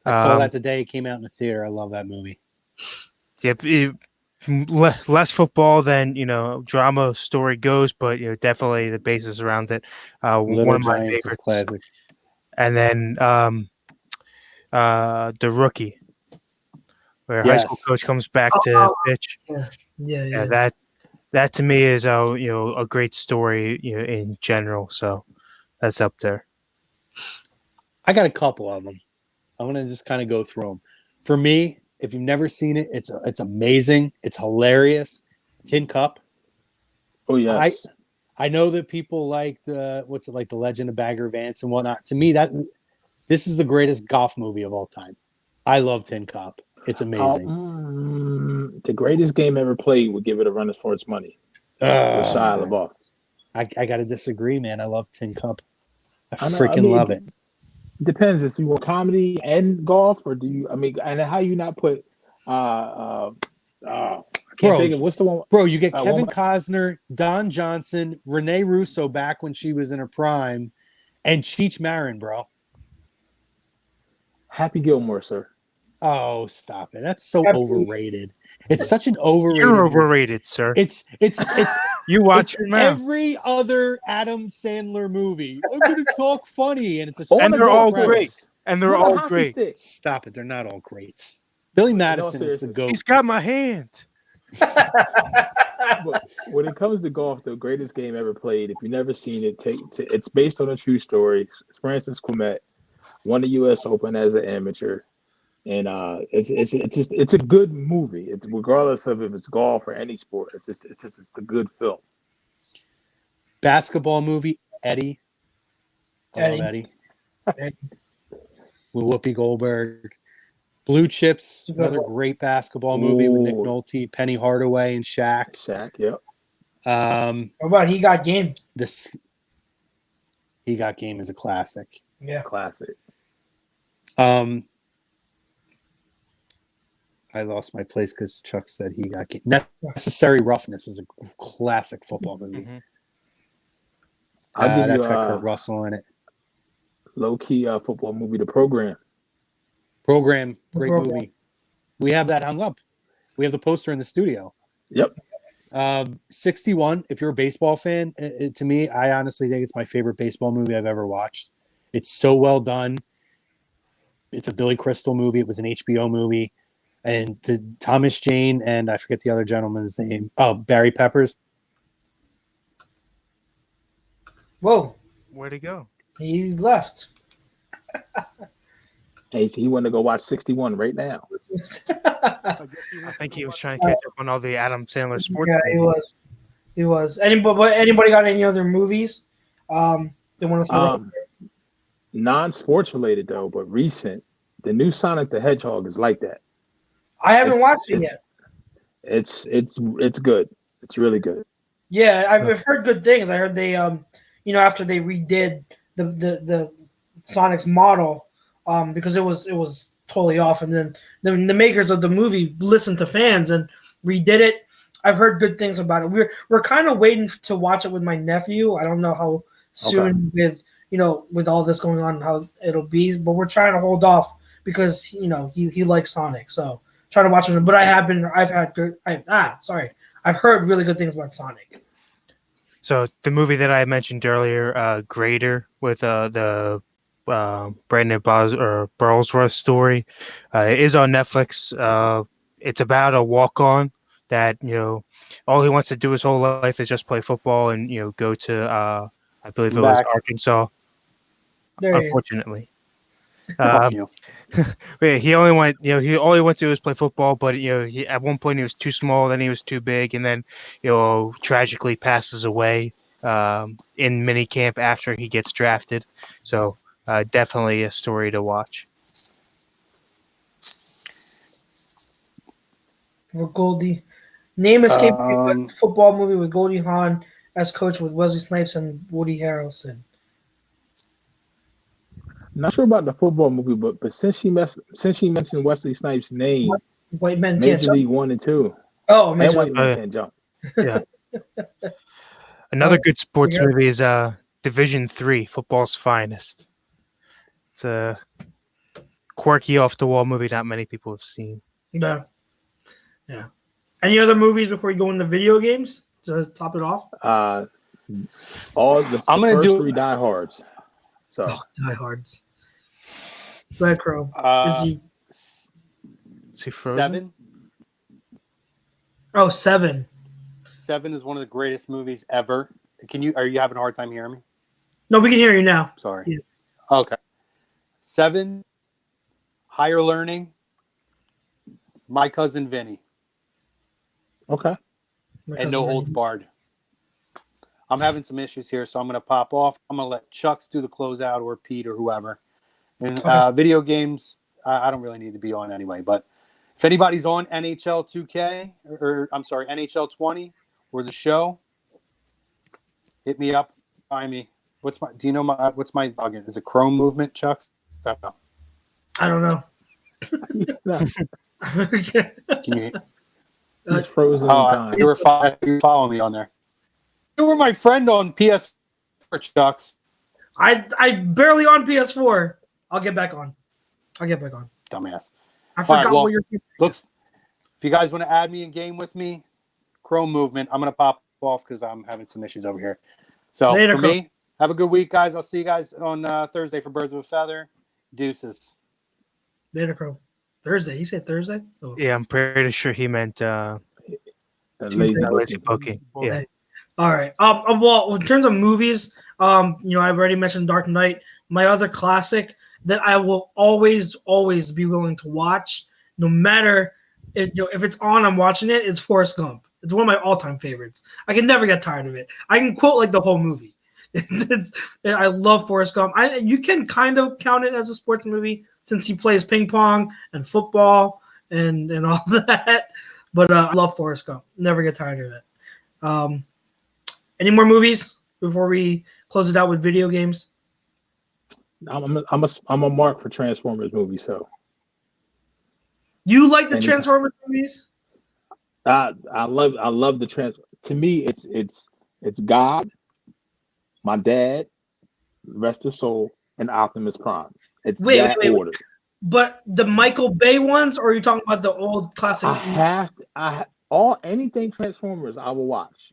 I saw that the day it came out in the theater. I love that movie.
Less football than drama story goes, but definitely the basis around it.
Little
One of my
Giants is
favorites.
classic.
And then The Rookie, where high school coach comes back to pitch.
Yeah.
That to me is a great story in general. So that's up there.
I got a couple of them. I'm gonna just kind of go through them. For me, if you've never seen it, it's amazing. It's hilarious. Tin Cup.
Oh yes.
I know that people like the Legend of Bagger Vance and whatnot. To me, this is the greatest golf movie of all time. I love Tin Cup. It's amazing.
The greatest game ever played would give it a run for its money. With Shia LaBeouf.
I got to disagree, man. I love Tin Cup. I freaking love it.
Depends. Is you want comedy and golf, or do you? I mean, and how you not put? I can't think of what's the one.
Bro, you get Kevin Costner, Don Johnson, Renee Russo back when she was in her prime, and Cheech Marin, bro.
Happy Gilmore, sir.
Oh, stop it. That's so overrated. It's such an overrated.
You're overrated, sir.
It's
you watch it now.
Every other Adam Sandler movie. I'm gonna talk funny, and it's
and they're all great. And they're all great.
Stick.
Stop it. They're not all great. Billy Madison is the GOAT.
He's got my hand.
But when it comes to golf, the greatest game ever played. If you've never seen it, it's based on a true story. Francis Clement won the U.S. Open as an amateur, and it's a good movie. It's regardless of if it's golf or any sport. It's a good film.
Basketball movie, Eddie.
Eddie.
With Whoopi Goldberg. Blue Chips, another great basketball movie with Nick Nolte, Penny Hardaway, and Shaq.
Yep.
What about He Got Game?
He Got Game is a classic.
Yeah.
Classic.
I lost my place because Chuck said He Got Game. Necessary Roughness is a classic football movie.
Mm-hmm.
That's got Kurt Russell in it.
Low-key football movie, The Program.
Great movie. We have that hung up. We have the poster in the studio.
Yep.
61. If you're a baseball fan, to me, I honestly think it's my favorite baseball movie I've ever watched. It's so well done. It's a Billy Crystal movie. It was an HBO movie, and Thomas Jane and I forget the other gentleman's name. Oh, Barry Peppers.
Whoa!
Where'd he go?
He left.
Hey, he wanted to go watch 61 right now.
I think he was trying to catch up on all the Adam Sandler sports.
Yeah,
movies.
he was. Anybody got any other movies? They want to throw
Non-sports related though, but recent. The new Sonic the Hedgehog is like that.
I haven't watched it yet.
It's good. It's really good.
Yeah, I've heard good things. I heard they after they redid the Sonic's model. Because it was totally off, and then the makers of the movie listened to fans and redid it. I've heard good things about it. We're kind of waiting to watch it with my nephew. I don't know how soon with all this going on how it'll be, but we're trying to hold off because he likes Sonic. So try to watch it. But I've heard really good things about Sonic.
So the movie that I mentioned earlier, Grader, with the Brandon Burlsworth story, is on Netflix. It's about a walk-on that all he wants to do his whole life is just play football and go to I believe it was
Back.
Arkansas.
There you go.
Unfortunately,
Fuck you.
but he only went he all he went to was play football. But he at one point he was too small, then he was too big, and then tragically passes away in minicamp after he gets drafted. So definitely a story to watch.
For Goldie, name escape football movie with Goldie Hawn as coach with Wesley Snipes and Woody Harrelson.
Not sure about the football movie, but since she mentioned Wesley Snipes' name,
White Men Can't
Major
Jump.
League 1 and 2,
Oh,
and
Major
White
League.
Men Can't Jump.
Yeah. Another good sports movie is Division 3, Football's Finest. It's a quirky, off-the-wall movie not many people have seen.
Yeah. Any other movies before you go into video games to top it off?
All the
I'm gonna
first
do-
3 Die Hards. So
Die Hards. Go ahead, Crow. Is he?
Is he frozen?
7.
Oh, 7.
7 is one of the greatest movies ever. Are you having a hard time hearing me?
No, we can hear you now.
Sorry.
Yeah.
Okay. 7, Higher Learning, My Cousin Vinny,
okay.
and No Holds Barred. I'm having some issues here, so I'm going to pop off. I'm going to let Chucks do the closeout or Pete or whoever. And video games, I don't really need to be on anyway. But if anybody's on NHL 2K, or I'm sorry, NHL 20 or the show, hit me up. Find me. What's my login? Is it Chrome movement, Chucks?
I don't know.
Can you?
He's frozen in time.
You were following me on there. You were my friend on PS4, Chucks.
I barely on PS4. I'll get back on.
Dumbass.
I forgot
well,
what your
Looks. If you guys want to add me in game with me, Chrome movement. I'm gonna pop off because I'm having some issues over here. So
Later,
for me, have a good week, guys. I'll see you guys on Thursday for Birds of a Feather. Deuces.
Later, Crow. Thursday. You said Thursday? Oh.
Yeah, I'm pretty sure he meant
Lazy
booking. Yeah.
All right. Well, in terms of movies, I've already mentioned Dark Knight. My other classic that I will always be willing to watch, no matter if it's on, I'm watching it. It's Forrest Gump. It's one of my all-time favorites. I can never get tired of it. I can quote like the whole movie. I love Forrest Gump. You can kind of count it as a sports movie since he plays ping pong and football and all that. But I love Forrest Gump. Never get tired of it. Any more movies before we close it out with video games?
I'm a mark for Transformers movies, so
You like the Transformers movies?
I love the trans. To me, it's God, my dad, rest of soul, and Optimus Prime. It's that order.
But the Michael Bay ones, or are you talking about the old classic?
Anything Transformers I will watch.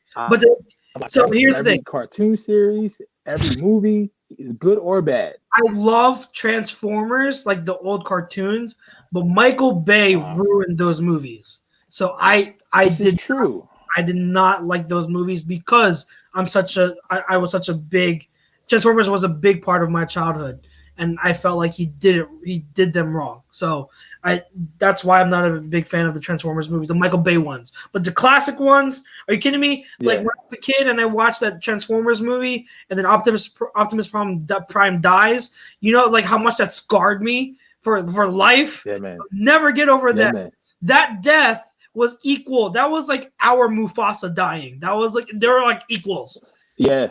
Here's the thing:
cartoon series, every movie, good or bad.
I love Transformers, like the old cartoons, but Michael Bay ruined those movies. So I did not like those movies because I was such a big Transformers was a big part of my childhood, and I felt like he did them wrong. So that's why I'm not a big fan of the Transformers movies, the Michael Bay ones. But the classic ones, are you kidding me? Yeah. Like when I was a kid and I watched that Transformers movie, and then Optimus Prime dies, like how much that scarred me for life.
Yeah, man.
I'll never get over that.
Man.
That death was equal. That was like our Mufasa dying. That was like they were like equals.
Yeah.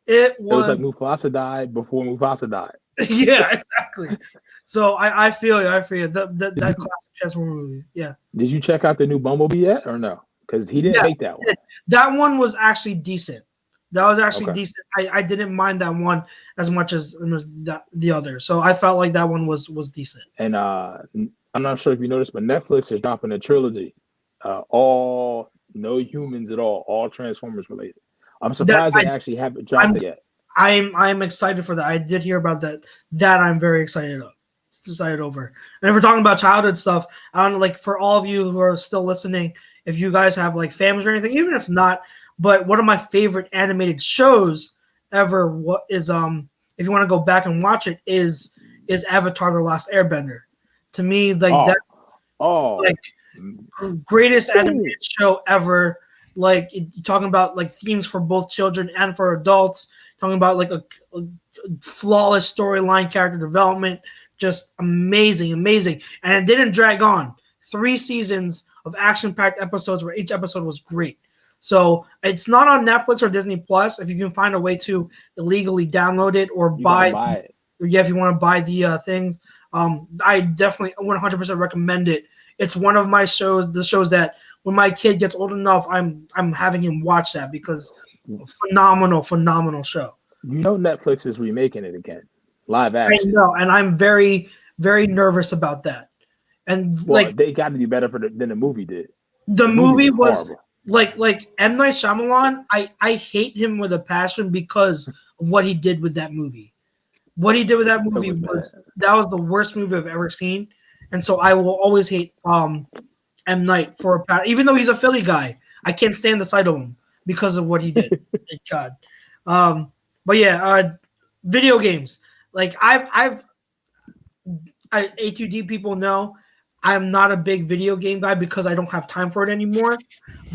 It was
like Mufasa died before Mufasa died.
Yeah, exactly. So I feel you. That classic Transformers movie. Yeah.
Did you check out the new Bumblebee yet or no? Because he didn't make that one.
That one was actually decent. That was actually decent. I didn't mind that one as much as the other. So I felt like that one was decent.
And I'm not sure if you noticed, but Netflix is dropping a trilogy. All no humans at all Transformers related. I'm surprised they actually haven't dropped it yet.
I'm excited for that. I did hear about that. That I'm very excited over. And if we're talking about childhood stuff, I don't know, like for all of you who are still listening, if you guys have like families or anything, even if not, but one of my favorite animated shows ever, what is if you want to go back and watch it, is Avatar: The Last Airbender. To me, like greatest animated show ever. Like talking about like themes for both children and for adults, talking about like a flawless storyline, character development, just amazing. And it didn't drag on. 3 seasons of action-packed episodes where each episode was great. So it's not on Netflix or Disney Plus. If you can find a way to illegally download it or buy it. Yeah, if you want to buy the things, I definitely 100% recommend it. It's one of my shows. The shows that when my kid gets old enough, I'm having him watch that because phenomenal show.
You know, Netflix is remaking it again, live action.
I know, and I'm very, very nervous about that. And
they got to do better than the movie did.
The movie was like M. Night Shyamalan. I hate him with a passion because of what he did with that movie. What he did with that movie was the worst movie I've ever seen, and so I will always hate M. Night for even though he's a Philly guy. I can't stand the sight of him because of what he did. Thank God. But yeah, video games. Like A2D people know I'm not a big video game guy because I don't have time for it anymore.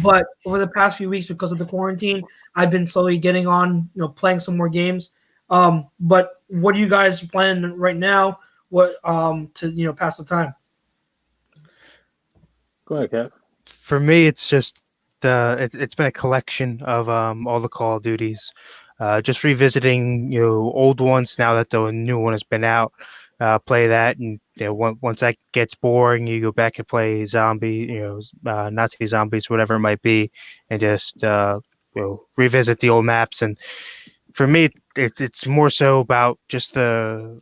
But over the past few weeks, because of the quarantine, I've been slowly getting on, playing some more games. But what are you guys playing right now? What to pass the time?
Go ahead, Kev.
For me, it's just it's been a collection of all the Call of Duties. Just revisiting old ones now that the new one has been out. Play that, and once that gets boring, you go back and play Nazi zombies, whatever it might be, and just revisit the old maps. And for me, it's more so about just the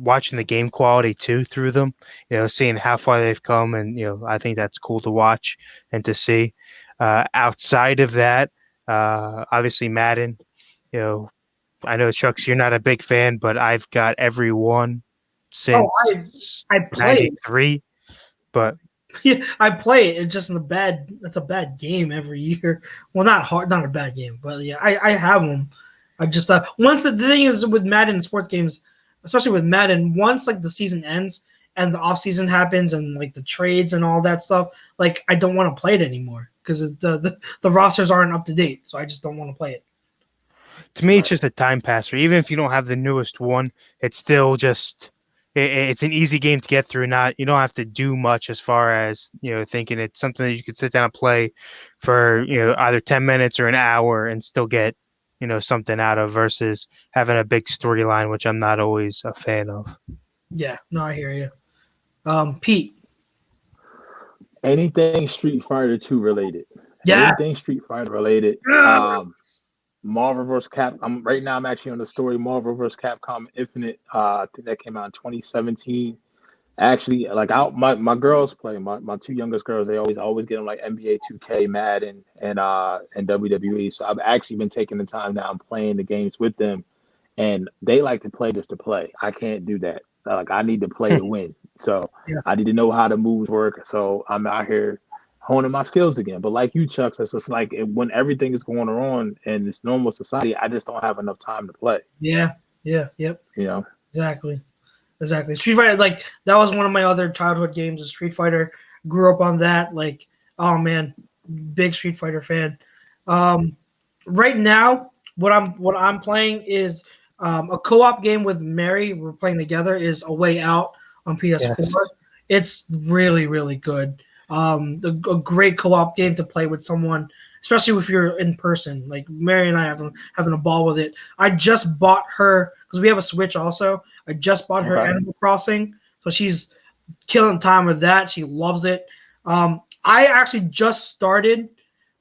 watching the game quality too through them. Seeing how far they've come, and I think that's cool to watch and to see. Outside of that, obviously Madden. I know, Chucks, you're not a big fan, but I've got every one since
I play
93. But
yeah, I play it. It's just it's a bad game every year. Well, not a bad game, but yeah, I have them. I just once the thing is with Madden sports games, especially with Madden, once like the season ends and the off season happens and like the trades and all that stuff, like I don't want to play it anymore because the rosters aren't up to date. So I just don't want to play it.
To me, it's just a time passer. Even if you don't have the newest one, it's still just it's an easy game to get through. You don't have to do much as far as thinking it's something that you could sit down and play for either 10 minutes or an hour and still get something out of versus having a big storyline, which I'm not always a fan of.
Yeah, no, I hear you. Pete.
Anything Street Fighter 2 related.
Yeah.
Anything Street Fighter related. Marvel vs. Cap. I'm actually on the story Marvel vs. Capcom Infinite. I think that came out in 2017. Actually, like my girls play. My 2 youngest girls, they always get on like NBA 2K, Madden, and WWE. So I've actually been taking the time now and playing the games with them, and they like to play just to play. I can't do that. Like I need to play to win. So yeah. I need to know how the moves work. So I'm out here honing my skills again. But like you, Chucks, it's just like when everything is going on in this normal society, I just don't have enough time to play.
Yeah. Yep. Exactly. Street Fighter, like that was one of my other childhood games. Is Street Fighter. Grew up on that. Like, oh man, big Street Fighter fan. Right now, what I'm playing is a co-op game with Mary. We're playing together. Is A Way Out on PS4. Yes. It's really, really good. A great co-op game to play with someone, especially if you're in person. Like Mary and I having a ball with it. I just bought her because we have a Switch also. I just bought her Animal Crossing, so she's killing time with that. She loves it. I actually just started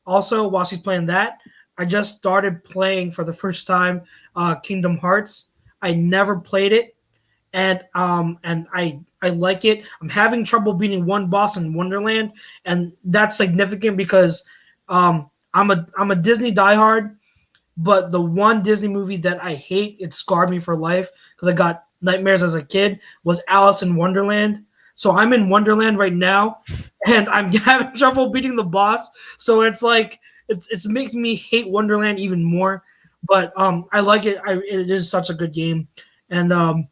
also while she's playing that. I just started playing for the first time Kingdom Hearts. I never played it. and I like it. I'm having trouble beating one boss in Wonderland, and that's significant because I'm a Disney diehard, but the one Disney movie that I hate, it scarred me for life because I got nightmares as a kid, was Alice in Wonderland. So I'm in Wonderland right now, and I'm having trouble beating the boss. So it's like it's making me hate Wonderland even more. But I like it. It is such a good game, and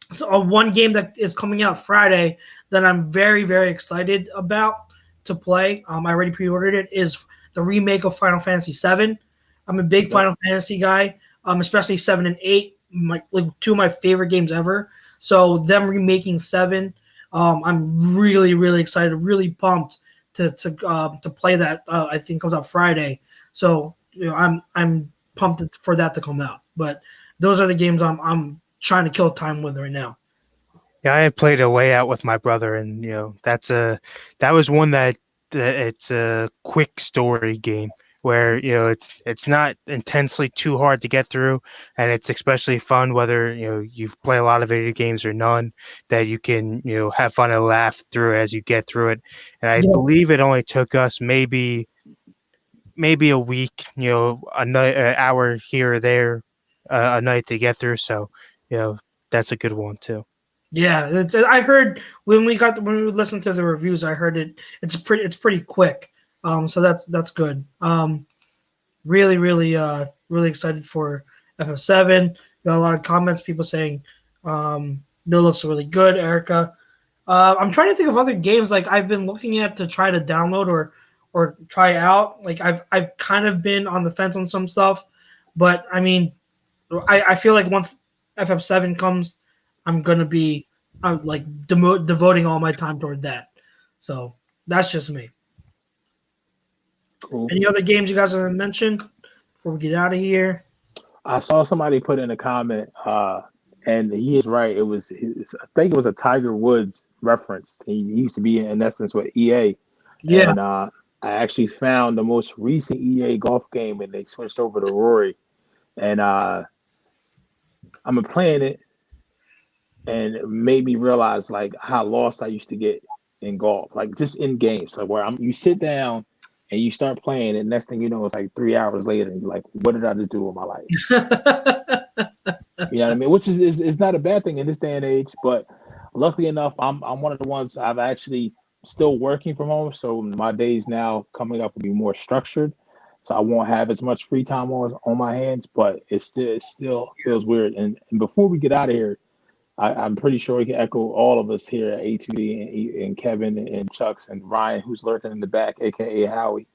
so one game that is coming out Friday that I'm very, very excited about to play. I already pre-ordered it. Is the remake of Final Fantasy VII. I'm a big Final Fantasy guy, especially 7 and 8, two of my favorite games ever. So them remaking 7, I'm really, really excited, really pumped to play that. I think it comes out Friday. So I'm pumped for that to come out. But those are the games I'm trying to kill time with right now.
Yeah, I had played A Way Out with my brother, and that was one that it's a quick story game where it's not intensely too hard to get through, and it's especially fun whether you've played a lot of video games or none, that you can have fun and laugh through as you get through it. And I believe it only took us maybe a week, a night, an hour here or there, a night to get through. So that's a good one too.
Yeah, I heard when we listened to the reviews, I heard it's pretty quick. So that's good. Really, really, really excited for FF7. Got a lot of comments, people saying that looks really good, Erica. I'm trying to think of other games like I've been looking at to try to download or try out. Like I've kind of been on the fence on some stuff, but I mean, I feel like once FF7 comes, I'm gonna be devoting all my time toward that. So that's just me.
Cool.
Any other games you guys want to mention before we get out of here?
I saw somebody put in a comment, and he is right. I think it was a Tiger Woods reference. He used to be in essence with EA.
Yeah.
And I actually found the most recent EA golf game, and they switched over to Rory. And I'm playing it, and it made me realize like how lost I used to get in golf, like just in games, like where you sit down and you start playing, and next thing you know, it's like 3 hours later, and you're like, what did I just do with my life? You know what I mean? Which is not a bad thing in this day and age, but luckily enough, I'm one of the ones I've actually still working from home, so my days now coming up will be more structured. So I won't have as much free time on my hands, but it still feels weird. And before we get out of here, I'm pretty sure we can echo all of us here at A2D and Kevin and Chucks and Ryan, who's lurking in the back, aka Howie.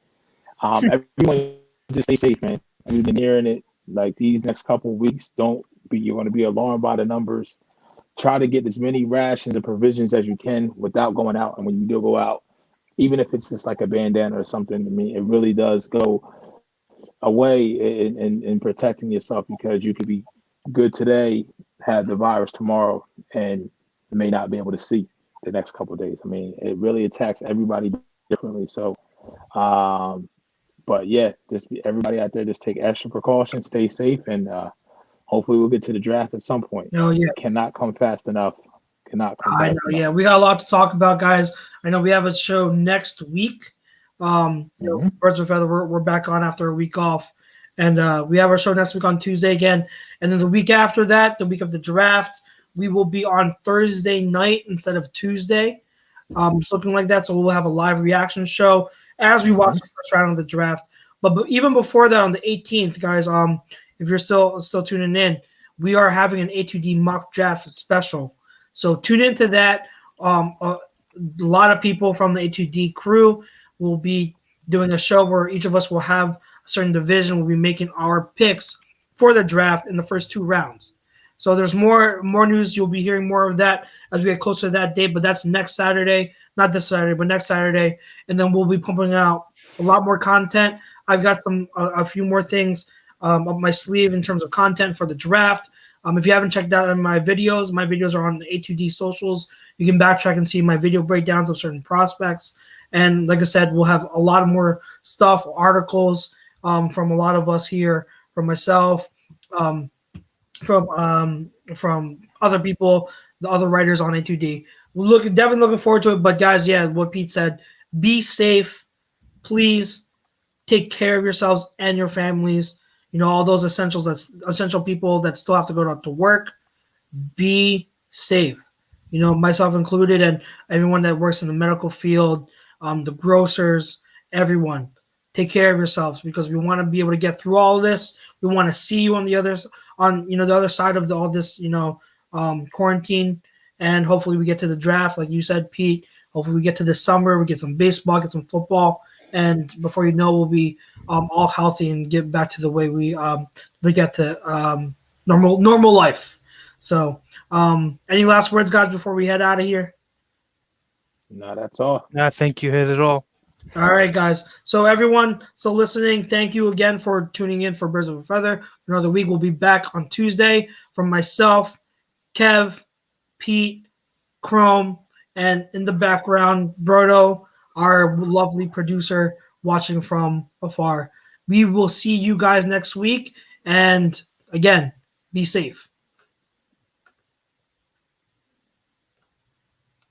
Everyone just stay safe, man. We've been hearing it like these next couple of weeks. You're going to be alarmed by the numbers. Try to get as many rations and provisions as you can without going out. And when you do go out, even if it's just like a bandana or something, I mean, it really does go away in protecting yourself, because you could be good today, have the virus tomorrow, and may not be able to see the next couple of days. I mean, it really attacks everybody differently. So, but yeah, everybody out there, just take extra precautions, stay safe, and hopefully we'll get to the draft at some point.
Oh yeah,
it cannot come fast enough. I know.
Yeah, we got a lot to talk about, guys. I know we have a show next week. Birds of a Feather, we're back on after a week off, and we have our show next week on Tuesday again, and then the week after that, the week of the draft, we will be on Thursday night instead of Tuesday. It's looking like that, so we'll have a live reaction show as we watch the first round of the draft. But even before that, on the 18th, guys, if you're still tuning in, we are having an A2D mock draft special. So tune into that. A lot of people from the A2D crew will be doing a show where each of us will have a certain division. We'll be making our picks for the draft in the first 2 rounds. So there's more news. You'll be hearing more of that as we get closer to that date, but that's next Saturday. Not this Saturday, but next Saturday. And then we'll be pumping out a lot more content. I've got a few more things up my sleeve in terms of content for the draft. If you haven't checked out my videos are on the A2D socials. You can backtrack and see my video breakdowns of certain prospects. And like I said, we'll have a lot of more stuff, articles from a lot of us here, from myself, from other people, the other writers on A2D. Definitely looking forward to it. But guys, yeah, what Pete said, be safe. Please take care of yourselves and your families. All those essential people that still have to go to work. Be safe. Myself included, and everyone that works in the medical field, the grocers, everyone. Take care of yourselves because we want to be able to get through all of this. We want to see you on the other side of all this, quarantine, and hopefully we get to the draft, like you said, Pete. Hopefully we get to this summer, we get some baseball, get some football, and before you know, we'll be all healthy and get back to the way we get to normal life. So, any last words, guys, before we head out of here?
No, that's all.
I think you hit it all.
All right, guys. So everyone, listening, thank you again for tuning in for Birds of a Feather. Another week. We'll be back on Tuesday. From myself, Kev, Pete, Chrome, and in the background, Brodo, our lovely producer, watching from afar. We will see you guys next week. And again, be safe.